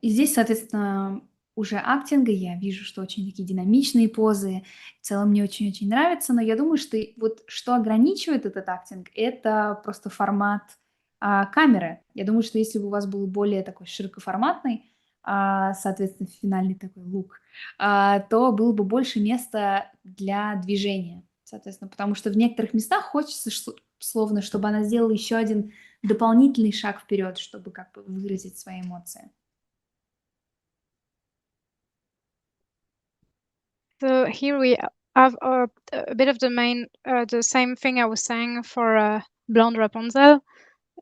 И здесь, соответственно, уже актинга я вижу, что очень такие динамичные позы. В целом мне очень-очень нравится, но я думаю, что вот что ограничивает этот актинг, это просто формат камеры. Я думаю, что если бы у вас был более такой широкоформатный, соответственно, финальный такой лук, то было бы больше места для движения, соответственно, потому что в некоторых местах хочется, словно, чтобы она сделала еще один дополнительный шаг вперед, чтобы как бы выразить свои эмоции. So here we have a bit of the same thing I was saying for Blonde Rapunzel,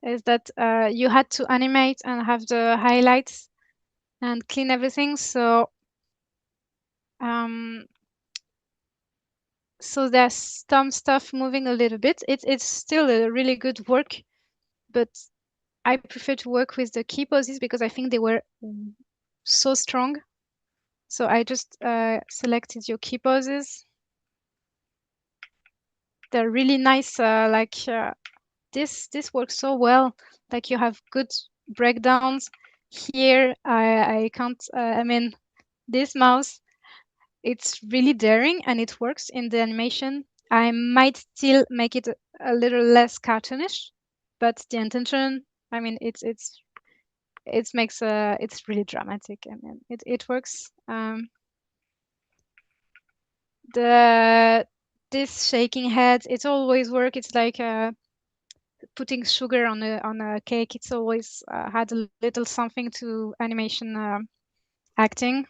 is that you had to animate and have the highlights and clean everything. So there's some stuff moving a little bit. It's still a really good work, but I prefer to work with the key poses because I think they were so strong. So I just selected your key poses. They're really nice. This works so well. Like you have good breakdowns. Here I can't. I mean, this mouse, it's really daring and it works in the animation. I might still make it a little less cartoonish, but the intention, I mean, it's really dramatic. I mean, it works. This shaking head, it always works. It's like putting sugar on a cake. It's always had a little something to animation acting.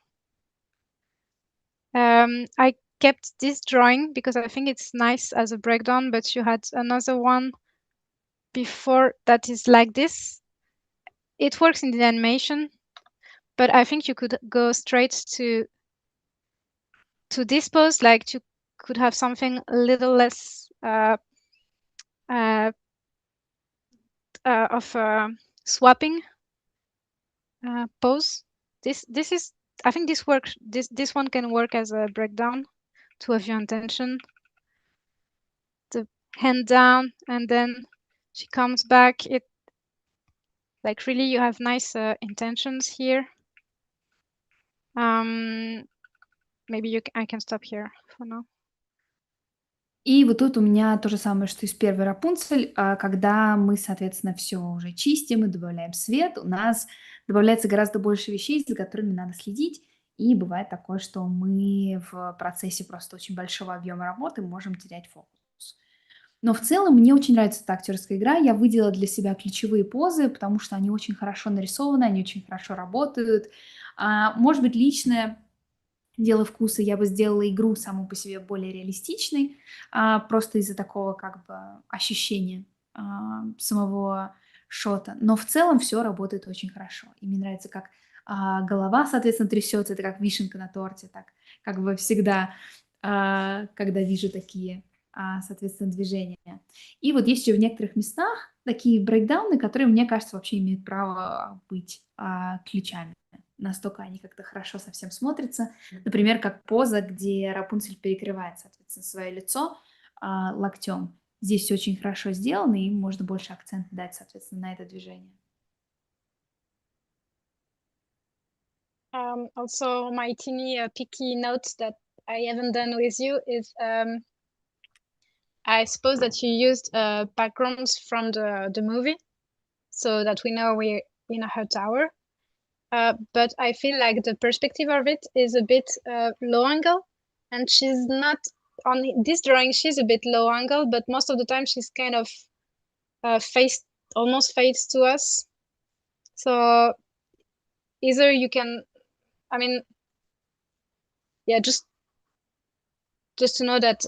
I kept this drawing because I think it's nice as a breakdown, but you had another one before that is like this. It works in the animation, but I think you could go straight to this pose. Like you could have something a little less of swapping pose. This is, I think this works. This one can work as a breakdown to have your intention. The hand down, and then she comes back. It like really you have nice intentions here. Maybe I can stop here for now. И вот тут у меня то же самое, что и с первой Рапунцель. Когда мы, соответственно, все уже чистим и добавляем свет, у нас добавляется гораздо больше вещей, за которыми надо следить. И бывает такое, что мы в процессе просто очень большого объема работы можем терять фокус. Но в целом мне очень нравится эта актерская игра. Я выделила для себя ключевые позы, потому что они очень хорошо нарисованы, они очень хорошо работают. Может быть, личное дело вкуса, я бы сделала игру саму по себе более реалистичной, просто из-за такого как бы ощущения. самого шота. Но в целом все работает очень хорошо. И мне нравится, как голова, соответственно, трясется. Это как вишенка на торте. Так как бы всегда, когда вижу такие, соответственно, движения. И вот есть еще в некоторых местах такие брейкдауны, которые, мне кажется, вообще имеют право быть ключами. Настолько они как-то хорошо совсем смотрятся. Например, как поза, где Рапунцель перекрывает, соответственно, свое лицо локтем. Здесь все очень хорошо сделано, и можно больше акцента дать, соответственно, на это движение. Also, my teeny picky notes that I haven't done with you is I suppose that you used backgrounds from the movie so that we know we're in her tower. But I feel like the perspective of it is a bit low angle, and she's not on this drawing. She's a bit low angle, but most of the time she's kind of almost face to us. So either you can, I mean, yeah, just to know that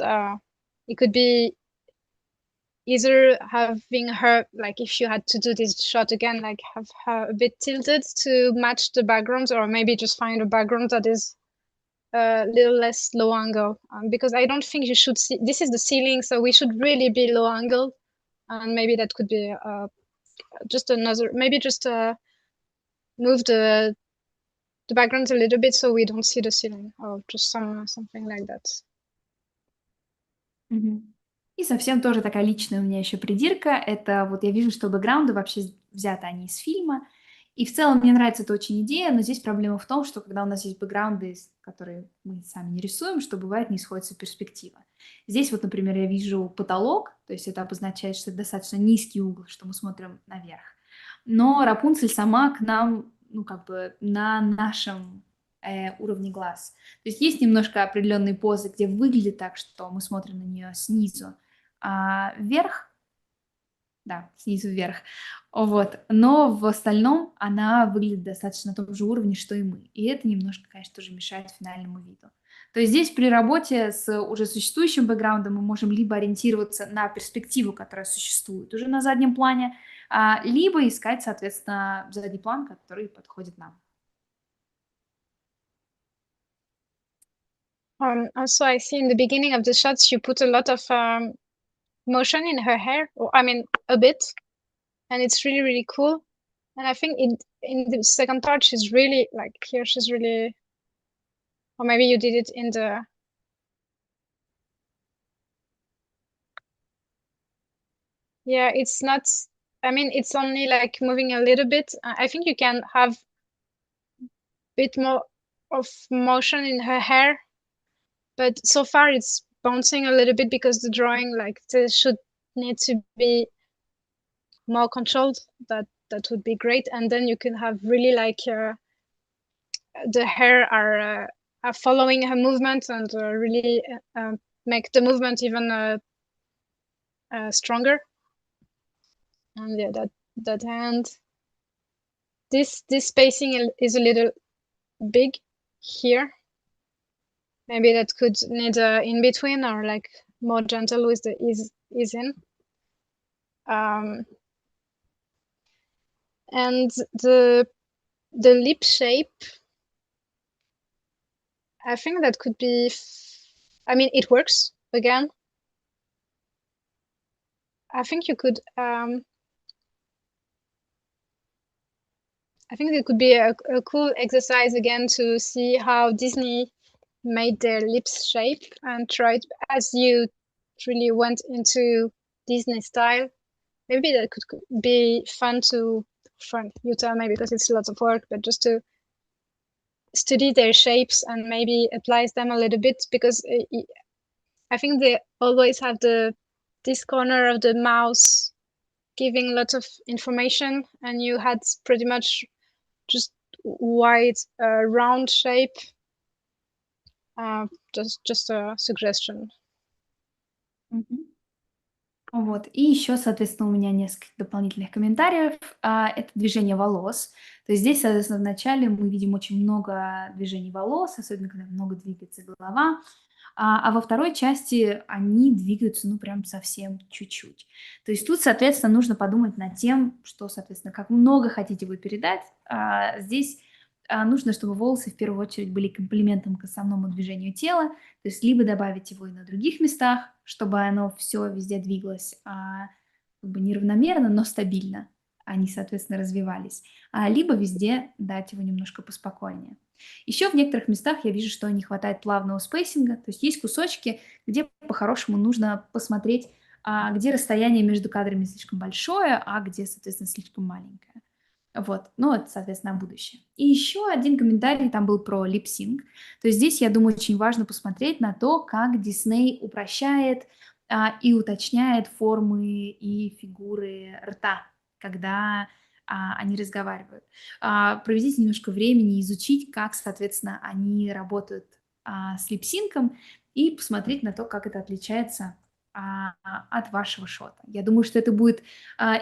it could be either having her, like if you had to do this shot again, like have her a bit tilted to match the background, or maybe just find a background that is a little less low angle, because I don't think you should see, this is the ceiling, so we should really be low angle, and maybe that could be just another, maybe just move the background a little bit so we don't see the ceiling, or just something like that. Мгм. И совсем тоже такая личная у меня еще придирка. Это вот я вижу, что бэкграунды вообще взяты они из фильма. И в целом мне нравится эта очень идея, но здесь проблема в том, что когда у нас есть бэкграунды, которые мы сами не рисуем, что бывает не сходится перспектива. Здесь вот, например, я вижу потолок, то есть это обозначает, что это достаточно низкий угол, что мы смотрим наверх. Но Рапунцель сама к нам, ну, как бы на нашем уровне глаз. То есть немножко определенные позы, где выглядит так, что мы смотрим на нее снизу вверх, да, снизу вверх, вот, но в остальном она выглядит достаточно на том же уровне, что и мы, и это немножко, конечно, тоже мешает финальному виду. То есть здесь при работе с уже существующим бэкграундом мы можем либо ориентироваться на перспективу, которая существует уже на заднем плане, либо искать, соответственно, задний план, который подходит нам. Also, I see in the beginning of the shots you put a lot of motion in her hair, or I mean a bit, and it's really, really cool. And I think in the second part she's really, like here she's really, or maybe you did it in the, yeah, it's not, I mean, it's only like moving a little bit. I think you can have a bit more of motion in her hair, but so far it's bouncing a little bit because the drawing, like, should need to be more controlled. That would be great. And then you can have really like the hair are following her movement and really make the movement even stronger. And yeah, that hand. This spacing is a little big here. Maybe that could need in between, or like more gentle with the ease in. And the lip shape, I think that could be, I mean, it works again. I think you could, I think it could be a cool exercise again to see how Disney made their lips shape and tried, as you really went into Disney style. Maybe that could be fun you tell me, because it's lots of work, but just to study their shapes and maybe applies them a little bit, because I think they always have this corner of the mouse giving lots of information, and you had pretty much just wide round shape. Just a suggestion. Мгм. Вот. И еще, соответственно, у меня несколько дополнительных комментариев. Это движение волос. То есть здесь, соответственно, вначале мы видим очень много движений волос, особенно когда много двигается голова. А во второй части они двигаются, ну, прям совсем чуть-чуть. То есть тут, соответственно, нужно подумать над тем, что, соответственно, как много хотите вы передать. Здесь нужно, чтобы волосы в первую очередь были комплиментом к основному движению тела, то есть либо добавить его и на других местах, чтобы оно все везде двигалось как бы неравномерно, но стабильно, они, соответственно, развивались, либо везде дать его немножко поспокойнее. Еще в некоторых местах я вижу, что не хватает плавного спейсинга, то есть есть кусочки, где по-хорошему нужно посмотреть, где расстояние между кадрами слишком большое, а где, соответственно, слишком маленькое. Вот, ну это, соответственно, будущее. И еще один комментарий там был про липсинг. То есть здесь, я думаю, очень важно посмотреть на то, как Дисней упрощает и уточняет формы и фигуры рта, когда они разговаривают. Проведите немножко времени, изучить, как, соответственно, они работают с липсинком и посмотреть на то, как это отличается от вашего шота. Я думаю, что это будет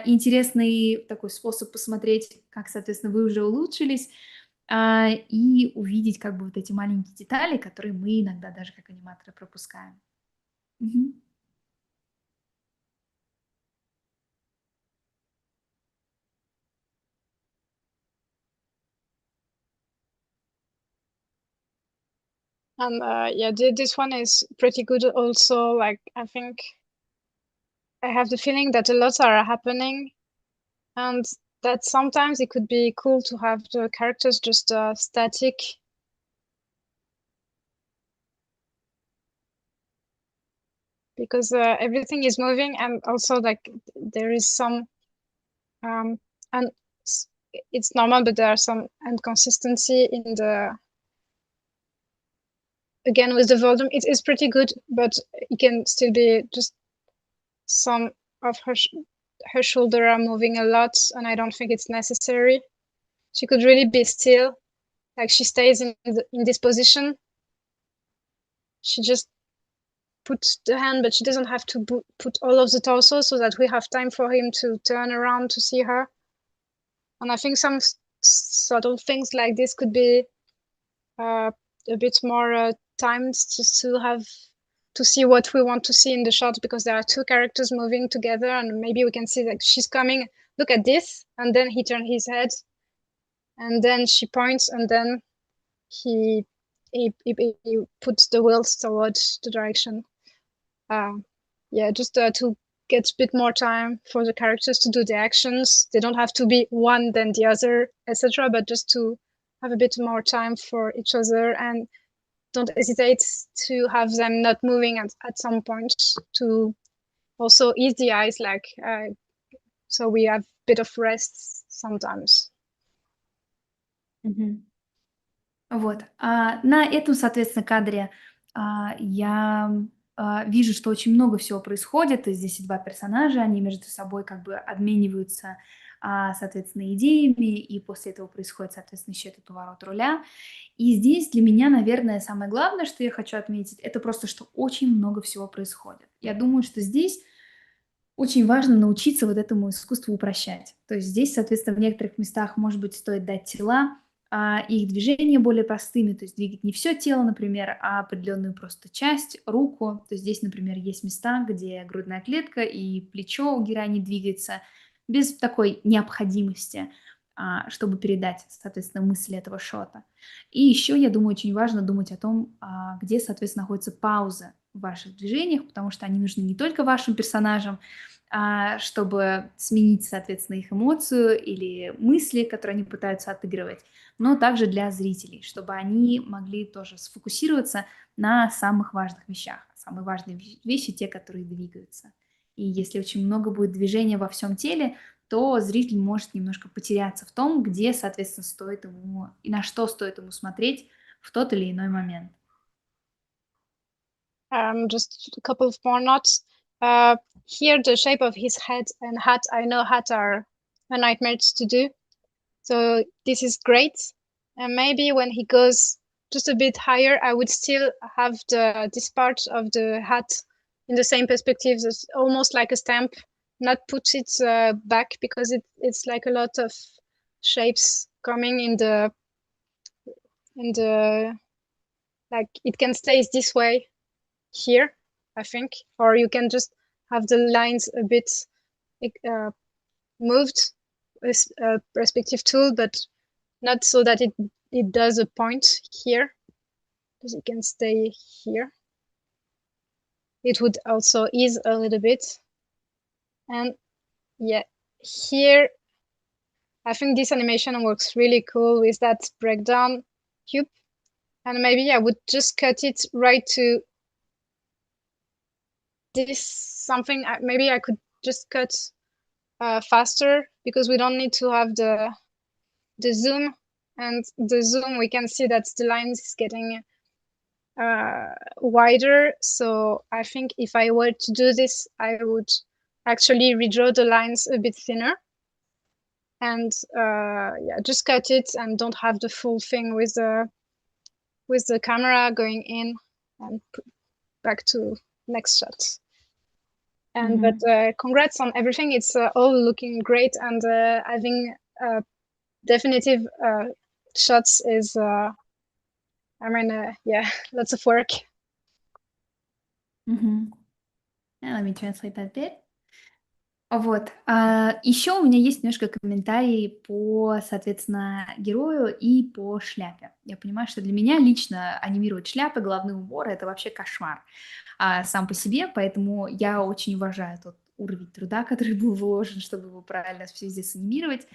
интересный такой способ посмотреть, как, соответственно, вы уже улучшились, и увидеть как бы вот эти маленькие детали, которые мы иногда даже как аниматоры пропускаем. Мгм. And yeah, this one is pretty good also. Like, I think I have the feeling that a lot are happening, and that sometimes it could be cool to have the characters just static. Because everything is moving, and also like there is some and it's normal, but there are some inconsistency in the, again, with the volume. It is pretty good, but it can still be just some of her shoulder are moving a lot, and I don't think it's necessary. She could really be still, like she stays in this position. She just puts the hand, but she doesn't have to put all of the torso, so that we have time for him to turn around to see her. And I think some subtle things like this could be a bit more timed, just to see what we want to see in the shot, because there are two characters moving together, and maybe we can see like she's coming, look at this, and then he turns his head, and then she points, and then he puts the wheels towards the direction. Yeah, just to get a bit more time for the characters to do the actions. They don't have to be one then the other, etc., but just to have a bit more time for each other, and don't hesitate to have them not moving at some point, to also ease the eyes, like so we have a bit of rest sometimes. Мгм. Вот. На этом, соответственно, кадре я вижу, что очень много всего происходит. То есть здесь и два персонажа, они между собой как бы обмениваются, соответственно, идеями, и после этого происходит, соответственно, еще этот поворот руля. И здесь для меня, наверное, самое главное, что я хочу отметить, это просто, что очень много всего происходит. Я думаю, что здесь очень важно научиться вот этому искусству упрощать. То есть здесь, соответственно, в некоторых местах, может быть, стоит дать тела, их движения более простыми, то есть двигать не все тело, например, а определенную просто часть, руку. То есть здесь, например, есть места, где грудная клетка и плечо у героини двигается без такой необходимости, чтобы передать, соответственно, мысли этого шота. И еще, я думаю, очень важно думать о том, где, соответственно, находится пауза в ваших движениях, потому что они нужны не только вашим персонажам, чтобы сменить, соответственно, их эмоцию или мысли, которые они пытаются отыгрывать, но также для зрителей, чтобы они могли тоже сфокусироваться на самых важных вещах. Самые важные вещи — те, которые двигаются. И если очень много будет движения во всем теле, то зритель может немножко потеряться в том, где, соответственно, стоит ему и на что стоит ему смотреть в тот или иной момент. Just a couple of more notes. Here, the shape of his head and hat, I know hat are a nightmare to do. So this is great. And maybe when he goes just a bit higher, I would still have this part of the hat in the same perspective, it's almost like a stamp, not put it back, because it's like a lot of shapes coming in the like it can stay this way, here, I think, or you can just have the lines a bit moved with a perspective tool, but not so that it does a point here, because it can stay here. It would also ease a little bit. And yeah, here, I think this animation works really cool with that breakdown cube. And maybe I would just cut it right to this something. Maybe I could just cut faster, because we don't need to have the zoom. And the zoom, we can see that the lines is getting wider. So I think if I were to do this, I would actually redraw the lines a bit thinner. And yeah, just cut it and don't have the full thing with the camera going in and back to next shot. And but congrats on everything. It's all looking great, and having definitive shots is I mean yeah, lots of work. Now let me translate that bit. Вот. Еще у меня есть немножко комментарий по, соответственно, герою и по шляпе. Я понимаю, что для меня лично анимировать шляпы, головные уборы — это вообще кошмар сам по себе, поэтому я очень уважаю тот уровень труда, который был вложен, чтобы его правильно все здесь анимировать.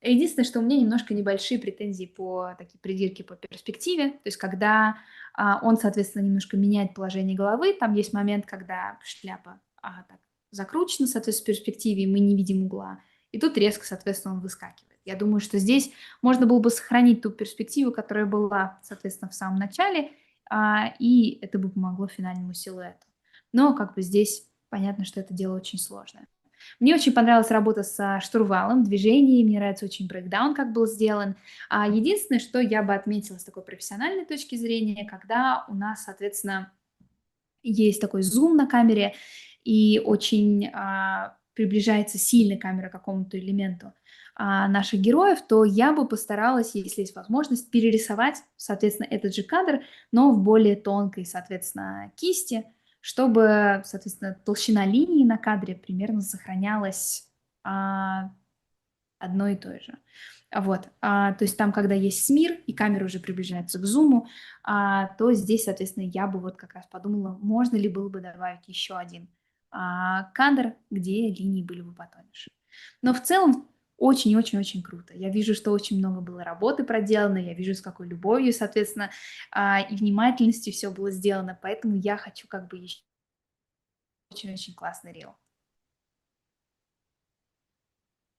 Единственное, что у меня немножко небольшие претензии по такие придирки по перспективе, то есть когда он, соответственно, немножко меняет положение головы, там есть момент, когда шляпа так закручена, соответственно, в перспективе, и мы не видим угла. И тут резко, соответственно, он выскакивает. Я думаю, что здесь можно было бы сохранить ту перспективу, которая была, соответственно, в самом начале, и это бы помогло финальному силуэту. Но как бы здесь понятно, что это дело очень сложное. Мне очень понравилась работа со штурвалом, движение, мне нравится очень брейкдаун, как был сделан. Единственное, что я бы отметила с такой профессиональной точки зрения, когда у нас, соответственно, есть такой зум на камере, и очень приближается сильно камера к какому-то элементу наших героев, то я бы постаралась, если есть возможность, перерисовать, соответственно, этот же кадр, но в более тонкой, соответственно, кисти, чтобы, соответственно, толщина линии на кадре примерно сохранялась одной и той же. Вот, то есть там, когда есть смир, и камера уже приближается к зуму, то здесь, соответственно, я бы вот как раз подумала, можно ли было бы добавить еще один кадр, где линии были бы потоньше. Но в целом очень-очень-очень круто. Я вижу, что очень много было работы проделано, я вижу, с какой любовью, соответственно, и внимательностью все было сделано, поэтому я хочу как бы еще очень-очень классный рил.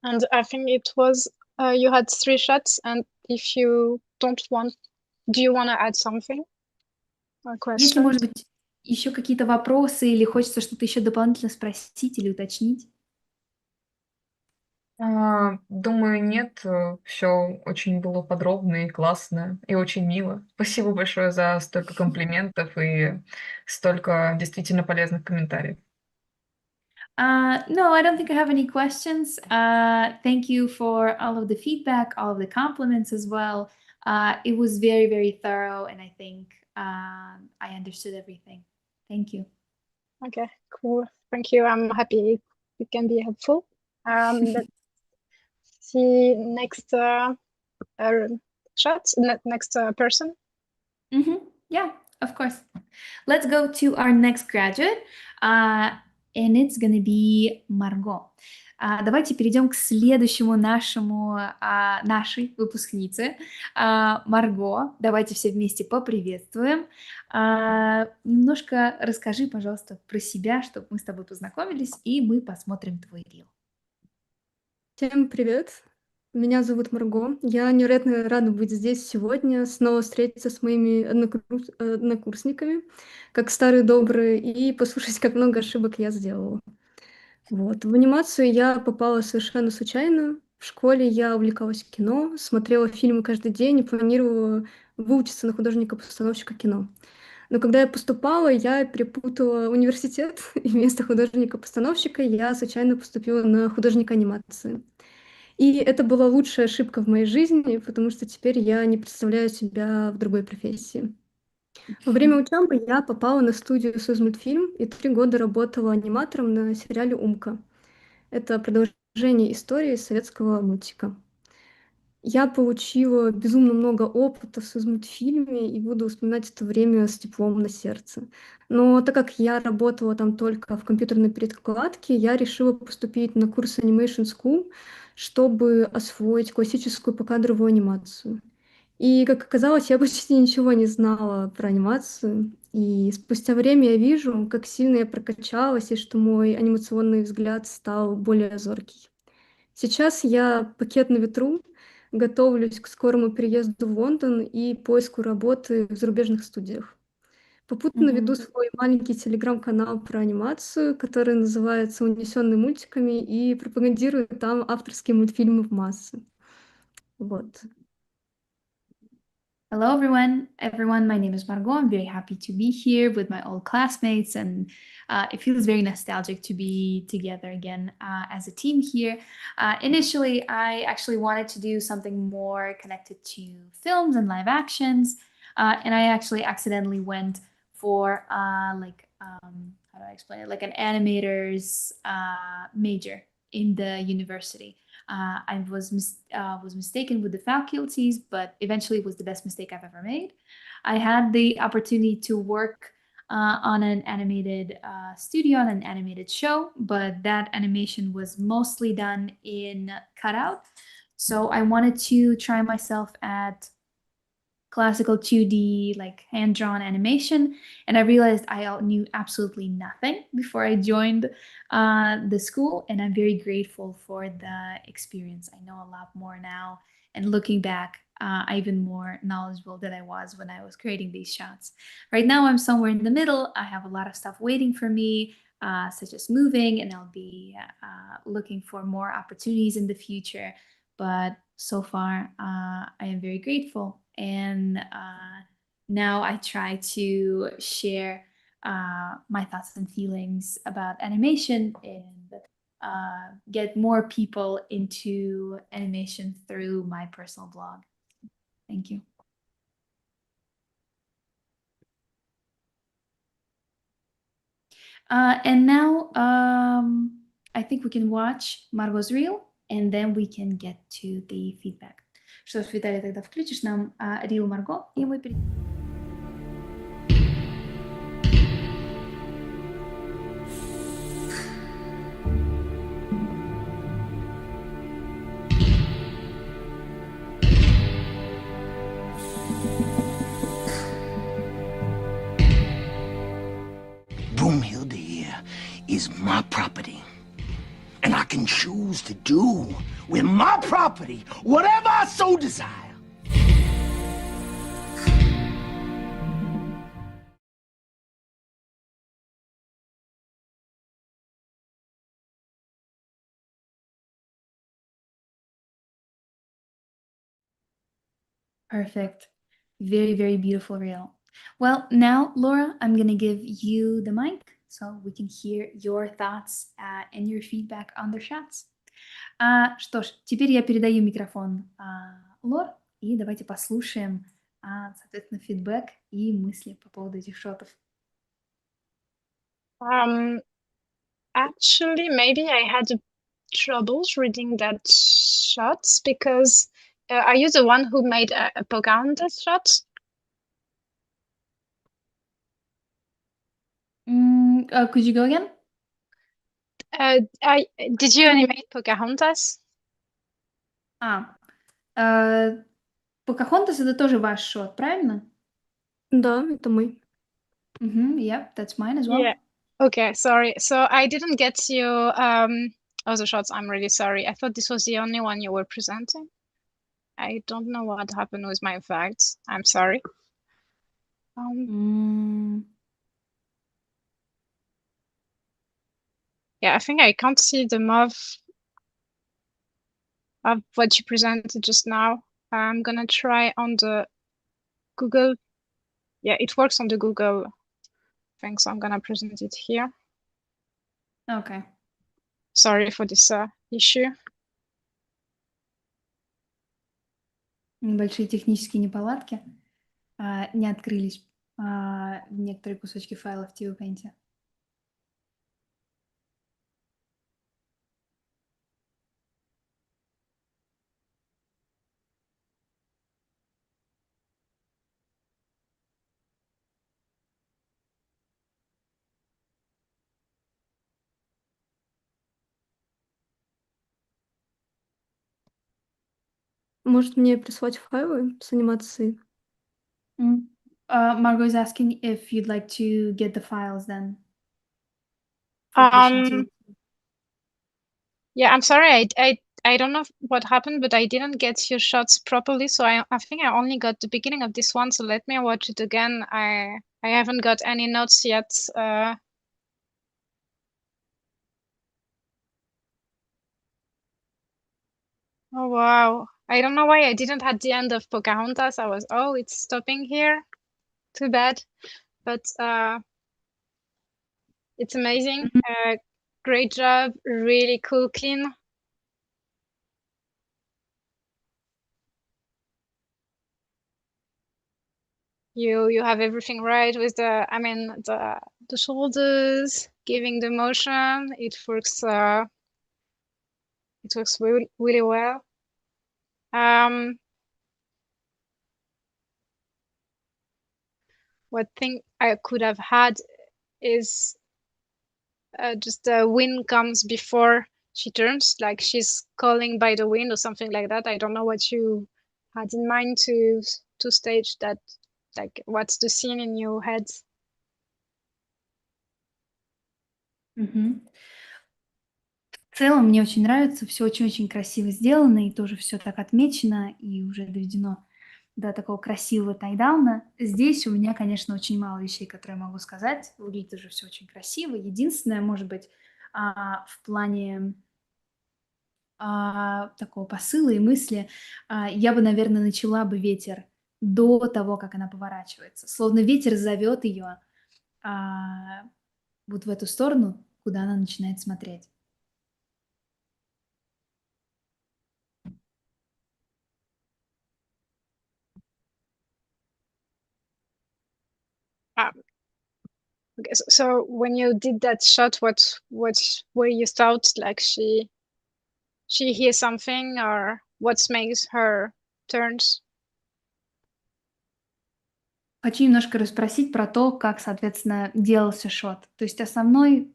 And I think it was you had 3 shots, and if you don't want, do you want to add something? Если, может быть, еще какие-то вопросы или хочется что-то еще дополнительно спросить или уточнить? Думаю, нет. Все очень было подробно и классно, и очень мило. Спасибо большое за столько комплиментов и столько действительно полезных комментариев. No, I don't think I have any questions. Thank you for all of the feedback, all of the compliments as well. It was very, very thorough, and I think I understood everything. Thank you. Okay, cool. Thank you. I'm happy it can be helpful. Let's see next shot, next person. Yeah, of course. Let's go to our next graduate. And it's gonna be Марго. Давайте перейдем к следующему нашей выпускнице. Марго, давайте все вместе поприветствуем. Немножко расскажи, пожалуйста, про себя, чтобы мы с тобой познакомились, и мы посмотрим твой рил. Всем привет! Меня зовут Марго. Я невероятно рада быть здесь сегодня, снова встретиться с моими однокурсниками, как старые добрые, и послушать, как много ошибок я сделала. Вот. В анимацию я попала совершенно случайно. В школе я увлекалась кино, смотрела фильмы каждый день и планировала выучиться на художника-постановщика кино. Но когда я поступала, я перепутала университет, и вместо художника-постановщика я случайно поступила на художника анимации. И это была лучшая ошибка в моей жизни, потому что теперь я не представляю себя в другой профессии. Во время учебы я попала на студию «Союзмультфильм» и 3 года работала аниматором на сериале «Умка». Это продолжение истории советского мультика. Я получила безумно много опыта в «Союзмультфильме» и буду вспоминать это время с теплом на сердце. Но так как я работала там только в компьютерной перекладке, я решила поступить на курс Animation School, чтобы освоить классическую покадровую анимацию. И, как оказалось, я почти ничего не знала про анимацию. И спустя время я вижу, как сильно я прокачалась и что мой анимационный взгляд стал более зоркий. Сейчас я пакет на ветру, готовлюсь к скорому переезду в Лондон и поиску работы в зарубежных студиях. Попутно веду свой маленький телеграм-канал про анимацию, который называется «Унесенный мультиками», и пропагандирую там авторские мультфильмы в массы. Вот. Hello, everyone. My name is Margot. I'm very happy to be here with my old classmates, and it feels very nostalgic to be together again as a team here. Initially, I actually wanted to do something more connected to films and live actions, and I actually accidentally went for how do I explain it? Like an animator's major in the university. I was mistaken with the faculties, but eventually it was the best mistake I've ever made. I had the opportunity to work on an animated studio, on an animated show, but that animation was mostly done in cutout. So I wanted to try myself at classical 2D, like hand-drawn animation, and I realized I knew absolutely nothing before I joined the school, and I'm very grateful for the experience. I know a lot more now, and looking back, I'm even more knowledgeable than I was when I was creating these shots. Right now, I'm somewhere in the middle. I have a lot of stuff waiting for me, such as moving, and I'll be looking for more opportunities in the future. But so far, I am very grateful. And now I try to share my thoughts and feelings about animation and get more people into animation through my personal blog. Thank you. And now I think we can watch Margot's reel, and then we can get to the feedback. Что ж, Виталий, тогда включишь нам рил Марго, и мы перейдем. Broomhilda here is my property. And I can choose to do with my property whatever I so desire. Perfect. Very, very beautiful reel. Well, now, Laura, I'm going to give you the mic so we can hear your thoughts and your feedback on the shots. Что ж, теперь я передаю микрофон Лор, и давайте послушаем, соответственно, фидбэк и мысли по поводу этих шотов. Actually, maybe I had troubles reading that shots because are you the one who made a Pocahontas shot? Could you go again? Did you animate Pocahontas? Покахонтас — это тоже ваш шот, правильно? Да, это мой. Yep, that's mine as well. Yeah. Okay, sorry. So I didn't get you other shots. I'm really sorry. I thought this was the only one you were presenting. I don't know what happened with my facts. I'm sorry. Yeah, I think I can't see the MOV of what you presented just now. I'm gonna try on the Google. Yeah, it works on the Google thing, so I'm gonna present it here. Okay. Sorry for this issue. Небольшие технические неполадки. Не открылись некоторые кусочки файлов в TiVoPaint. Может, мне прислать файлы с анимацией? Margot is asking if you'd like to get the files then. For the shots you- Yeah, I'm sorry. I don't know what happened, but I didn't get your shots properly. So I think I only got the beginning of this one. So let me watch it again. I haven't got any notes yet. Oh wow. I don't know why I didn't have the end of Pocahontas. I was, oh, it's stopping here. Too bad. But it's amazing. Great job. Really cool, clean. You have everything right with the, I mean, the shoulders, giving the motion. It works really, really well. What thing I could have had is just the wind comes before she turns, like she's calling by the wind or something like that. I don't know what you had in mind to stage that, like what's the scene in your head? Мгм. В целом мне очень нравится, все очень-очень красиво сделано, и тоже все так отмечено, и уже доведено до такого красивого тайдауна. Здесь у меня, конечно, очень мало вещей, которые я могу сказать. Выглядит уже все очень красиво. Единственное, может быть, в плане такого посыла и мысли, я бы, наверное, начала бы ветер до того, как она поворачивается. Словно ветер зовет ее вот в эту сторону, куда она начинает смотреть. Okay, so when you did that shot, what were you thought, like she hears something, or what makes her turns? Хочу немножко расспросить про то, как, соответственно, делался шот. То есть основной,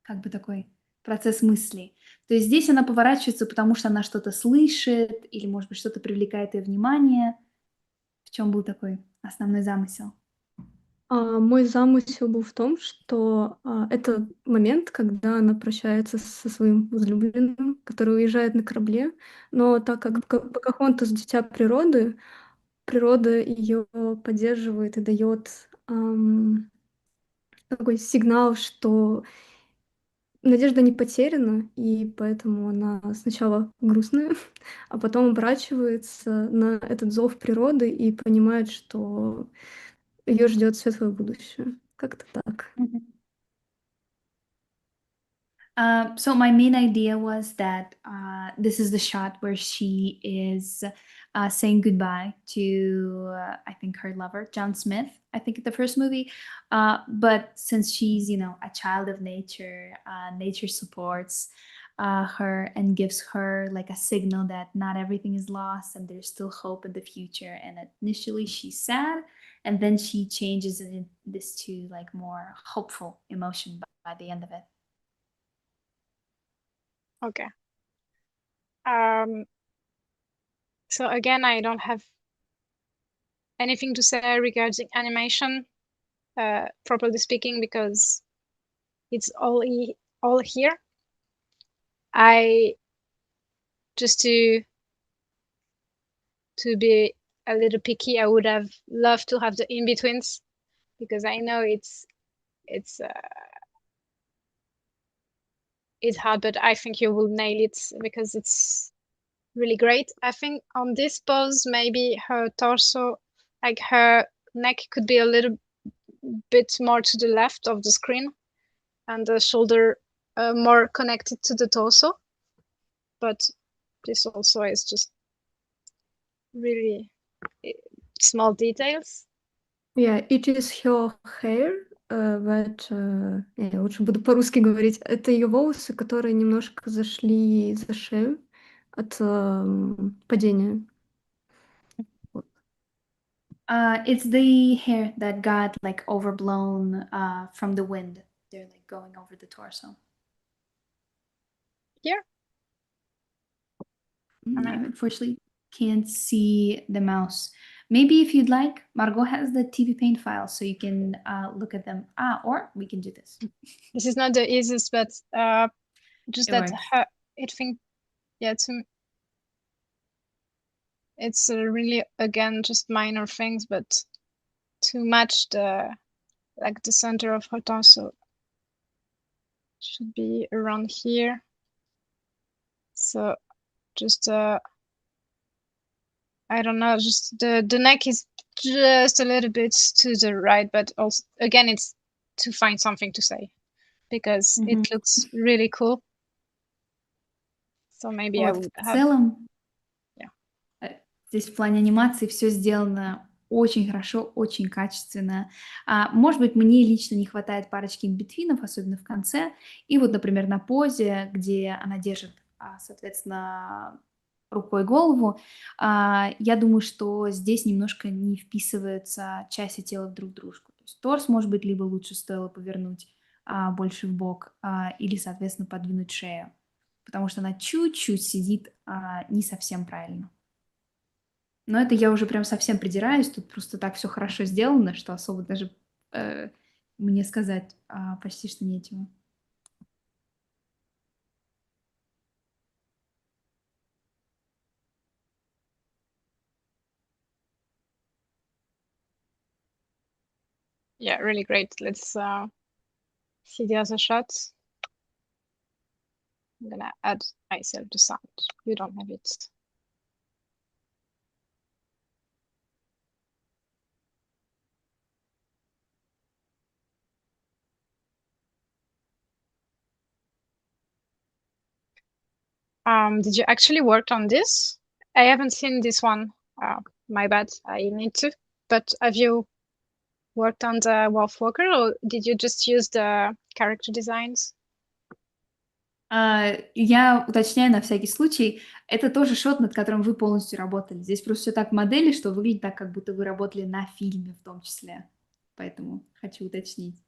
как бы такой процесс мыслей. То есть здесь она поворачивается, потому что она что-то слышит или, может быть, что-то привлекает ее внимание. В чем был такой основной замысел? Мой замысел был в том, что это момент, когда она прощается со своим возлюбленным, который уезжает на корабле. Но так как Покахонтас — дитя природы, природа ее поддерживает и дает такой сигнал, что надежда не потеряна, и поэтому она сначала грустная, а потом оборачивается на этот зов природы и понимает, что ее ждет светлое будущее. Как-то так. So my main idea was that this is the shot where she is saying goodbye to, I think, her lover, John Smith, I think in the first movie. But since she's, a child of nature, nature supports her and gives her like a signal that not everything is lost and there's still hope in the future. And initially she's sad, and then she changes this to like more hopeful emotion by the end of it. Okay. So again, I don't have anything to say regarding animation, properly speaking, because it's all here. I just to be a little picky, I would have loved to have the in-betweens, because I know it's hard, but I think you will nail it because it's really great. I think on this pose, maybe her torso, like her neck, could be a little bit more to the left of the screen, and the shoulder more connected to the torso. But this also is just really small details. Yeah, it is her hair, but я лучше буду по-русски говорить. Это ее волосы, которые немножко зашли за шею от падения. Вот. It's the hair that got like overblown from the wind. They're like going over the torso. Here? I unfortunately can't see the mouse. Maybe if you'd like, Margot has the TV Paint file, so you can look at them. Or we can do this. This is not the easiest, but just It that works. it think, yeah, it's really again just minor things, but to match the like the center of her torso should be around here. So just I don't know, just the neck is just a little bit to the right, but also again it's to find something to say because it looks really cool. So maybe I Вот, would в have, целом, yeah. здесь в плане анимации все сделано очень хорошо, очень качественно. Может быть, мне лично не хватает парочки инбитвинов, особенно в конце. И вот, например, на позе, где она держит, соответственно, рукой голову, я думаю, что здесь немножко не вписываются части тела друг в дружку. То есть торс, может быть, либо лучше стоило повернуть больше в бок, или, соответственно, подвинуть шею, потому что она чуть-чуть сидит не совсем правильно. Но это я уже прям совсем придираюсь, тут просто так все хорошо сделано, что особо даже мне сказать почти что нечего. Yeah, really great. Let's see the other shots. I'm gonna add myself the sound. You don't have it. Did you actually work on this? I haven't seen this one. My bad. I need to. But have you worked on the Wolf Walker, or did you just use the character designs? Я уточняю на всякий случай, это тоже шот, над которым вы полностью работали. Здесь просто все так в модели, что выглядит так, как будто вы работали на фильме в том числе. Поэтому хочу уточнить.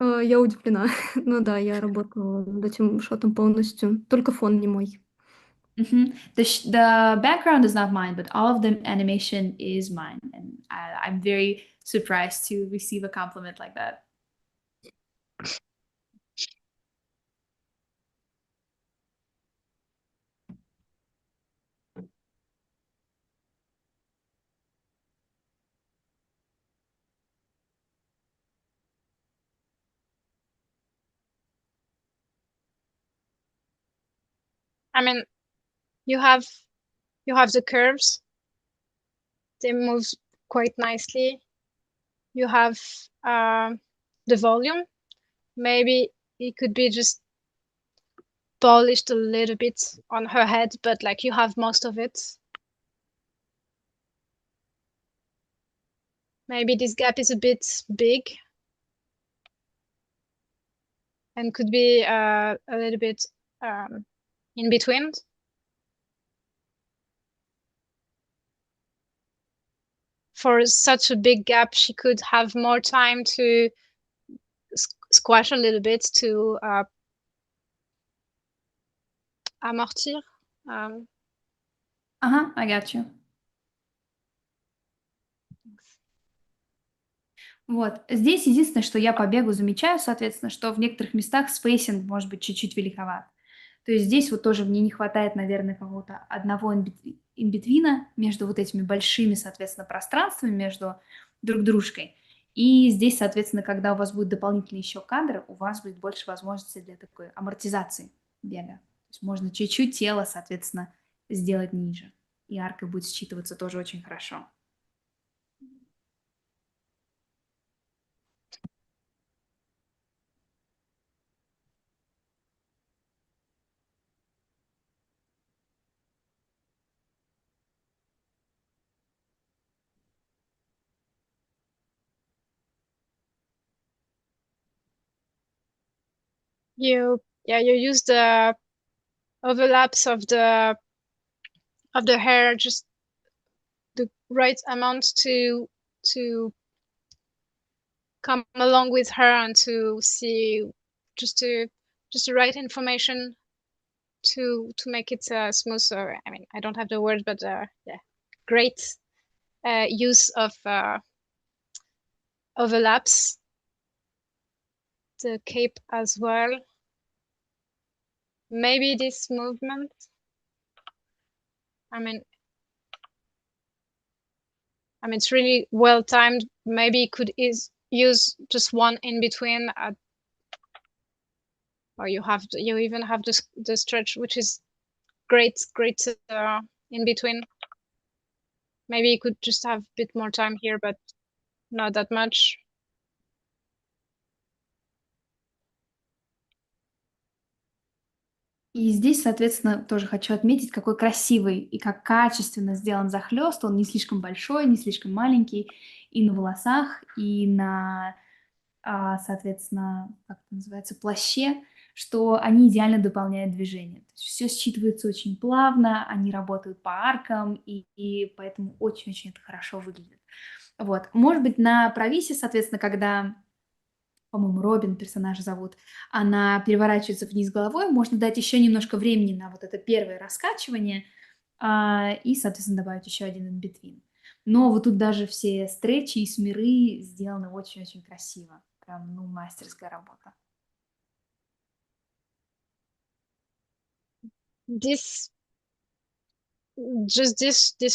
Я удивлена. Ну да, я работала над этим шотом полностью. Только фон не мой. The background is not mine, but all of the animation is mine. And I'm very surprised to receive a compliment like that. I mean, you have the curves. They move quite nicely. You have the volume. Maybe it could be just polished a little bit on her head, but like you have most of it. Maybe this gap is a bit big and could be a little bit in between. For such a big gap, she could have more time to squash a little bit to amortir. I got you. Вот. Здесь единственное, что я по бегу замечаю, соответственно, что в некоторых местах спейсинг может быть чуть-чуть великоват. То есть здесь вот тоже мне не хватает, наверное, какого-то одного инбитвина между вот этими большими, соответственно, пространствами между друг дружкой. И здесь, соответственно, когда у вас будет дополнительный еще кадр, у вас будет больше возможностей для такой амортизации бега. То есть можно чуть-чуть тело, соответственно, сделать ниже. И арка будет считываться тоже очень хорошо. you use the overlaps of the hair, just the right amount to come along with her and to see just the right information to make it smooth. So I mean, I don't have the word, but yeah, great use of overlaps. The cape as well. Maybe this movement. I mean, it's really well timed. Maybe could use just one in between, or you even have the stretch, which is great in between. Maybe you could just have a bit more time here, but not that much. И здесь, соответственно, тоже хочу отметить, какой красивый и как качественно сделан захлёст. Он не слишком большой, не слишком маленький. И на волосах, и на, соответственно, как это называется, плаще, что они идеально дополняют движение. То есть всё считывается очень плавно, они работают по аркам, и поэтому очень-очень это хорошо выглядит. Вот. Может быть, на Провисе, соответственно, когда, по-моему, Робин персонажа зовут, она переворачивается вниз головой, можно дать еще немножко времени на вот это первое раскачивание, и, соответственно, добавить еще один in between. Но вот тут даже все стретчи и смиры сделаны очень-очень красиво. Прям, ну, мастерская работа. This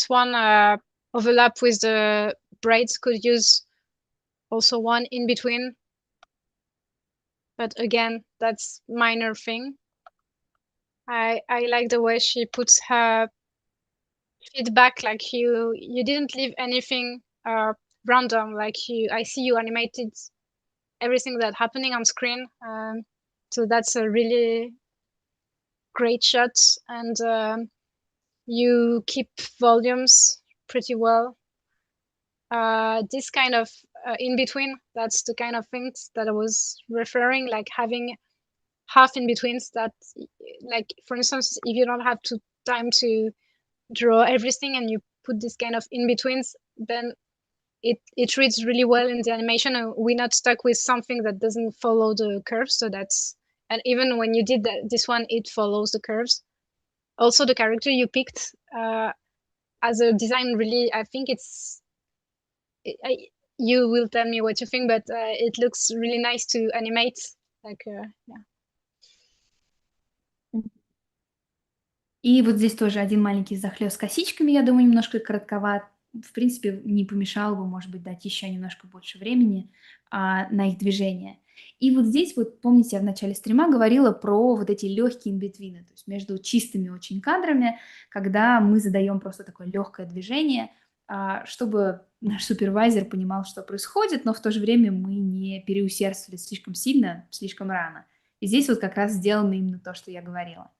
one overlap with the braids could use also one in between. But again, that's minor thing. I like the way she puts her feedback, like you didn't leave anything random, like I see you animated everything that's happening on screen. So that's a really great shot, and you keep volumes pretty well. This kind of in between, that's the kind of things that I was referring, like having half in betweens that, like, for instance, if you don't have time to draw everything and you put this kind of in betweens, then it reads really well in the animation, and we're not stuck with something that doesn't follow the curves. So and even when you did this one, it follows the curves. Also, the character you picked as a design, really, I think you will tell me what you think, but it looks really nice to animate. Like, yeah. И вот здесь тоже один маленький захлёст с косичками, я думаю, немножко коротковат. В принципе, не помешало бы, может быть, дать еще немножко больше времени на их движение. И вот здесь вот, помните, я в начале стрима говорила про вот эти легкие инбитвины, то есть между чистыми очень кадрами, когда мы задаем просто такое легкое движение, чтобы наш супервайзер понимал, что происходит, но в то же время мы не переусердствовали слишком сильно, слишком рано. И здесь вот как раз сделано именно то, что я говорила.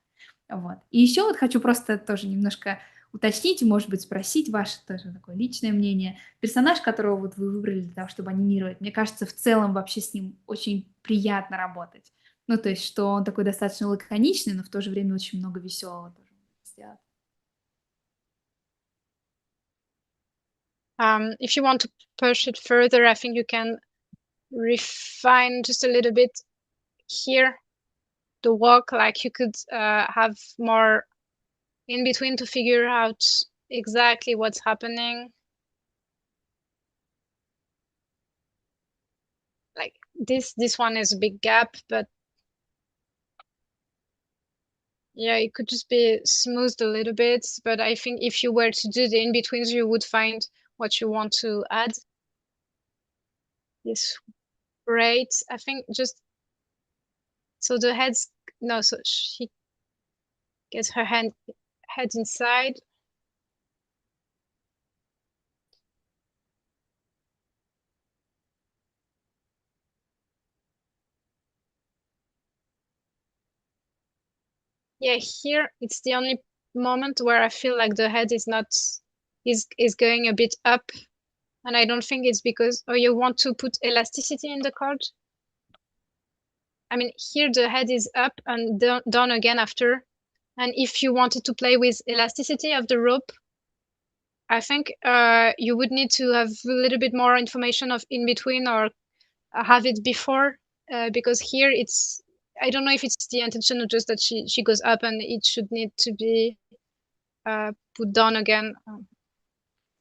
Вот. И еще вот хочу просто тоже немножко уточнить и, может быть, спросить ваше тоже такое личное мнение. Персонаж, которого вот вы выбрали для того, чтобы анимировать, мне кажется, в целом вообще с ним очень приятно работать. Ну, то есть, что он такой достаточно лаконичный, но в то же время очень много веселого тоже сделать. If you want to push it further, I think you can refine just a little bit here the walk, like you could have more in between to figure out exactly what's happening. Like this one is a big gap, but yeah, it could just be smoothed a little bit. But I think if you were to do the in-betweens, you would find what you want to add. This great. I think just so the head's no, so she gets her head inside. Yeah, here it's the only moment where I feel like the head is going a bit up, and I don't think it's because you want to put elasticity in the card. I mean, here the head is up and down again after. And if you wanted to play with elasticity of the rope, I think you would need to have a little bit more information of in between or have it before, because here it's, I don't know if it's the intention or just that she goes up and it should need to be put down again.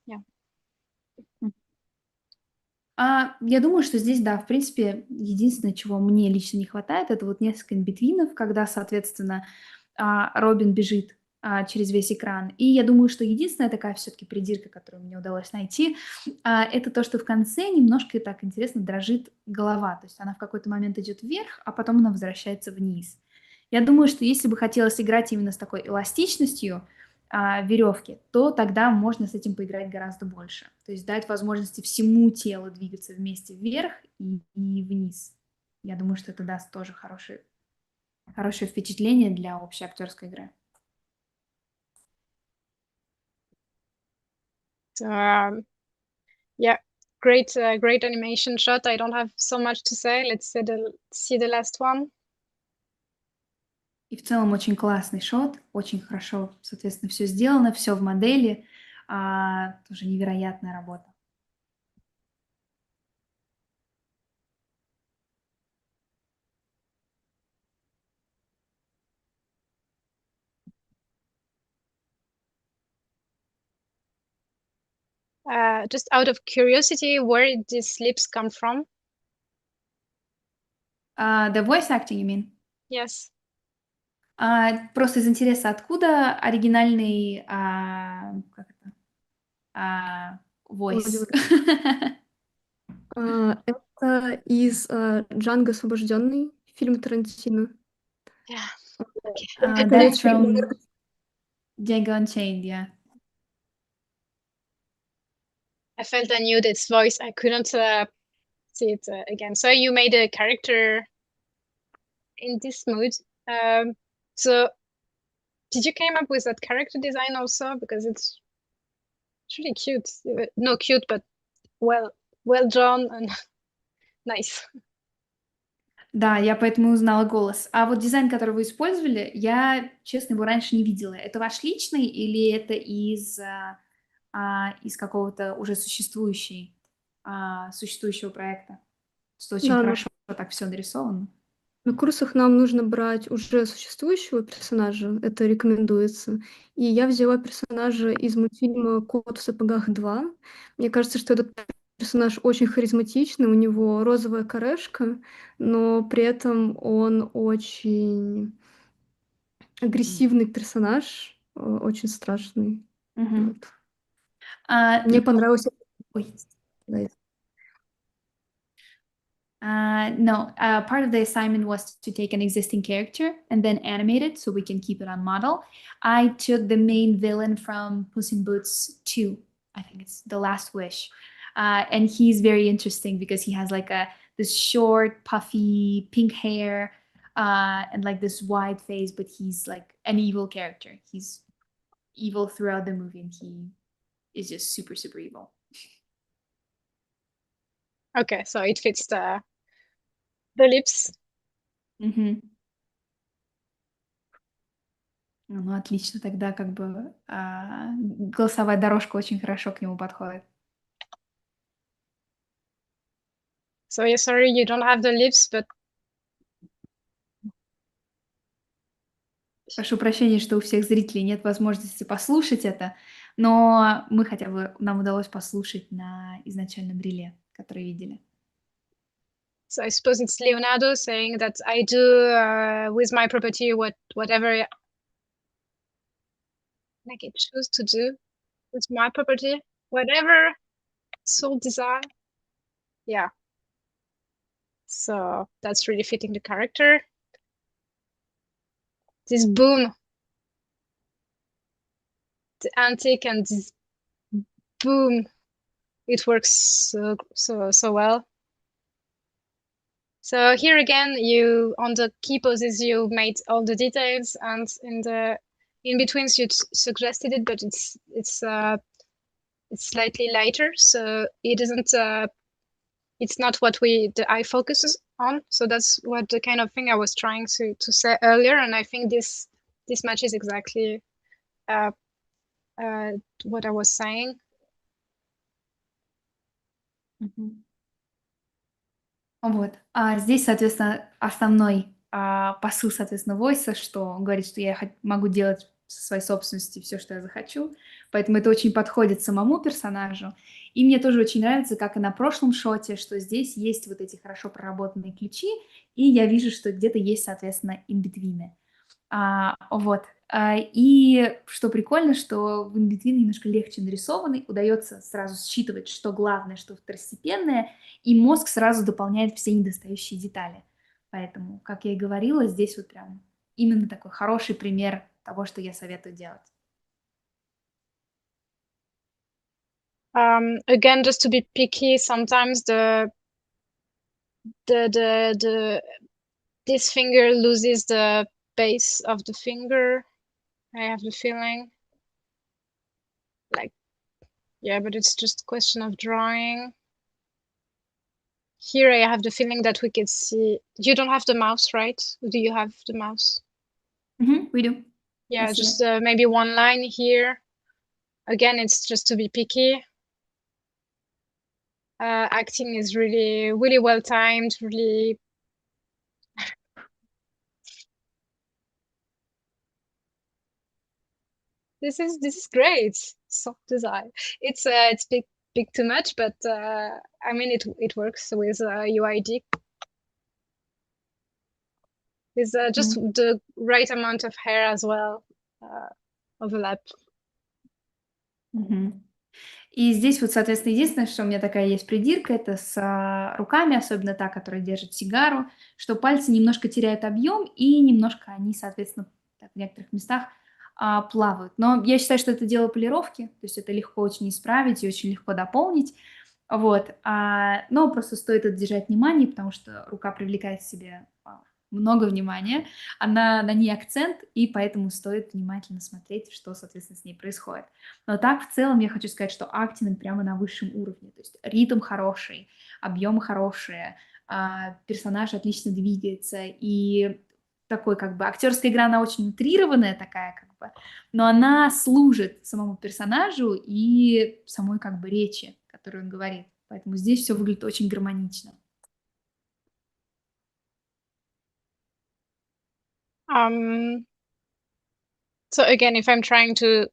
Yeah. Я думаю, что здесь, да, в принципе, единственное, чего мне лично не хватает, это вот несколько инбитвинов, когда, соответственно, Робин бежит через весь экран. И я думаю, что единственная такая все-таки придирка, которую мне удалось найти, это то, что в конце немножко так интересно дрожит голова. То есть она в какой-то момент идет вверх, а потом она возвращается вниз. Я думаю, что если бы хотелось играть именно с такой эластичностью веревки, то тогда можно с этим поиграть гораздо больше. То есть дать возможности всему телу двигаться вместе вверх и вниз. Я думаю, что это даст тоже хорошее впечатление для общей актерской игры. Yeah, great animation shot. I don't have so much to say. Let's see the last one. И в целом очень классный шот, очень хорошо, соответственно, все сделано, все в модели, тоже невероятная работа. Just out of curiosity, where did these lips come from? The voice acting, you mean? Yes. Просто из интереса, откуда оригинальный voice? Это из «Джанго освобожденный», фильм Тарантино. Yeah. That's from Django Unchained, yeah. I felt I knew this voice. I couldn't see it again. So you made a character in this mood. So did you came up with that character design also? Because it's really cute. No cute, but well drawn and nice. Да, я поэтому узнала голос. А вот дизайн, который вы использовали, я, честно, его раньше не видела. Это ваш личный или это из какого-то уже существующего проекта? Что очень хорошо так все нарисовано. На курсах нам нужно брать уже существующего персонажа, это рекомендуется. И я взяла персонажа из мультфильма «Кот в сапогах 2». Мне кажется, что этот персонаж очень харизматичный, у него розовая корешка, но при этом он очень агрессивный персонаж, очень страшный. Вот. Мне понравилось. Ой. No, part of the assignment was to take an existing character and then animate it so we can keep it on model. I took the main villain from Puss in Boots 2. I think it's The Last Wish. And he's very interesting because he has like this short, puffy, pink hair and like this wide face, but he's like an evil character. He's evil throughout the movie and he is just super, super evil. Okay, so it fits the lips. Ну, отлично, тогда как бы голосовая дорожка очень хорошо к нему подходит. So yeah, sorry you don't have the lips, but Прошу прощения, что у всех зрителей нет возможности послушать это, но мы хотя бы, нам удалось послушать на изначальном реле, который видели. So I suppose it's Leonardo saying that I do with my property whatever like I choose to do with my property, whatever soul desire. Yeah. So that's really fitting the character. This boom, the antique and this boom, it works so well. So here again, you on the key poses you made all the details, and in betweens you suggested it, but it's slightly lighter, so it isn't it's not what the eye focuses on. So that's what the kind of thing I was trying to say earlier, and I think this matches exactly what I was saying. Мгм. Вот. А здесь, соответственно, основной посыл, соответственно, Войса, что он говорит, что я могу делать со своей собственности все, что я захочу. Поэтому это очень подходит самому персонажу. И мне тоже очень нравится, как и на прошлом шоте, что здесь есть вот эти хорошо проработанные ключи, и я вижу, что где-то есть, соответственно, инбитвины. Вот. И что прикольно, что в инбитвин немножко легче нарисованный, удается сразу считывать, что главное, что второстепенное, и мозг сразу дополняет все недостающие детали. Поэтому, как я и говорила, здесь вот прям именно такой хороший пример того, что я советую делать. Again, just to be picky, sometimes this finger loses the base of the finger. I have the feeling. Like, yeah, but it's just a question of drawing. Here I have the feeling that we can see. You don't have the mouse, right? Do you have the mouse? We do. Yeah, I see just maybe one line here. Again, it's just to be picky. Acting is really, really well timed, really. This is great. Soft design. It's big too much, but I mean it works with UID. It's just the right amount of hair as well, overlap. Мгм. И здесь вот, соответственно, единственное, что у меня такая есть придирка, это с руками, особенно та, которая держит сигару, что пальцы немножко теряют объем, и немножко они, соответственно, так в некоторых местах плавают. Но я считаю, что это дело полировки, то есть это легко очень исправить и очень легко дополнить. Вот. Но просто стоит это держать внимание, потому что рука привлекает к себе много внимания, она на ней акцент, и поэтому стоит внимательно смотреть, что, соответственно, с ней происходит. Но так, в целом, я хочу сказать, что актинг прямо на высшем уровне. То есть ритм хороший, объемы хорошие, персонаж отлично двигается, и такой как бы актерская игра, она очень утрированная такая как бы, но она служит самому персонажу и самой как бы речи, которую он говорит. Поэтому здесь все выглядит очень гармонично. So again, if I'm trying to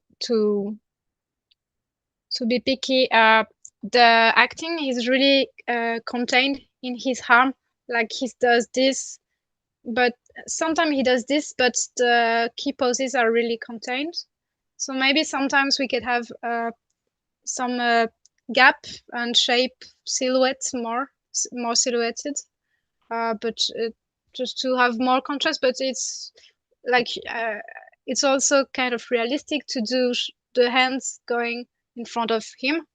be picky, the acting is really contained in his arm. Like he does this, but sometimes he does this, but the key poses are really contained. So maybe sometimes we could have some gap and shape silhouette more silhouetted, but just to have more contrast. But it's like it's also kind of realistic to do the hands going in front of him,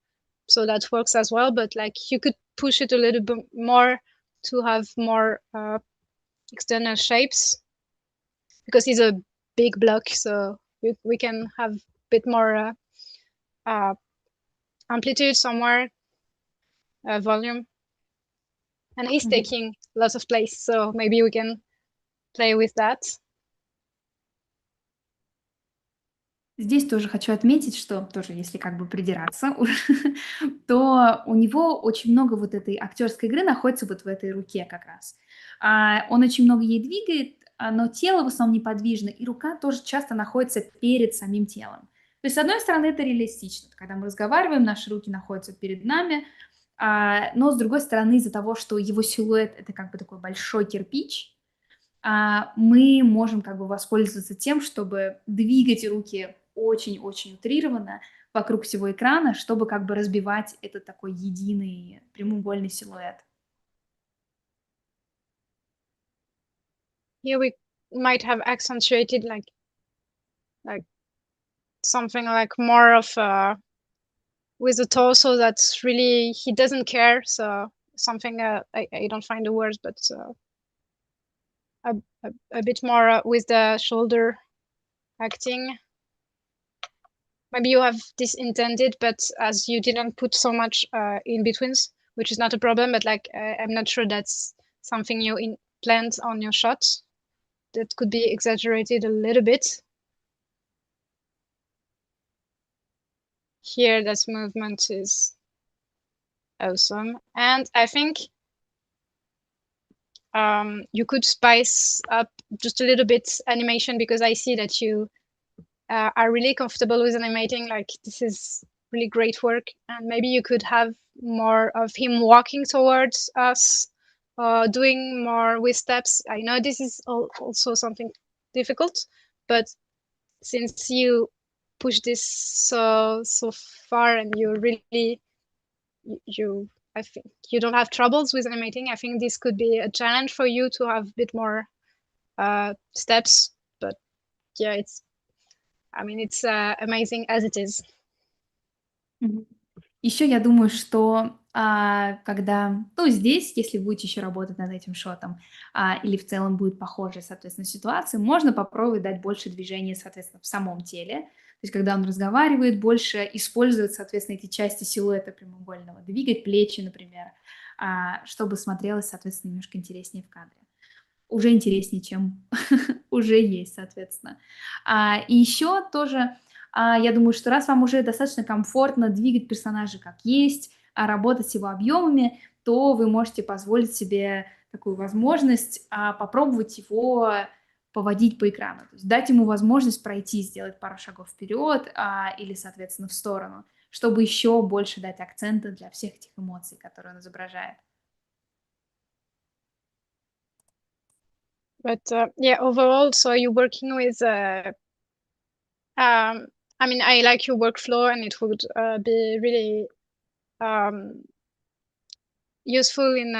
so that works as well. But like you could push it a little bit more to have more external shapes, because he's a big block, so we can have a bit more amplitude somewhere, volume, and he's taking lots of place, so maybe we can play with that. Здесь тоже хочу отметить, что тоже, если как бы придираться, то у него очень много вот этой актерской игры находится вот в этой руке как раз. Он очень много ей двигает, но тело в основном неподвижно, и рука тоже часто находится перед самим телом. То есть, с одной стороны, это реалистично. Когда мы разговариваем, наши руки находятся перед нами, но с другой стороны, из-за того, что его силуэт — это как бы такой большой кирпич, мы можем как бы воспользоваться тем, чтобы двигать руки очень-очень утрированно вокруг всего экрана, чтобы как бы разбивать этот такой единый прямоугольный силуэт. Here we might have accentuated like something like more of with the torso that's really, he doesn't care, so something I don't find the words, but a bit more with the shoulder acting. Maybe you have this intended, but as you didn't put so much in betweens, which is not a problem, but like I'm not sure that's something you planned on your shot. That could be exaggerated a little bit. Here, that movement is awesome. And I think you could spice up just a little bit animation, because I see that you are really comfortable with animating. Like, this is really great work. And maybe you could have more of him walking towards us, doing more with steps. I know this is also something difficult, but since you push this so far and you really, I think you don't have troubles with animating, I think this could be a challenge for you to have a bit more steps. But yeah, it's amazing as it is. Еще я думаю, что когда, здесь, если будете еще работать над этим шотом, или в целом будет похожая, соответственно, ситуация, можно попробовать дать больше движения, соответственно, в самом теле. То есть, когда он разговаривает, больше использовать, соответственно, эти части силуэта прямоугольного, двигать плечи, например, чтобы смотрелось, соответственно, немножко интереснее в кадре. Уже интереснее, чем уже есть, соответственно. И еще тоже, я думаю, что раз вам уже достаточно комфортно двигать персонажа как есть, работать с его объемами, то вы можете позволить себе такую возможность попробовать его поводить по экрану. То есть дать ему возможность пройти, сделать пару шагов вперед или, соответственно, в сторону, чтобы еще больше дать акцента для всех этих эмоций, которые он изображает. But yeah, overall, so you're working with, I like your workflow, and it would be really useful in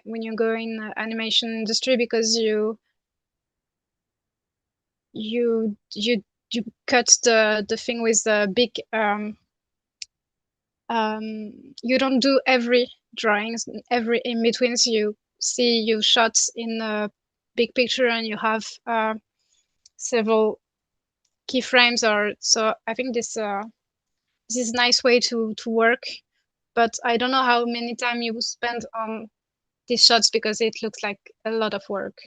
when you go in the animation industry, because you cut the thing with the big. You don't do every drawings, every in betweens. You see you shots in a big picture, and you have several keyframes. So I think this is a nice way to work. But I don't know how many time you spend on these shots, because it looks like a lot of work.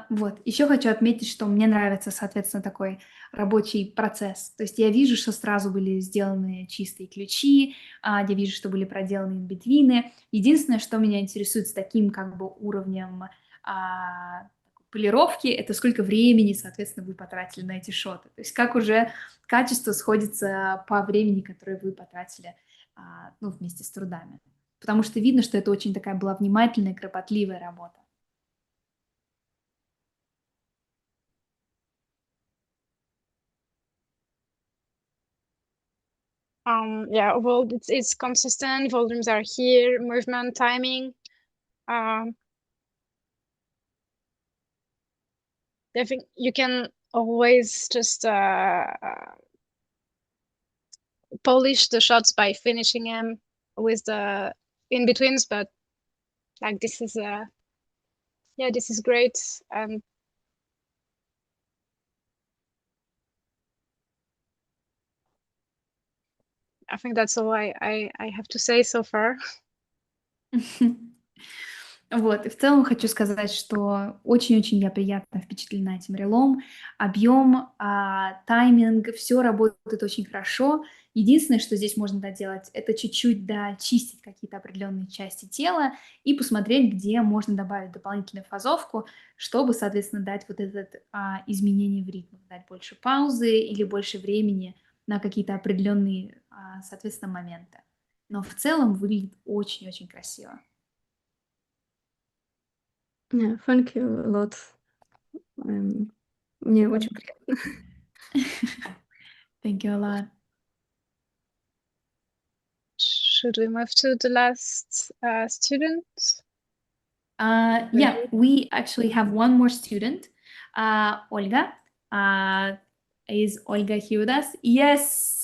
Вот, еще хочу отметить, что мне нравится, соответственно, такой рабочий процесс. То есть я вижу, что сразу были сделаны чистые ключи, я вижу, что были проделаны инбитвины. Единственное, что меня интересует с таким как бы уровнем полировки, это сколько времени, соответственно, вы потратили на эти шоты. То есть как уже качество сходится по времени, которое вы потратили вместе с трудами. Потому что видно, что это очень такая была внимательная, кропотливая работа. Yeah, well, it's consistent. Volumes are here, movement, timing. I think you can always just polish the shots by finishing them with the in-betweens, but like this is this is great. And I think that's all I have to say so far. Вот, и в целом хочу сказать, что очень-очень я приятно впечатлена этим релом. Объем, тайминг, все работает очень хорошо. Единственное, что здесь можно доделать, это чуть-чуть дочистить какие-то определенные части тела и посмотреть, где можно добавить дополнительную фазовку, чтобы, соответственно, дать вот это изменение в ритме, дать больше паузы или больше времени на какие-то определенные, соответственно, моменты. Но в целом выглядит очень-очень красиво. Yeah, thank you a lot. Мне очень приятно. Thank you a lot. Should we move to the last student? Yeah, we actually have one more student, Olga. Is Olga here with us? Yes!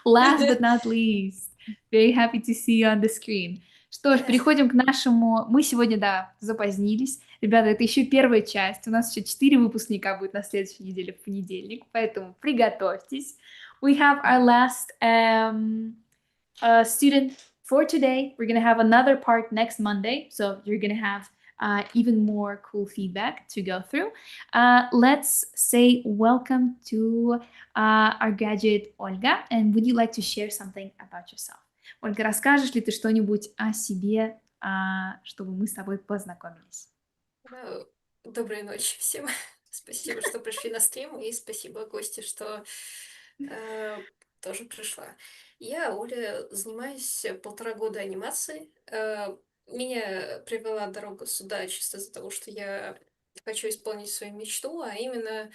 Last but not least. Very happy to see you on the screen. Что ж, переходим к нашему... Мы сегодня, запозднились. Ребята, это еще первая часть. У нас еще 4 выпускника будет на следующей неделе в понедельник, поэтому приготовьтесь. We have our last student for today. We're going to have another part next Monday. So you're going to have even more cool feedback to go through. Let's say welcome to our graduate Olga. And would you like to share something about yourself? Ольга, расскажешь ли ты что-нибудь о себе, чтобы мы с тобой познакомились? Доброй ночи всем. Спасибо, что пришли на стрим, и спасибо Косте, что тоже пришла. Я, Оля, занимаюсь 1,5 года анимацией. Меня привела дорога сюда чисто из-за того, что я хочу исполнить свою мечту, а именно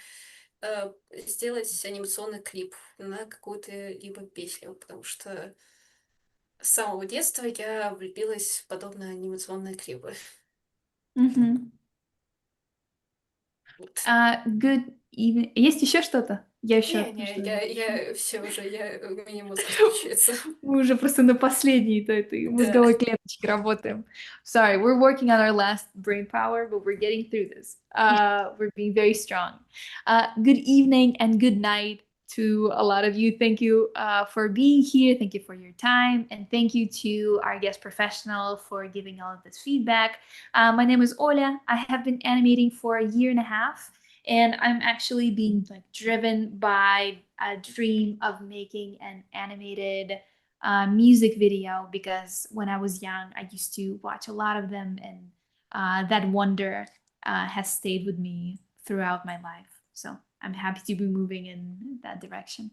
сделать анимационный клип на какую-то либо песню, потому что с самого детства я влюбилась в подобные анимационные клипы. Мгм. Вот. Good evening. Есть еще что-то? Я еще Я все уже, у меня мозг отключается. Мы уже просто на последней этой мозговой клеточке работаем. Sorry, we're working on our last brain power, but we're getting through this. We're being very strong. Good evening and good night to a lot of you. Thank you for being here. Thank you for your time. And thank you to our guest professional for giving all of this feedback. My name is Oля. I have been animating for 1.5 years. And I'm actually being driven by a dream of making an animated music video, because when I was young, I used to watch a lot of them, and that wonder has stayed with me throughout my life. So I'm happy to be moving in that direction.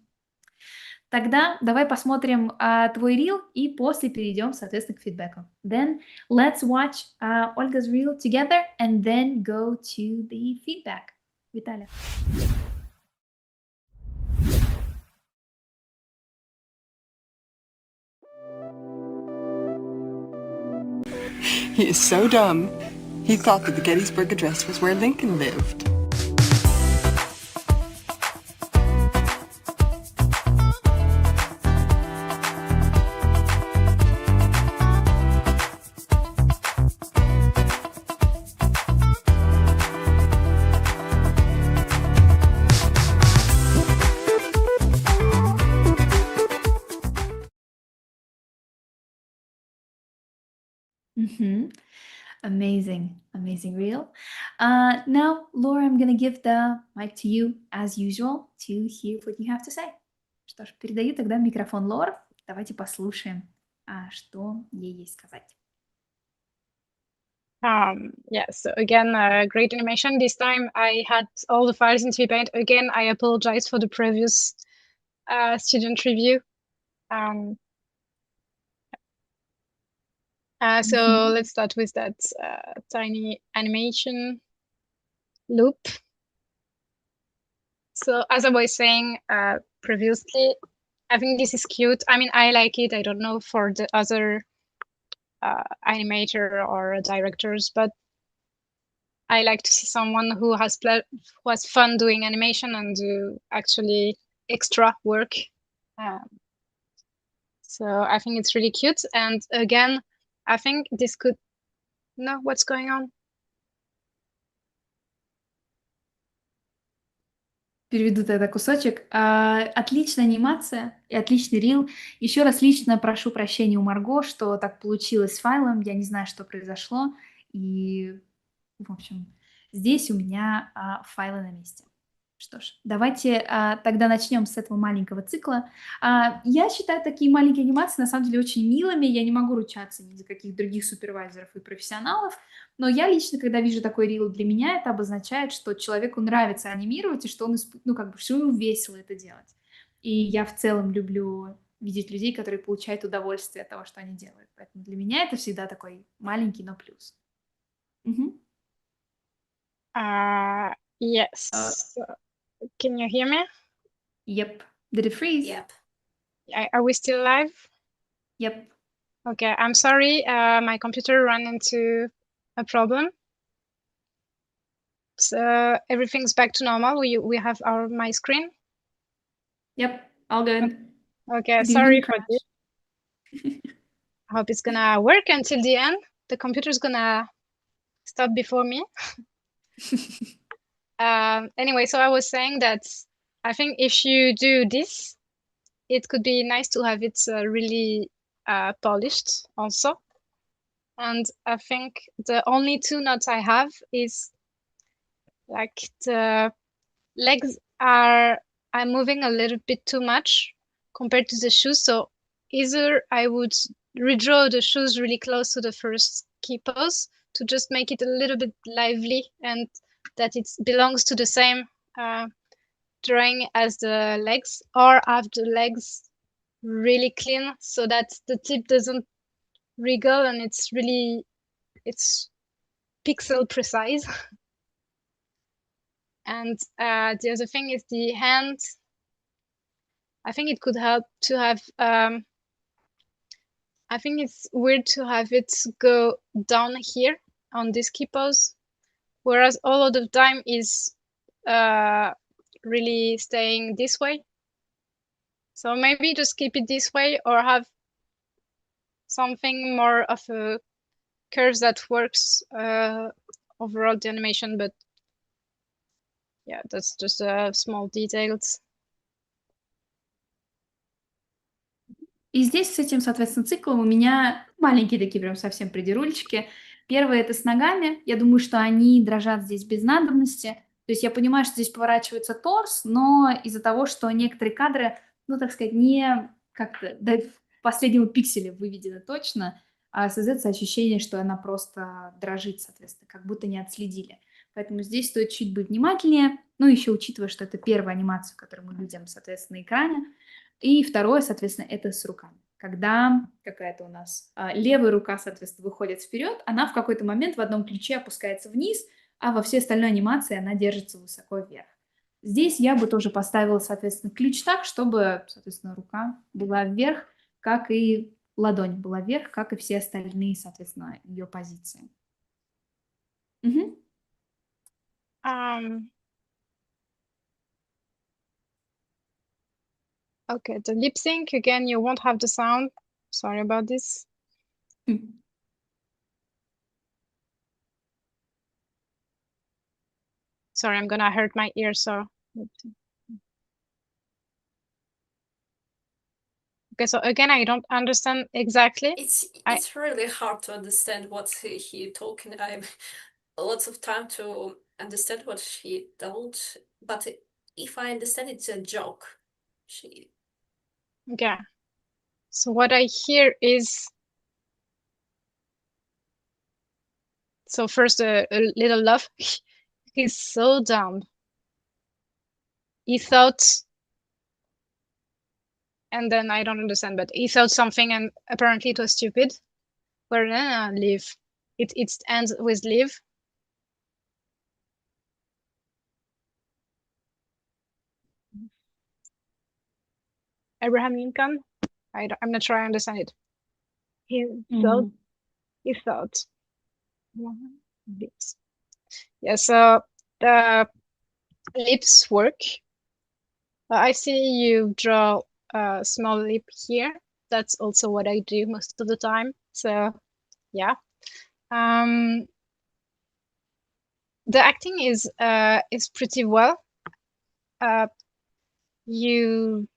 Тогда давай посмотрим твой рил и после перейдем, соответственно, к фидбэку. Then let's watch Olga's reel together and then go to the feedback. Виталя. He is so dumb. He thought that the Gettysburg Address was where Lincoln lived. Amazing, amazing reel. Now, Laura, I'm going to give the mic to you as usual to hear what you have to say. Что ж, передаю тогда микрофон Лор. Давайте послушаем, что ей есть сказать. Yeah, so again, great animation. This time I had all the files in TVPaint. Again, I apologize for the previous student review. So let's start with that tiny animation loop. So as I was saying previously, I think this is cute. I mean, I like it. I don't know for the other animator or directors, but I like to see someone who has fun doing animation and do actually extra work. So I think it's really cute. And again, I think this could know what's going on. Переведу тогда кусочек. Отличная анимация и отличный рил. Еще раз лично прошу прощения у Марго, что так получилось с файлом. Я не знаю, что произошло. И, в общем, здесь у меня файлы на месте. Что ж, давайте тогда начнем с этого маленького цикла. Я считаю такие маленькие анимации на самом деле очень милыми. Я не могу ручаться ни за каких других супервайзеров и профессионалов. Но я лично, когда вижу такой рил, для меня это обозначает, что человеку нравится анимировать и что он что ему весело это делать. И я в целом люблю видеть людей, которые получают удовольствие от того, что они делают. Поэтому для меня это всегда такой маленький, но плюс. Yes. Can you hear me? Yep. Did it freeze? Yep. Are we still live? Yep. Okay, I'm sorry. My computer ran into a problem. So everything's back to normal. We have my screen. Yep, all good. Okay, sorry for this. I hope it's gonna work until the end. The computer's gonna stop before me. Anyway, so I was saying that I think if you do this, it could be nice to have it really polished also. And I think the only two notes I have is like the legs are, I'm moving a little bit too much compared to the shoes. So either I would redraw the shoes really close to the first key pose to just make it a little bit lively and that it belongs to the same drawing as the legs, or have the legs really clean so that the tip doesn't wriggle and it's pixel precise. And the other thing is the hand. I think it could help to have, I think it's weird to have it go down here on this key pose, whereas all of the time is really staying this way. So maybe just keep it this way or have something more of a curve that works overall the animation, but yeah, that's just small details. И здесь с этим, соответственно, циклом у меня маленькие такие прям совсем придирульчики. Первое — это с ногами. Я думаю, что они дрожат здесь без надобности. То есть я понимаю, что здесь поворачивается торс, но из-за того, что некоторые кадры, ну, так сказать, не как-то до последнего пикселя выведены точно, создается ощущение, что она просто дрожит, соответственно, как будто не отследили. Поэтому здесь стоит чуть быть внимательнее. Ну, еще учитывая, что это первая анимация, которую мы видим, соответственно, на экране. И второе, соответственно, это с руками. Когда какая-то у нас левая рука, соответственно, выходит вперед, она в какой-то момент в одном ключе опускается вниз, а во всей остальной анимации она держится высоко вверх. Здесь я бы тоже поставила, соответственно, ключ так, чтобы, соответственно, рука была вверх, как и ладонь была вверх, как и все остальные, соответственно, ее позиции. Мгм. Okay, the lip sync, again, you won't have the sound. Sorry about this. Sorry, I'm gonna hurt my ear, so. Okay, so again, I don't understand exactly. It's really hard to understand what he talking. I have lots of time to understand what she told, but if I understand, it's a joke. Okay. So what I hear is, so first a little love. He's so dumb. He thought, and then I don't understand, but he thought something and apparently it was stupid. Where live. It ends with live. Abraham Lincoln. I'm not sure I understand it. He thought. Lips. Yeah, so the lips work. I see you draw a small lip here. That's also what I do most of the time. So yeah. The acting is pretty well. You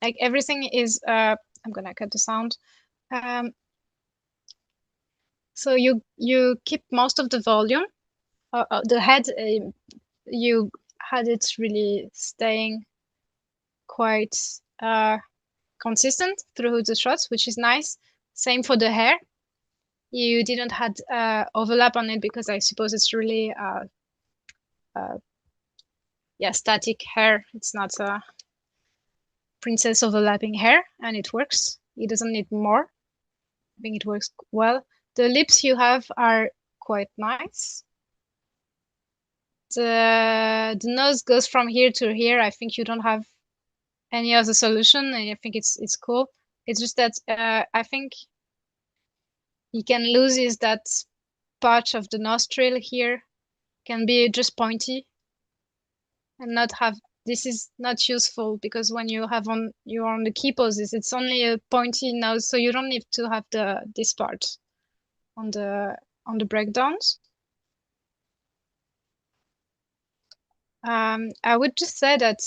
like everything is I'm gonna cut the sound. So you keep most of the volume. The head, you had it really staying quite consistent through the shots, which is nice. Same for the hair. You didn't had overlap on it because I suppose it's really static hair. It's not a princess overlapping hair, and it works. It doesn't need more. I think it works well. The lips you have are quite nice. The nose goes from here to here. I think you don't have any other solution. I think it's cool. It's just that I think you can lose is that part of the nostril here can be just pointy and not have. This is not useful because when you have you're on the key poses, it's only a pointy nose, so you don't need to have this part on the breakdowns. I would just say that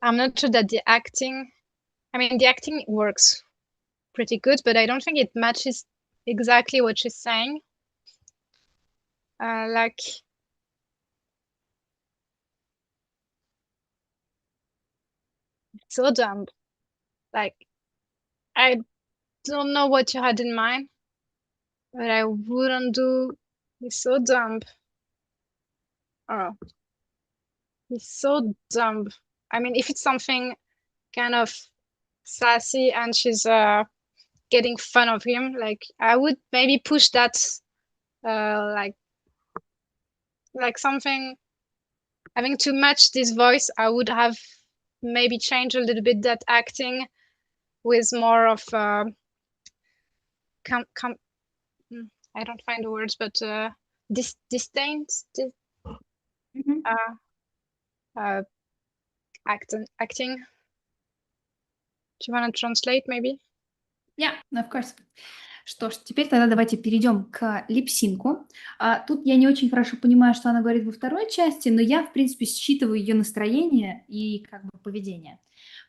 I'm not sure that the acting works pretty good, but I don't think it matches exactly what she's saying. Like, so dumb. Like, I don't know what you had in mind, but I wouldn't do. He's so dumb. Oh, he's so dumb. I mean, if it's something kind of sassy and she's getting fun of him, like I would maybe push that, like something having to match this voice. I would have maybe changed a little bit that acting with more of I don't find the words, but disdain, acting. Do you want to translate, maybe? Yeah, of course. Что ж, теперь тогда давайте перейдем к липсинку. Тут я не очень хорошо понимаю, что она говорит во второй части, но я, в принципе, считываю ее настроение и как бы поведение.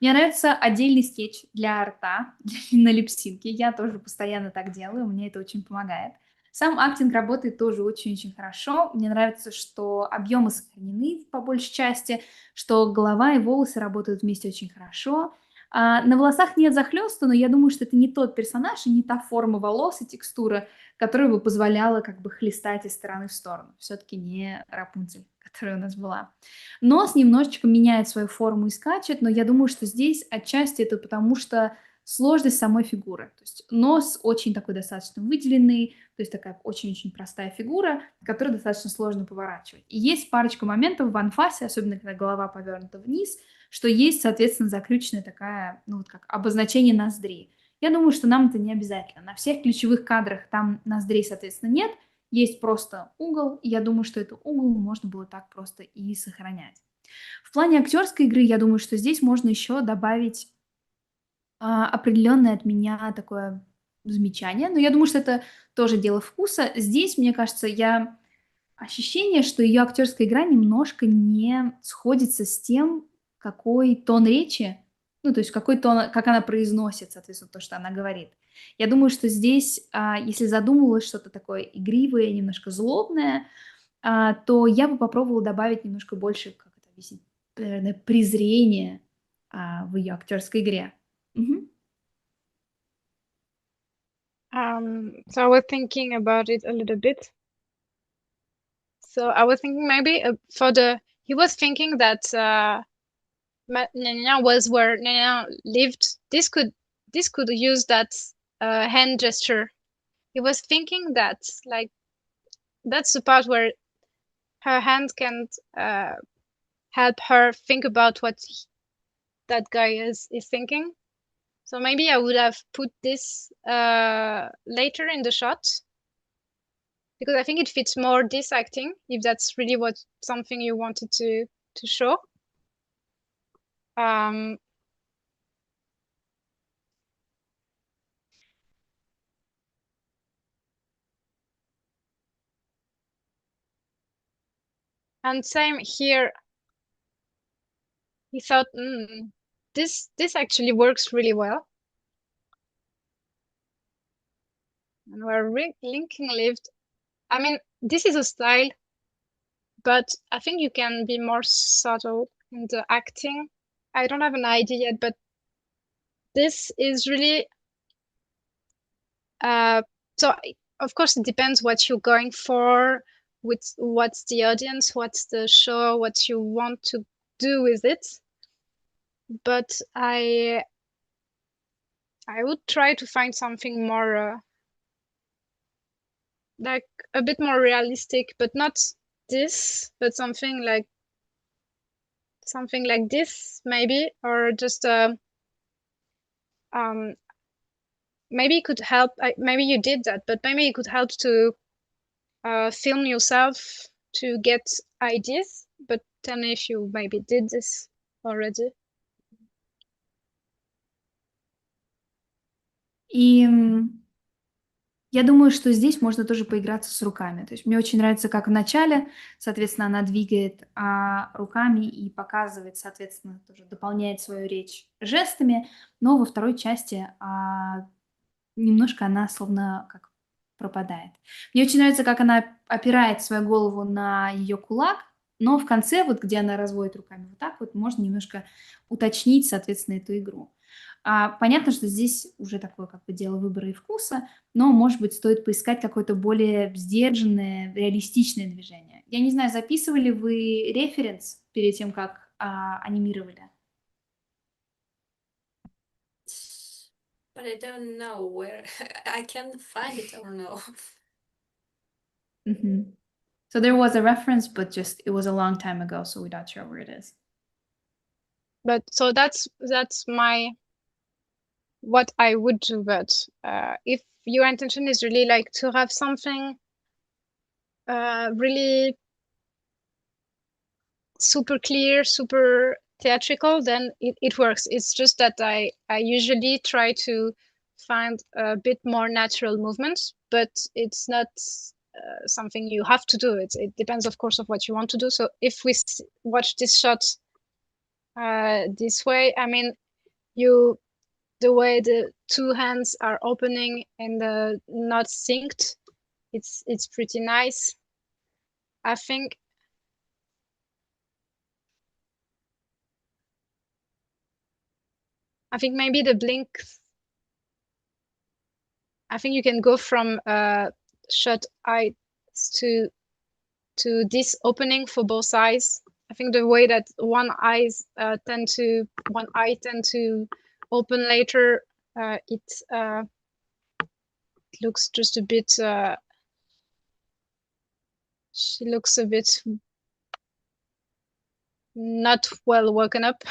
Мне нравится отдельный скетч для рта на липсинке. Я тоже постоянно так делаю, мне это очень помогает. Сам актинг работает тоже очень-очень хорошо. Мне нравится, что объемы сохранены по большей части, что голова и волосы работают вместе очень хорошо. На волосах нет захлёста, но я думаю, что это не тот персонаж и не та форма волос и текстура, которая бы позволяла как бы хлестать из стороны в сторону. Все-таки не Рапунцель, которая у нас была. Нос немножечко меняет свою форму и скачет, но я думаю, что здесь отчасти это потому, что сложность самой фигуры. То есть нос очень такой достаточно выделенный, то есть такая очень-очень простая фигура, которую достаточно сложно поворачивать. И есть парочка моментов в анфасе, особенно когда голова повернута вниз, что есть, соответственно, заключенная такая, ну вот как обозначение ноздрей. Я думаю, что нам это не обязательно. На всех ключевых кадрах там ноздрей, соответственно, нет. Есть просто угол, и я думаю, что этот угол можно было так просто и сохранять. В плане актерской игры, я думаю, что здесь можно еще добавить определенное от меня такое замечание. Но я думаю, что это тоже дело вкуса. Здесь, мне кажется, ощущение, что ее актерская игра немножко не сходится с тем, какой тон речи, ну, то есть какой тон, как она произносит, соответственно, то, что она говорит. Я думаю, что здесь, если задумывалось что-то такое игривое, немножко злобное, то я бы попробовала добавить немножко больше, как это объяснить, наверное, презрения в ее актерской игре. Мгм. So I was thinking about it a little bit. So I was thinking maybe he was thinking that Nenya was where Nenya lived. This could use that hand gesture. He was thinking that like that's the part where her hand can help her think about what that guy is thinking. So maybe I would have put this later in the shot, because I think it fits more this acting, if that's really something you wanted to show. And same here. He thought, this actually works really well. And where Lincoln lived, I mean, this is a style, but I think you can be more subtle in the acting. I don't have an idea yet, but this is really so of course it depends what you're going for, with what's the audience, what's the show, what you want to do with it. But I would try to find something more like a bit more realistic, but not this, but something like this maybe, or just maybe it could help. Maybe you did that, but maybe it could help to film yourself to get ideas. But tell me if you maybe did this already. И Я думаю, что здесь можно тоже поиграться с руками. То есть мне очень нравится, как в начале, соответственно, она двигает руками и показывает, соответственно, тоже дополняет свою речь жестами, но во второй части немножко она словно как пропадает. Мне очень нравится, как она опирает свою голову на ее кулак, но в конце, вот где она разводит руками вот так вот, можно немножко уточнить, соответственно, эту игру. Понятно, что здесь уже такое как бы дело выбора и вкуса, но, может быть, стоит поискать какое-то более сдержанное, реалистичное движение. Я не знаю, записывали вы референс перед тем, как анимировали? But I don't know where I can find it or no. Мгм. So there was a reference, but just it was a long time ago, so we're not sure where it is. But so that's my what I would do. But if your intention is really like to have something really super clear, super theatrical, then it works. It's just that I usually try to find a bit more natural movements, but it's not something you have to do. It depends, of course, of what you want to do. So if we watch this shot this way, I mean, the way the two hands are opening and not synced, it's pretty nice. I think maybe the blink. I think you can go from shut eyes to this opening for both eyes. I think the way that one eye tend to open later, it looks just a bit. She looks a bit not well woken up.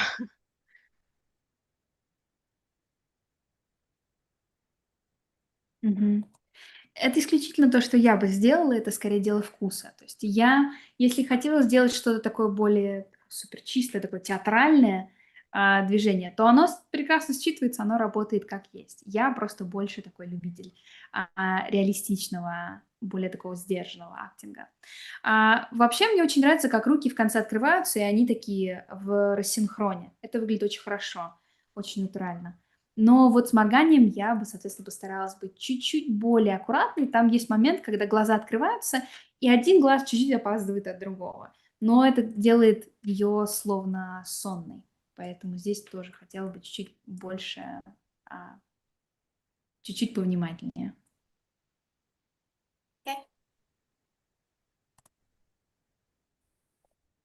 Мгм. Это исключительно то, что я бы сделала, это скорее дело вкуса. То есть я, если хотела сделать что-то такое более супер чистое, такое театральное движение, то оно прекрасно считывается, оно работает как есть. Я просто больше такой любитель реалистичного, более такого сдержанного актинга. Вообще мне очень нравится, как руки в конце открываются, и они такие в рассинхроне. Это выглядит очень хорошо, очень натурально. Но вот с морганием я бы, соответственно, постаралась быть чуть-чуть более аккуратной. Там есть момент, когда глаза открываются, и один глаз чуть-чуть опаздывает от другого. Но это делает ее словно сонной. Поэтому здесь тоже хотела бы чуть-чуть больше, чуть-чуть повнимательнее.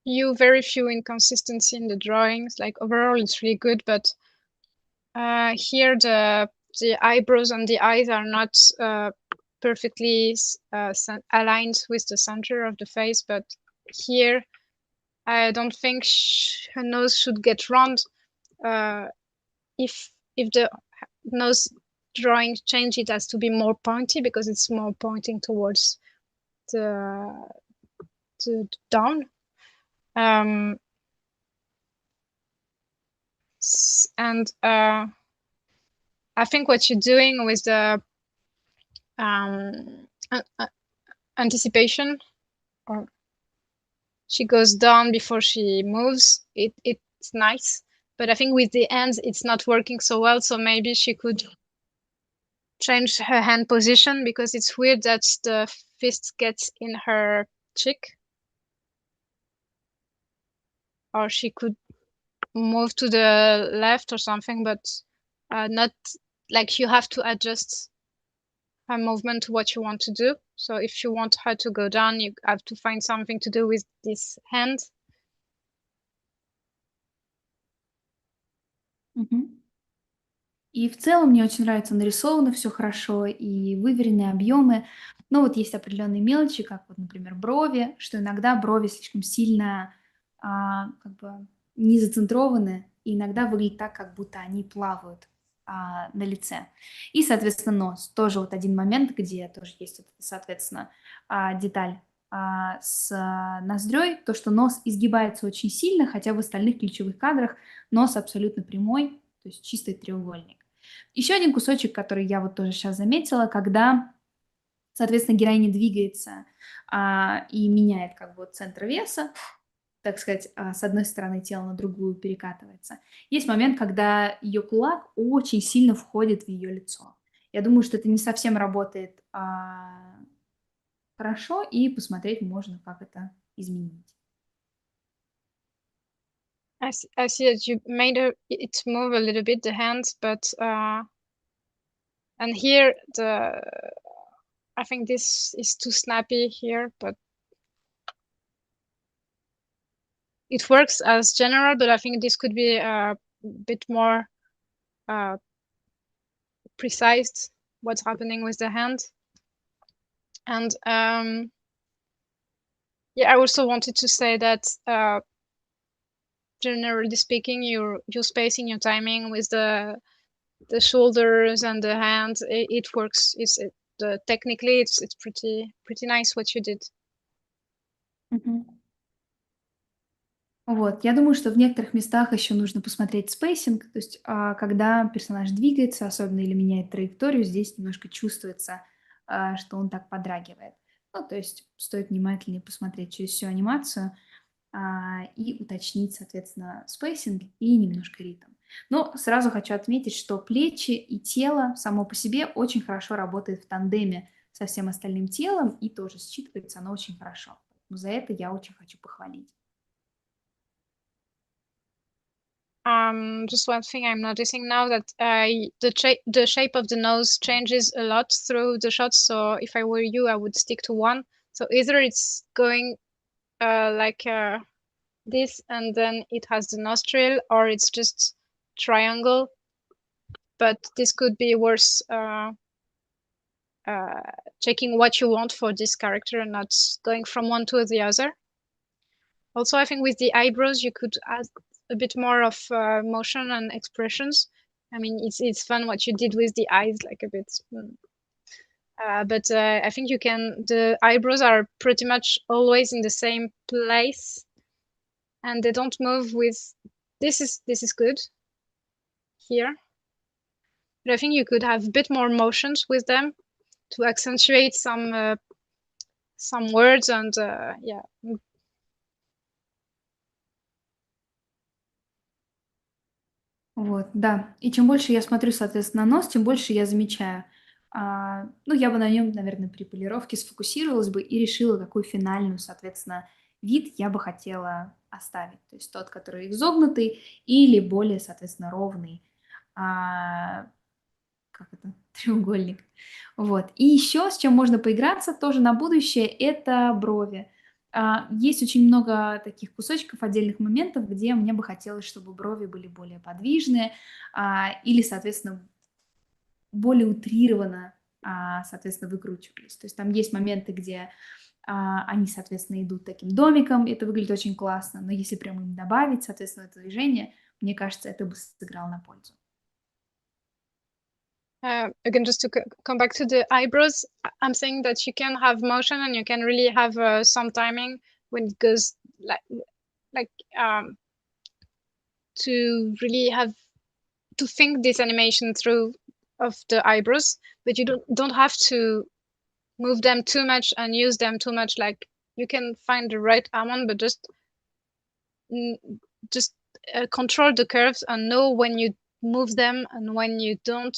Very few inconsistency in the drawings. Like overall, it's really good, but here the eyebrows and the eyes are not perfectly aligned with the center of the face. But here, I don't think her nose should get round. If the nose drawing change, it has to be more pointy because it's more pointing towards the down. And I think what you're doing with the anticipation, or she goes down before she moves, it's nice. But I think with the hands, it's not working so well. So maybe she could change her hand position, because it's weird that the fist gets in her cheek. Or she could move to the left or something, but not like you have to adjust her movement to what you want to do. So if you want her to go down, you have to find something to do with this hand. И в целом мне очень нравится нарисовано все хорошо, и выверенные объемы. Но вот есть определенные мелочи, как вот, например, брови, что иногда брови слишком сильно как бы не зацентрованы, и иногда выглядит так, как будто они плавают на лице. И, соответственно, нос. Тоже вот один момент, где тоже есть, соответственно, деталь с ноздрёй, то, что нос изгибается очень сильно, хотя в остальных ключевых кадрах нос абсолютно прямой, то есть чистый треугольник. Еще один кусочек, который я вот тоже сейчас заметила, когда Соответственно, героиня двигается и меняет как бы центр веса, так сказать, с одной стороны тела на другую перекатывается. Есть момент, когда ее кулак очень сильно входит в ее лицо. Я думаю, что это не совсем работает хорошо, и посмотреть можно, как это изменить. I see that you made it move a little bit, the hands, but and here I think this is too snappy here, but it works as general, but I think this could be a bit more precise what's happening with the hand. And yeah, I also wanted to say that generally speaking, your spacing, your timing with the shoulders and the hands, it works. Technically, it's pretty nice what you did. Вот, я думаю, что в некоторых местах еще нужно посмотреть спейсинг, то есть, когда персонаж двигается, особенно или меняет траекторию, здесь немножко чувствуется, что он так подрагивает. Ну, то есть стоит внимательнее посмотреть через всю анимацию, и уточнить, соответственно, спейсинг и немножко ритм. Но сразу хочу отметить, что плечи и тело само по себе очень хорошо работает в тандеме со всем остальным телом, и тоже считывается оно очень хорошо. За это я очень хочу похвалить. Just one thing I'm noticing now that the shape of the nose changes a lot through the shots. So if I were you, I would stick to one. So either it's going like this, and then it has the nostril, or it's just triangle. But this could be worth checking what you want for this character and not going from one to the other. Also, I think with the eyebrows, you could add a bit more of motion and expressions. I mean, it's fun what you did with the eyes, like a bit. But I think the eyebrows are pretty much always in the same place, and they don't move with, this is good here. But I think you could have a bit more motions with them to accentuate some words and yeah. Вот, да. И чем больше я смотрю, соответственно, на нос, тем больше я замечаю. Ну, я бы на нем, наверное, при полировке сфокусировалась бы и решила, какую финальную, соответственно, вид я бы хотела оставить. То есть тот, который изогнутый или более, соответственно, ровный. Как это? Треугольник. Вот. И еще с чем можно поиграться тоже на будущее, это брови. Есть очень много таких кусочков, отдельных моментов, где мне бы хотелось, чтобы брови были более подвижные, или, соответственно, более утрированно, соответственно, выкручивались. То есть там есть моменты, где они, соответственно, идут таким домиком, и это выглядит очень классно, но если прям им добавить, соответственно, это движение, мне кажется, это бы сыграло на пользу. Again, just to come back to the eyebrows, I'm saying that you can have motion and you can really have some timing when it goes like to really have to think this animation through of the eyebrows, but you don't have to move them too much and use them too much. Like you can find the right amount, but just control the curves and know when you move them and when you don't.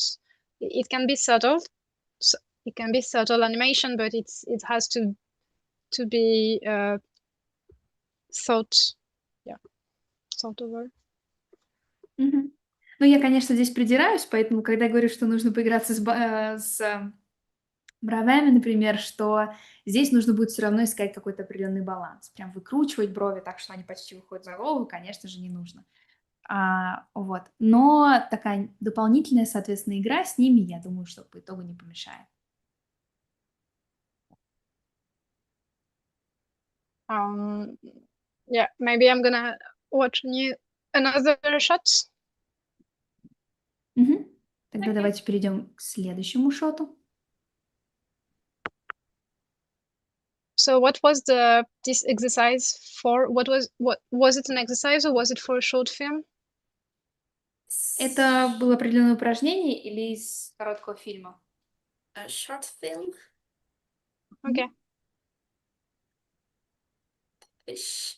It can be subtle. So it can be subtle animation, but it has to be thought over. Ну, я, конечно, здесь придираюсь, поэтому, когда я говорю, что нужно поиграться с бровями, например, что здесь нужно будет все равно искать какой-то определенный баланс. Прям выкручивать брови так, что они почти выходят за голову, конечно же, не нужно. Вот. Но такая дополнительная, соответственно, игра с ними, я думаю, что по итогу не помешает. Yeah, maybe I'm gonna watch another shot. Тогда давайте перейдем к следующему шоту. So what was this exercise for? What was it an exercise or was it for a short film? Это было определенное упражнение или из короткого фильма? Short film. Okay. Fish.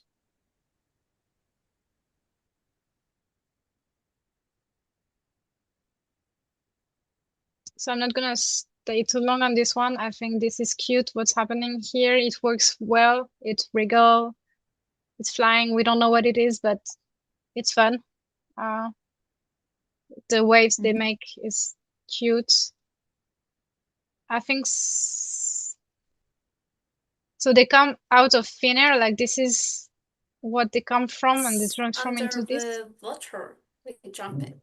So I'm not gonna stay too long on this one. I think this is cute. What's happening here? It works well. It wriggle. It's flying. We don't know what it is, but it's fun. The waves they make is cute. I think so. They come out of thin air. Like this is what they come from, and they transform Under into this. the water, we jump in.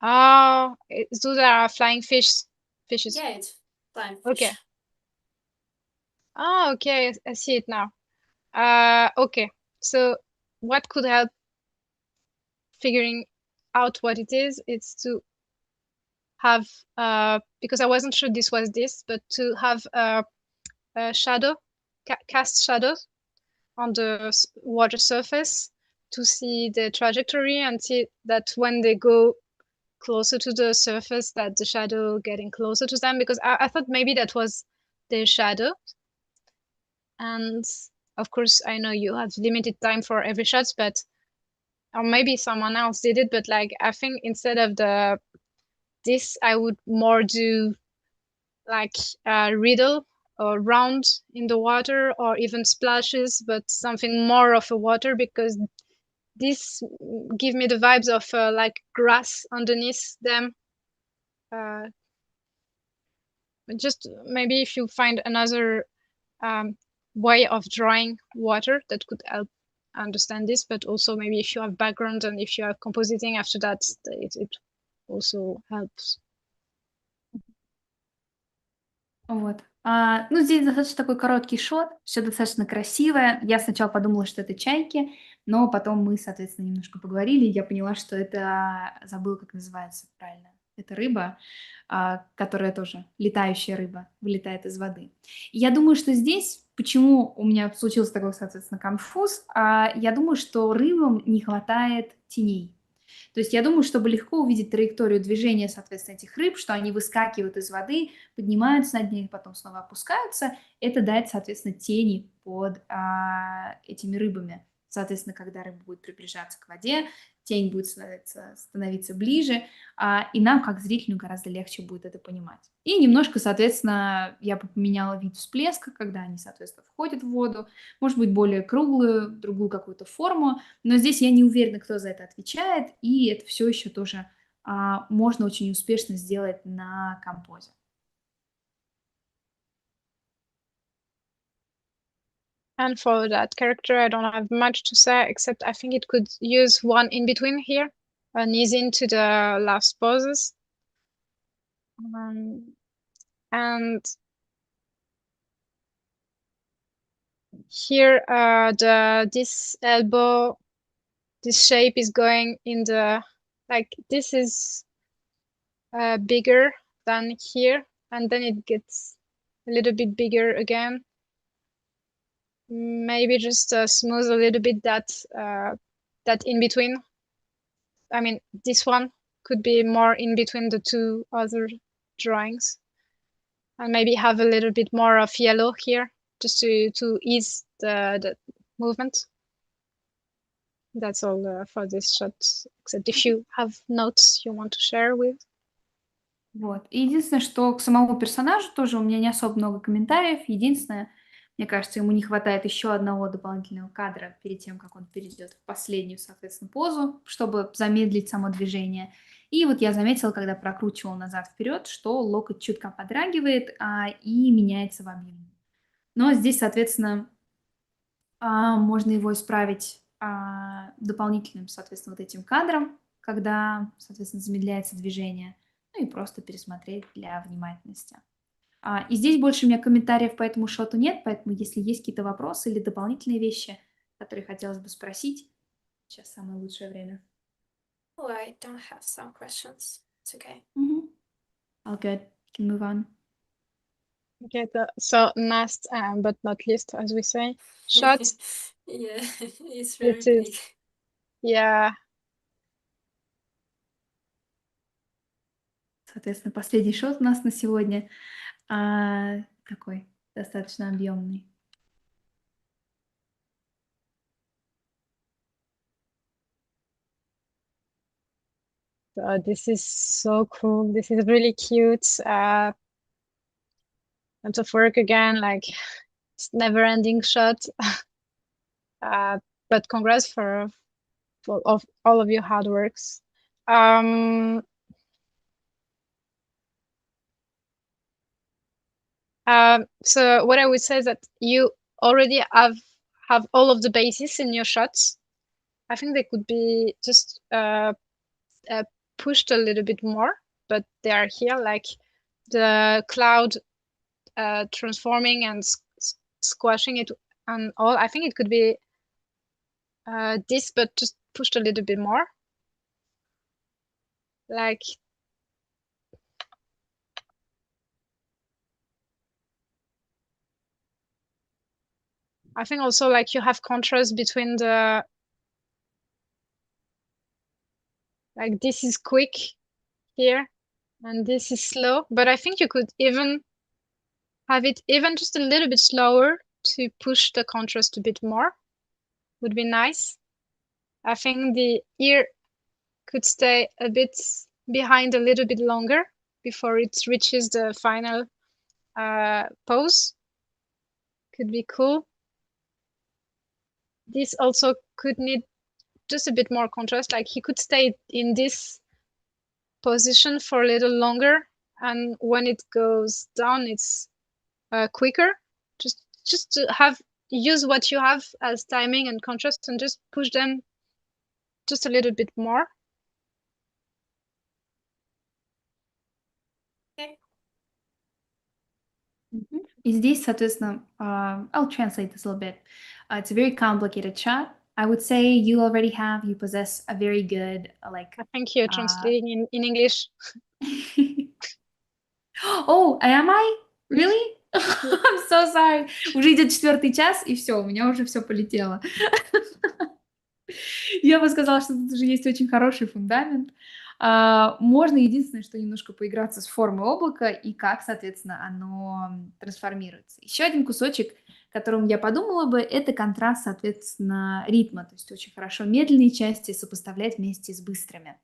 Oh, those are flying fishes. Yeah, it's flying fish. Okay. Oh, okay. I see it now. Okay. So what could help figuring out what it is? It's to have because I wasn't sure this was this, but to have a shadow, cast shadows on the water surface to see the trajectory and see that when they go closer to the surface, that the shadow getting closer to them, because I thought maybe that was the shadow. And of course, I know you have limited time for every shot, but or maybe someone else did it, but like I think instead of this, I would more do like a riddle or round in the water, or even splashes, but something more of a water, because this give me the vibes of like grass underneath them. Just maybe if you find another way of drawing water that could help understand this, but also maybe if you have background and if you are compositing after that, it also helps. Вот. Ну, здесь достаточно такой короткий шот, все достаточно красивое. Я сначала подумала, что это чайки, но потом мы, соответственно, немножко поговорили, и я поняла, что это, забыла, как называется правильно. Это рыба, которая тоже летающая рыба, вылетает из воды. И я думаю, что здесь, почему у меня случился такой, соответственно, конфуз, я думаю, что рыбам не хватает теней. То есть я думаю, чтобы легко увидеть траекторию движения, соответственно, этих рыб, что они выскакивают из воды, поднимаются над ней, потом снова опускаются, это дает, соответственно, тени под этими рыбами. Соответственно, когда рыба будет приближаться к воде, тень будет становиться ближе, и нам, как зрителю, гораздо легче будет это понимать. И немножко, соответственно, я бы поменяла вид всплеска, когда они, соответственно, входят в воду, может быть, более круглую, другую какую-то форму, но здесь я не уверена, кто за это отвечает, и это все еще тоже можно очень успешно сделать на композе. And for that character, I don't have much to say, except I think it could use one in between here, and ease into the last poses. And here, this elbow, this shape is going in the, like, this is bigger than here, and then it gets a little bit bigger again. Maybe just smooth a little bit that in between. I mean, this one could be more in between the two other drawings, and maybe have a little bit more of yellow here, just to ease the movement. That's all for this shot, except if you have notes you want to share with. Вот. И единственное, что к самому персонажу тоже у меня не особо много комментариев. Единственное, мне кажется, ему не хватает еще одного дополнительного кадра перед тем, как он перейдет в последнюю, соответственно, позу, чтобы замедлить само движение. И вот я заметила, когда прокручивала назад-вперед, что локоть чутка подрагивает и меняется в объеме. Но здесь, соответственно, можно его исправить дополнительным, соответственно, вот этим кадром, когда, соответственно, замедляется движение. Ну и просто пересмотреть для внимательности. И здесь больше у меня комментариев по этому шоту нет, поэтому если есть какие-то вопросы или дополнительные вещи, которые хотелось бы спросить, сейчас самое лучшее время. Oh, I don't have some questions. It's okay. All good. Can move on. Okay, so last but not least, as we say, shot. Yeah, it's very It big. is, yeah. Соответственно, последний шот у нас на сегодня. Какой? достаточно объемный. This is so cool. This is really cute. Lots of work again, like it's never-ending shot. But congrats for all of your hard works. So what I would say is that you already have all of the bases in your shots. I think they could be just pushed a little bit more, but they are here, like the cloud transforming and squashing it and all. I think it could be this, but just pushed a little bit more. Like I think also like you have contrast between the like this is quick here and this is slow, but I think you could even have it even just a little bit slower to push the contrast a bit more. Would be nice. I think the ear could stay a bit behind a little bit longer before it reaches the final pose. Could be cool. This also could need just a bit more contrast, like he could stay in this position for a little longer, and when it goes down it's quicker. Just to use what you have as timing and contrast and just push them just a little bit more. И здесь, соответственно, I'll translate this a little bit. It's a very complicated shot. I would say you possess a very good, like... I think you're translating in English. Oh, am I? Really? I'm so sorry. Уже идет 4-й час, и все, у меня уже все полетело. Я бы сказала, что тут уже есть очень хороший фундамент. Можно единственное, что немножко поиграться с формой облака и как, соответственно, оно трансформируется. Еще один кусочек, которым я подумала бы, это контраст, соответственно, ритма. То есть очень хорошо медленные части сопоставлять вместе с быстрыми.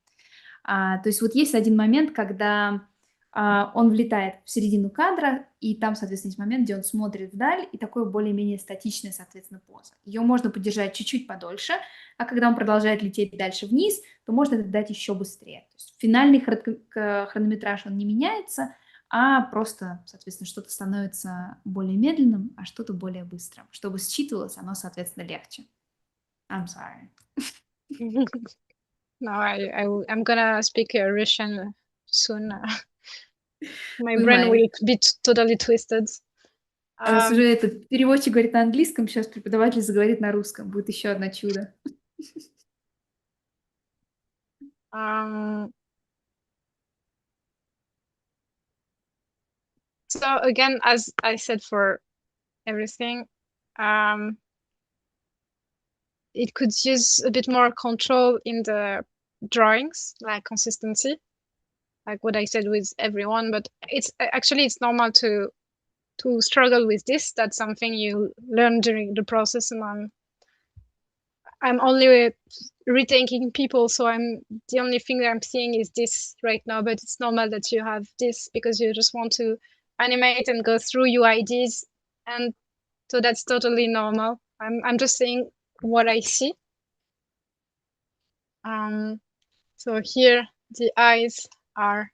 То есть вот есть один момент, когда он влетает в середину кадра, и там, соответственно, есть момент, где он смотрит вдаль, и такое более-менее статичная, соответственно, поза. Ее можно подержать чуть-чуть подольше, а когда он продолжает лететь дальше вниз, то можно это дать еще быстрее. То есть финальный хронометраж, он не меняется, а просто, соответственно, что-то становится более медленным, а что-то более быстрым. Чтобы считывалось, оно, соответственно, легче. I'm sorry. No, I'm gonna speak Russian soon. My brain will be totally twisted. Раз уже этот переводчик говорит на английском, сейчас преподаватель заговорит на русском. Будет еще одно чудо. So again, as I said for everything, it could use a bit more control in the drawings, like consistency, like what I said with everyone. But it's normal to struggle with this. That's something you learn during the process, and I'm only rethinking people, so the only thing that I'm seeing is this right now. But it's normal that you have this because you just want to animate and go through your ideas, and so that's totally normal. I'm just saying what I see. So here the eyes are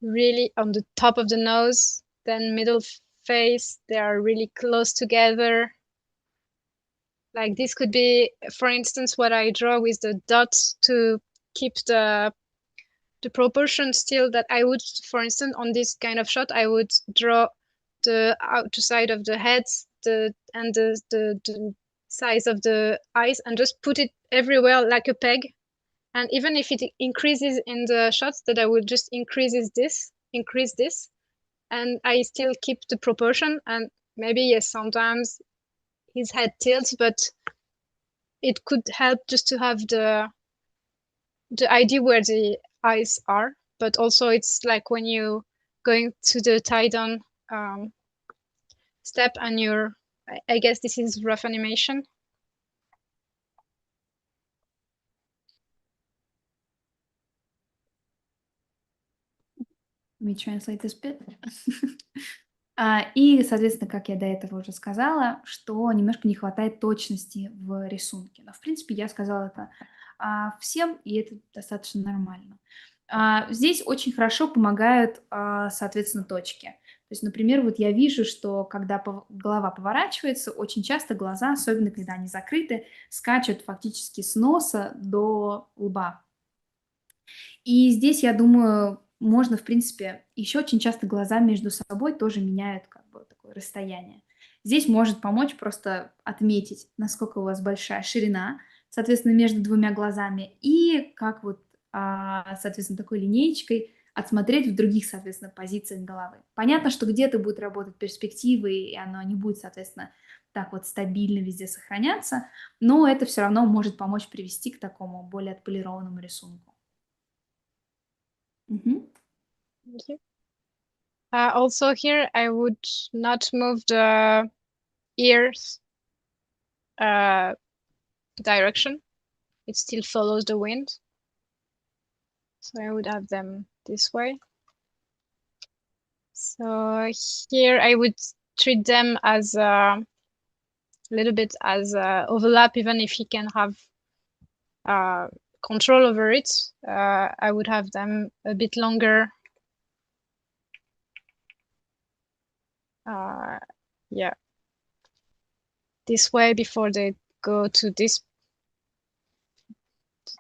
really on the top of the nose, then middle face, they are really close together. Like this could be, for instance, what I draw with the dots to keep the proportion still, that I would, for instance, on this kind of shot, I would draw the outside of the heads and the size of the eyes and just put it everywhere like a peg. And even if it increases in the shots, that I would just increase this, and I still keep the proportion. And maybe, yes, sometimes his head tilts, but it could help just to have the idea where the eyes are. But also it's like when you going to the tie down, step on your, I guess this is rough animation. Let me translate this bit. И, соответственно, как я до этого уже сказала, что немножко не хватает точности в рисунке. Но, в принципе, я сказала это всем, и это достаточно нормально. Здесь очень хорошо помогают, соответственно, точки. То есть, например, вот я вижу, что когда голова поворачивается, очень часто глаза, особенно когда они закрыты, скачут фактически с носа до лба. И здесь, я думаю, можно, в принципе, еще очень часто глаза между собой тоже меняют как бы такое расстояние. Здесь может помочь просто отметить, насколько у вас большая ширина, соответственно, между двумя глазами, и как вот, соответственно, такой линеечкой отсмотреть в других, соответственно, позициях головы. Понятно, что где-то будут работать перспективы, и оно не будет, соответственно, так вот стабильно везде сохраняться, но это все равно может помочь привести к такому более отполированному рисунку. Thank you. Also here, I would not move the ears direction. It still follows the wind. So I would have them this way. So here I would treat them as a little bit as overlap, even if he can have control over it. I would have them a bit longer. Yeah, this way before they go to this,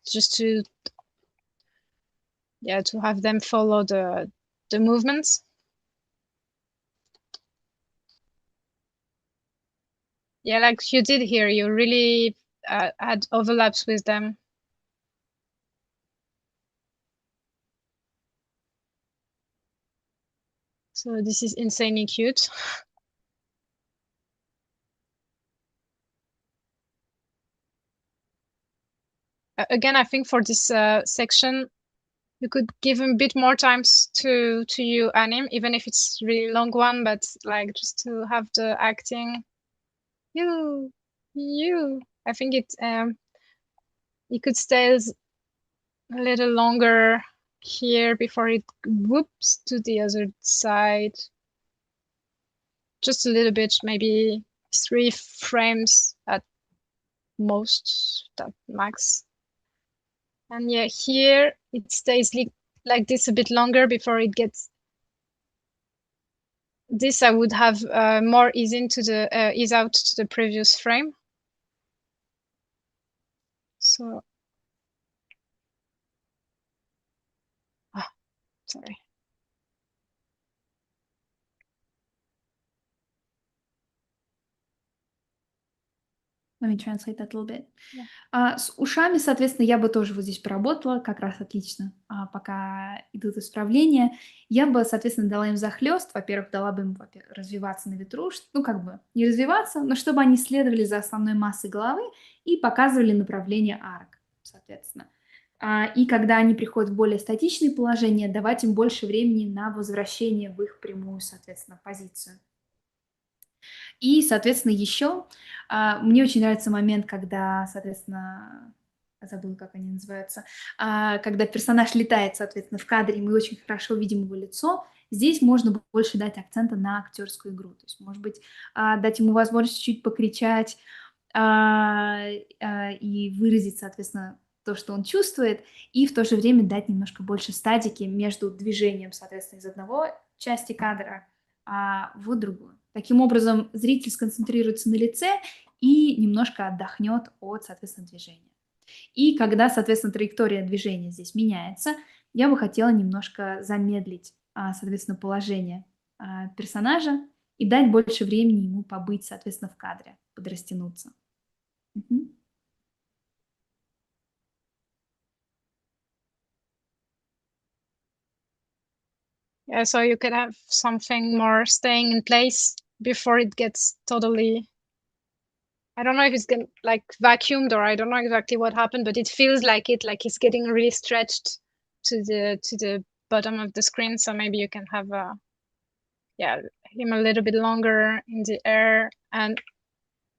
just to have them follow the movements. Yeah, like you did here, you really had overlaps with them. So this is insanely cute. Again, I think for this section, you could give him a bit more time to you anim, even if it's really long one, but like just to have the acting. You. I think it could stay a little longer here before it whoops to the other side. Just a little bit, maybe 3 frames at most, at max. And yeah, here it stays like this a bit longer before it gets. This I would have more ease into the ease out to the previous frame. So, sorry. Let me translate that a little bit. Yeah. С ушами, соответственно, я бы тоже вот здесь поработала, как раз отлично, пока идут исправления. Я бы, соответственно, дала им захлёст. Во-первых, дала бы им развиваться на ветру, ну, как бы не развиваться, но чтобы они следовали за основной массой головы и показывали направление арок, соответственно. И когда они приходят в более статичные положения, давать им больше времени на возвращение в их прямую, соответственно, позицию. И, соответственно, еще мне очень нравится момент, когда, соответственно, забыла, как они называются, когда персонаж летает, соответственно, в кадре, и мы очень хорошо видим его лицо. Здесь можно больше дать акцента на актерскую игру. То есть, может быть, дать ему возможность чуть-чуть покричать и выразить, соответственно, то, что он чувствует, и в то же время дать немножко больше статики между движением, соответственно, из одного части кадра в другую. Таким образом, зритель сконцентрируется на лице и немножко отдохнет от, соответственно, движения. И когда, соответственно, траектория движения здесь меняется, я бы хотела немножко замедлить, соответственно, положение персонажа и дать больше времени ему побыть, соответственно, в кадре, подрастянуться. Yeah, so you could have something more staying in place before it gets totally. I don't know if it's getting like vacuumed or I don't know exactly what happened, but it feels like it's getting really stretched to the bottom of the screen. So maybe you can have him a little bit longer in the air and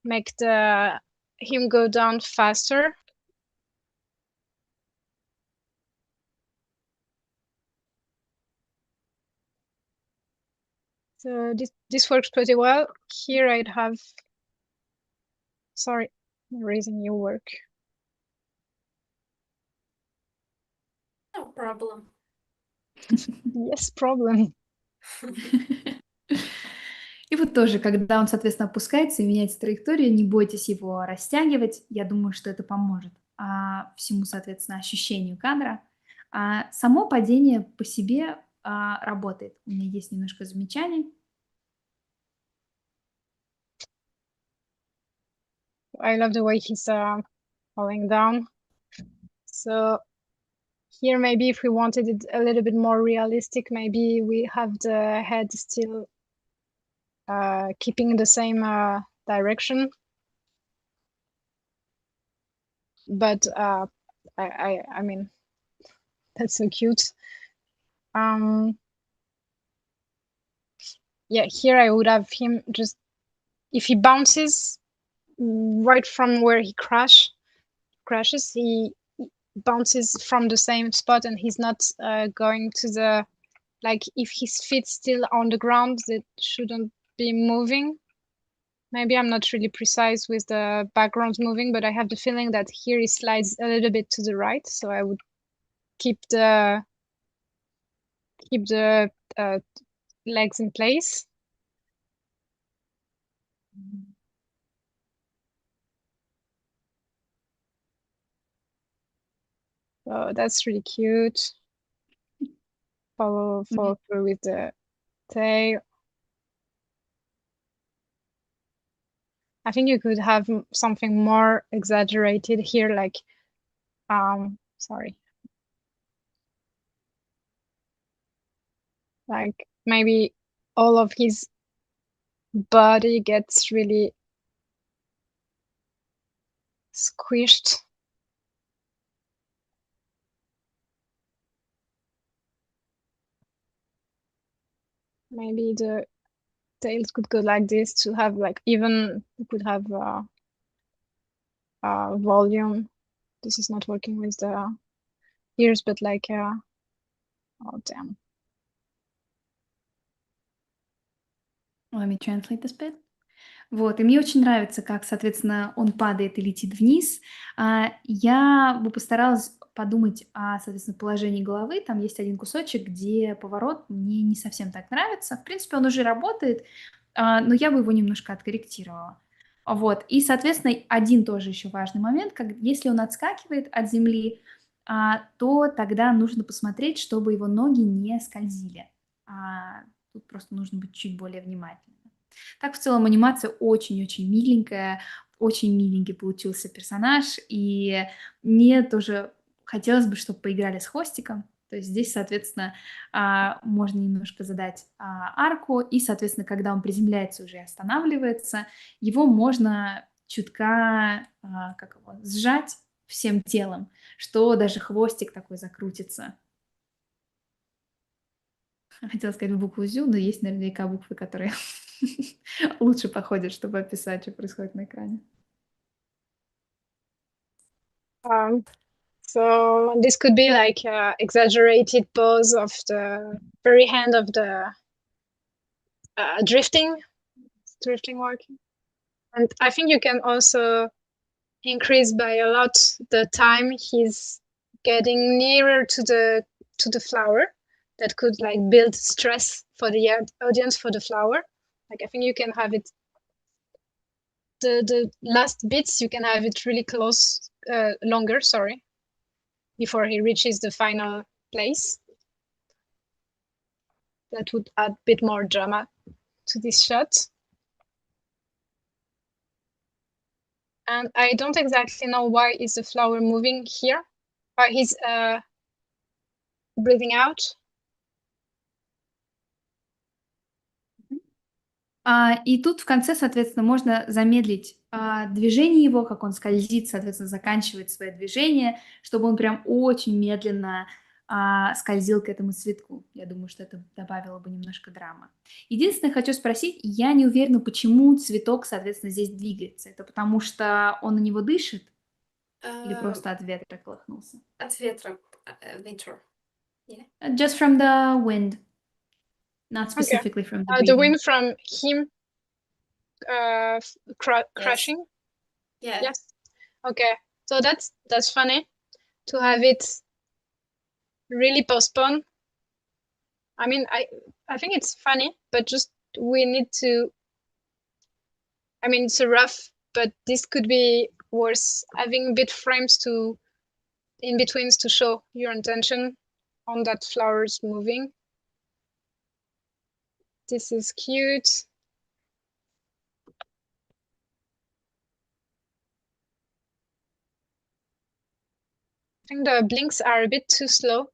make him go down faster. So this works pretty well. Here I'd have, sorry, I'm erasing your work. No problem. Yes, problem. И вот тоже, когда он, соответственно, опускается и меняется траектория, не бойтесь его растягивать. Я думаю, что это поможет всему, соответственно, ощущению кадра. Само падение по себе работает. У меня есть немножко замечаний. I love the way he's falling down. So here, maybe if we wanted it a little bit more realistic, maybe we have the head still keeping the same direction. But I mean, that's so cute. Yeah, here I would have him just, if he bounces right from where he crashes, he bounces from the same spot and he's not going to the, like if his feet still on the ground, that shouldn't be moving. Maybe I'm not really precise with the background moving, but I have the feeling that here he slides a little bit to the right. So I would keep the legs in place. So that's really cute. Follow through with the tail. I think you could have something more exaggerated here, like, sorry. Like maybe all of his body gets really squished. Maybe the tails could go like this to have like even, you could have volume. This is not working with the ears, but like, oh damn. Let me translate this bit. Вот, и мне очень нравится, как, соответственно, он падает и летит вниз. Я бы постаралась подумать о, соответственно, положении головы. Там есть один кусочек, где поворот мне не совсем так нравится. В принципе, он уже работает, но я бы его немножко откорректировала. Вот, и, соответственно, один тоже еще важный момент, если он отскакивает от земли, то тогда нужно посмотреть, чтобы его ноги не скользили. Тут просто нужно быть чуть более внимательным. Так, в целом, анимация очень-очень миленькая, очень миленький получился персонаж, и мне тоже хотелось бы, чтобы поиграли с хвостиком. То есть здесь, соответственно, можно немножко задать арку, и, соответственно, когда он приземляется уже и останавливается, его можно чутка сжать всем телом, что даже хвостик такой закрутится. Хотела сказать букву «зю», но есть наверняка буквы, которые лучше подходят, чтобы описать, что происходит на экране. So this could be like an exaggerated pose of the very hand of the drifting working. And I think you can also increase by a lot the time he's getting nearer to the flower. That could like build stress for the audience for the flower. Like I think you can have it, the last bits, you can have it really close, longer, sorry, before he reaches the final place. That would add a bit more drama to this shot. And I don't exactly know why is the flower moving here, why he's breathing out. И тут в конце, соответственно, можно замедлить движение его, как он скользит, соответственно, заканчивает свое движение, чтобы он прям очень медленно скользил к этому цветку. Я думаю, что это добавило бы немножко драмы. Единственное, хочу спросить, я не уверена, почему цветок, соответственно, здесь двигается. Это потому что он на него дышит или просто от ветра колыхнулся? От ветра. Winter. Yeah. Just from the wind, not Okay. specifically from the The breathing. wind from him crashing. Yeah. Yes. Okay. So that's funny to have it really postponed. I mean, I think it's funny, but just we need to. I mean, it's a rough, but this could be worse. Having bit frames to in betweens to show your intention on that flowers moving. This is cute. I think the blinks are a bit too slow.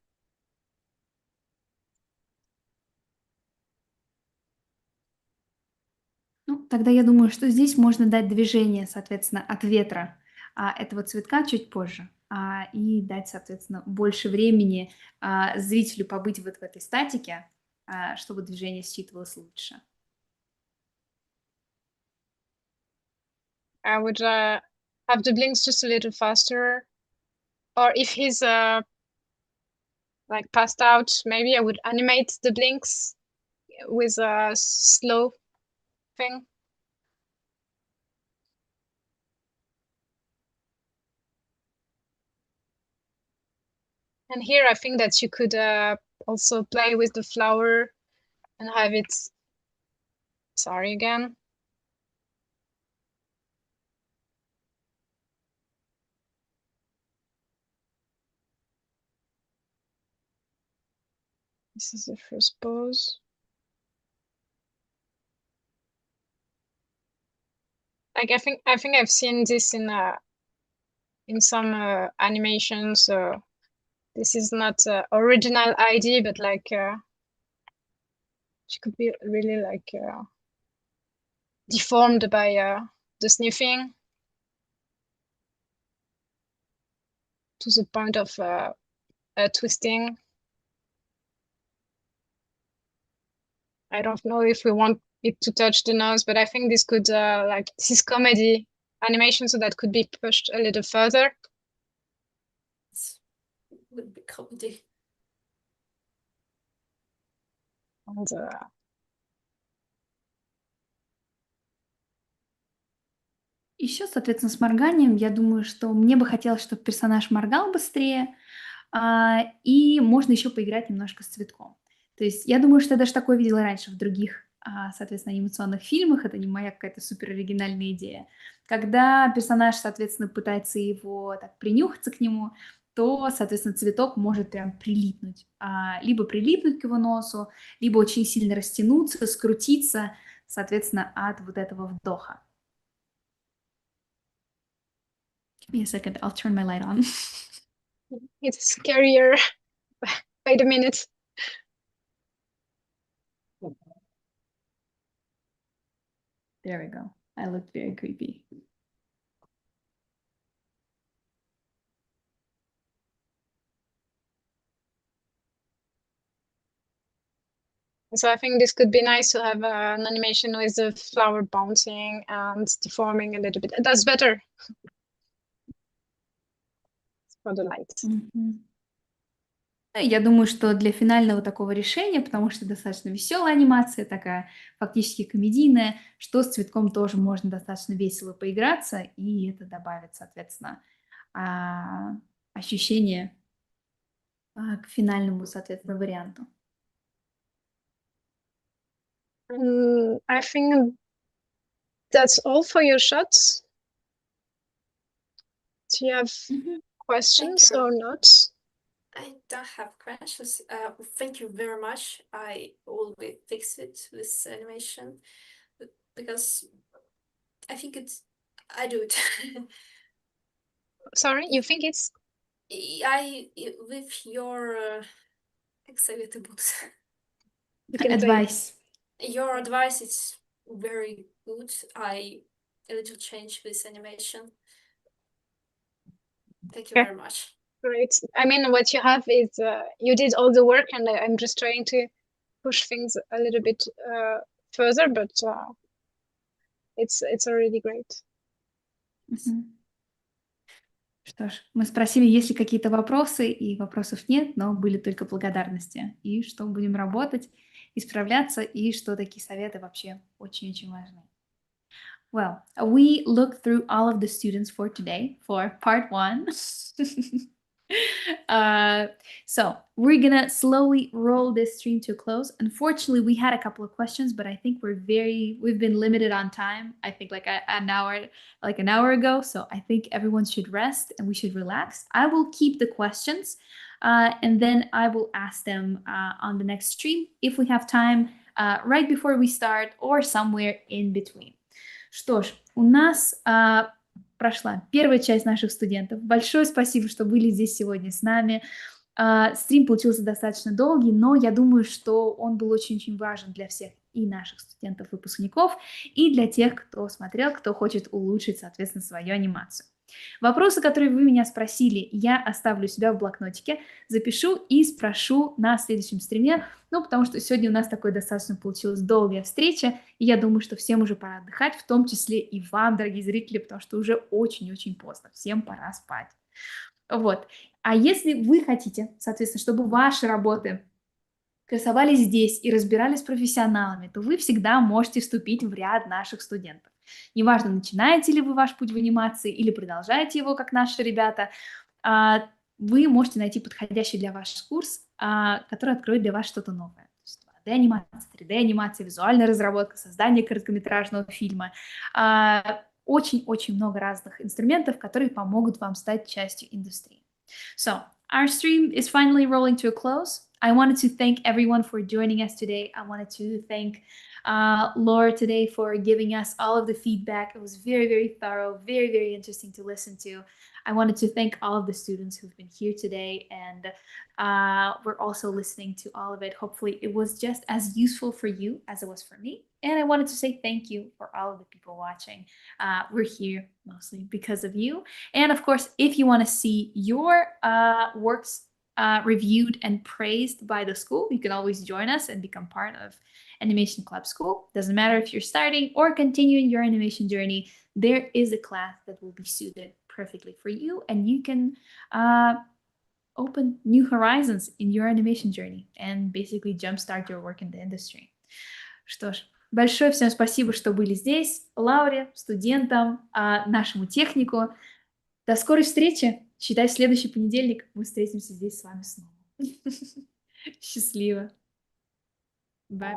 Ну, тогда я думаю, что здесь можно дать движение, соответственно, от ветра этого цветка чуть позже, и дать, соответственно, больше времени зрителю побыть вот в этой статике, чтобы движение считывалось лучше. I would have the blinks just a little faster, or if he's like passed out, maybe I would animate the blinks with a slow thing. And here I think that you could also play with the flower and have it. Sorry again. This is the first pose. Like I think I've seen this in some animations. So this is not original idea, but like she could be really like deformed by the sniffing to the point of twisting. I don't know if we want it to touch the nose, but I think this could like this is comedy animation, so that could be pushed a little further. It would be comedy. And Еще, соответственно, с морганием, я думаю, что мне бы хотелось, чтобы персонаж моргал быстрее, и можно еще поиграть немножко с цветком. То есть я думаю, что я даже такое видела раньше в других, соответственно, анимационных фильмах. Это не моя какая-то супер оригинальная идея. Когда персонаж, соответственно, пытается его так принюхаться к нему, то, соответственно, цветок может прям прилипнуть. Либо прилипнуть к его носу, либо очень сильно растянуться, скрутиться, соответственно, от вот этого вдоха. Give me a second, I'll turn my light on. it's scarier. Wait a minute. There we go. I looked very creepy. So I think this could be nice to have an animation with the flower bouncing and deforming a little bit. That's better. For the light. Я думаю, что для финального такого решения, потому что достаточно веселая анимация, такая фактически комедийная, что с цветком тоже можно достаточно весело поиграться, и это добавит, соответственно, ощущение к финальному, соответственно, варианту. I think that's all for your shots. Do you have questions or not? I don't have questions. Thank you very much. I always fix it with animation because I think I do it. Sorry, you think it's? With your advice. Your advice is very good. A little change with animation. Thank you very much. great. I mean, what you have is you did all the work, and I'm just trying to push things a little bit further, but it's already great. Мгм. Что ж, мы спросили, есть ли какие-то вопросы, и вопросов нет, но были только благодарности. И что будем работать, исправляться, и что такие советы вообще очень-очень важны. Well, we looked through all of the students for today for part 1. So we're gonna slowly roll this stream to a close. Unfortunately, we had a couple of questions, but I think we've been limited on time. I think like an hour ago. So I think everyone should rest and we should relax. I will keep the questions, and then I will ask them on the next stream if we have time, right before we start or somewhere in between. Что ж, у нас прошла первая часть наших студентов. Большое спасибо, что были здесь сегодня с нами. Стрим получился достаточно долгий, но я думаю, что он был очень-очень важен для всех и наших студентов-выпускников, и для тех, кто смотрел, кто хочет улучшить, соответственно, свою анимацию. Вопросы, которые вы меня спросили, я оставлю у себя в блокнотике, запишу и спрошу на следующем стриме, потому что сегодня у нас такой достаточно получилась долгая встреча, и я думаю, что всем уже пора отдыхать, в том числе и вам, дорогие зрители, потому что уже очень-очень поздно, всем пора спать. Вот. А если вы хотите, соответственно, чтобы ваши работы красовались здесь и разбирались с профессионалами, то вы всегда можете вступить в ряд наших студентов. Неважно, начинаете ли вы ваш путь в анимации или продолжаете его, как наши ребята, вы можете найти подходящий для вас курс, который откроет для вас что-то новое. 2D-анимация, 3D-анимация, визуальная разработка, создание короткометражного фильма. Очень-очень много разных инструментов, которые помогут вам стать частью индустрии. So, our stream is finally rolling to a close. I wanted to thank everyone for joining us today. I wanted to thank Laura today for giving us all of the feedback. It was very, very thorough, very, very interesting to listen to. I wanted to thank all of the students who've been here today, and we're also listening to all of it. Hopefully it was just as useful for you as it was for me. And I wanted to say thank you for all of the people watching. We're here mostly because of you. And of course, if you want to see your works reviewed and praised by the school, you can always join us and become part of Animation Club School. Doesn't matter if you're starting or continuing your animation journey, there is a class that will be suited perfectly for you, and you can open new horizons in your animation journey and basically jumpstart your work in the industry. Что ж, большое всем спасибо, что были здесь. Лауре, студентам, нашему технику. До скорой встречи. Считай, в следующий понедельник мы встретимся здесь с вами снова. Счастливо. Bye.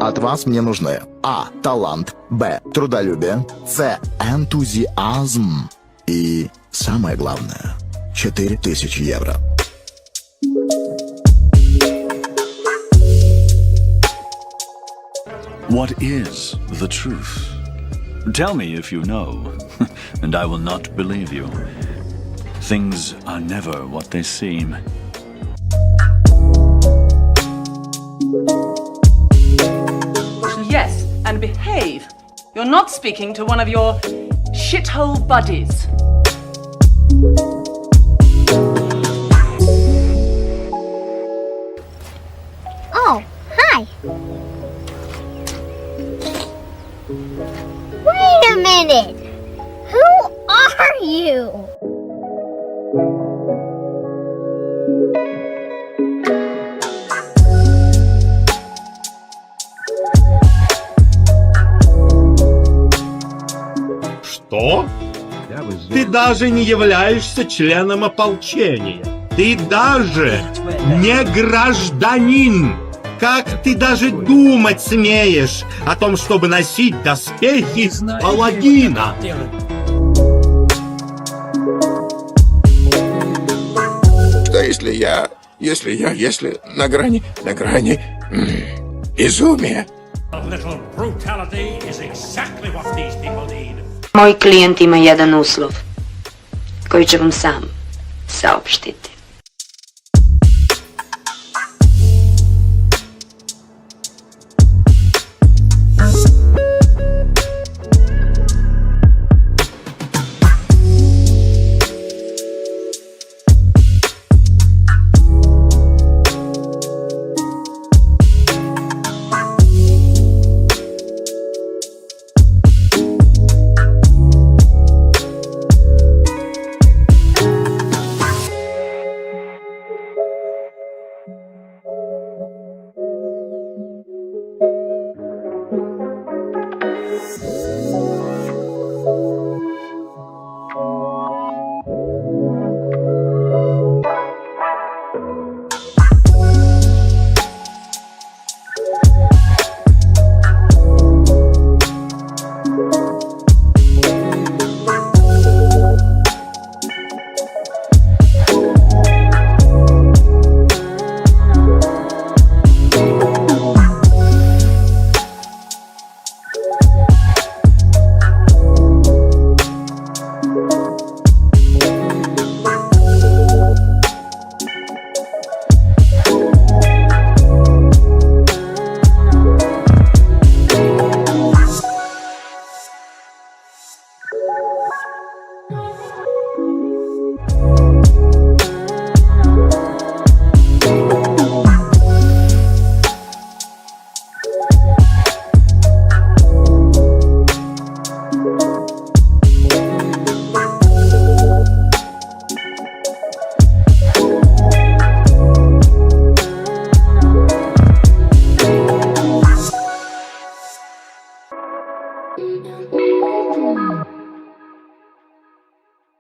От вас мне нужны А. Талант, Б. Трудолюбие, С. Энтузиазм и, самое главное, 4000 евро. What is the truth? Tell me if you know, and I will not believe you. Things are never what they seem. Yes, and behave. You're not speaking to one of your shithole buddies. Oh, hi. Wait a minute! Who are you? Что? Ты даже не являешься членом ополчения. Ты даже не гражданин. Как ты даже думать смеешь о том, чтобы носить доспехи паладина? Что если на грани безумия? Moj klijent ima jedan uslov, koji će vam sam saopštiti.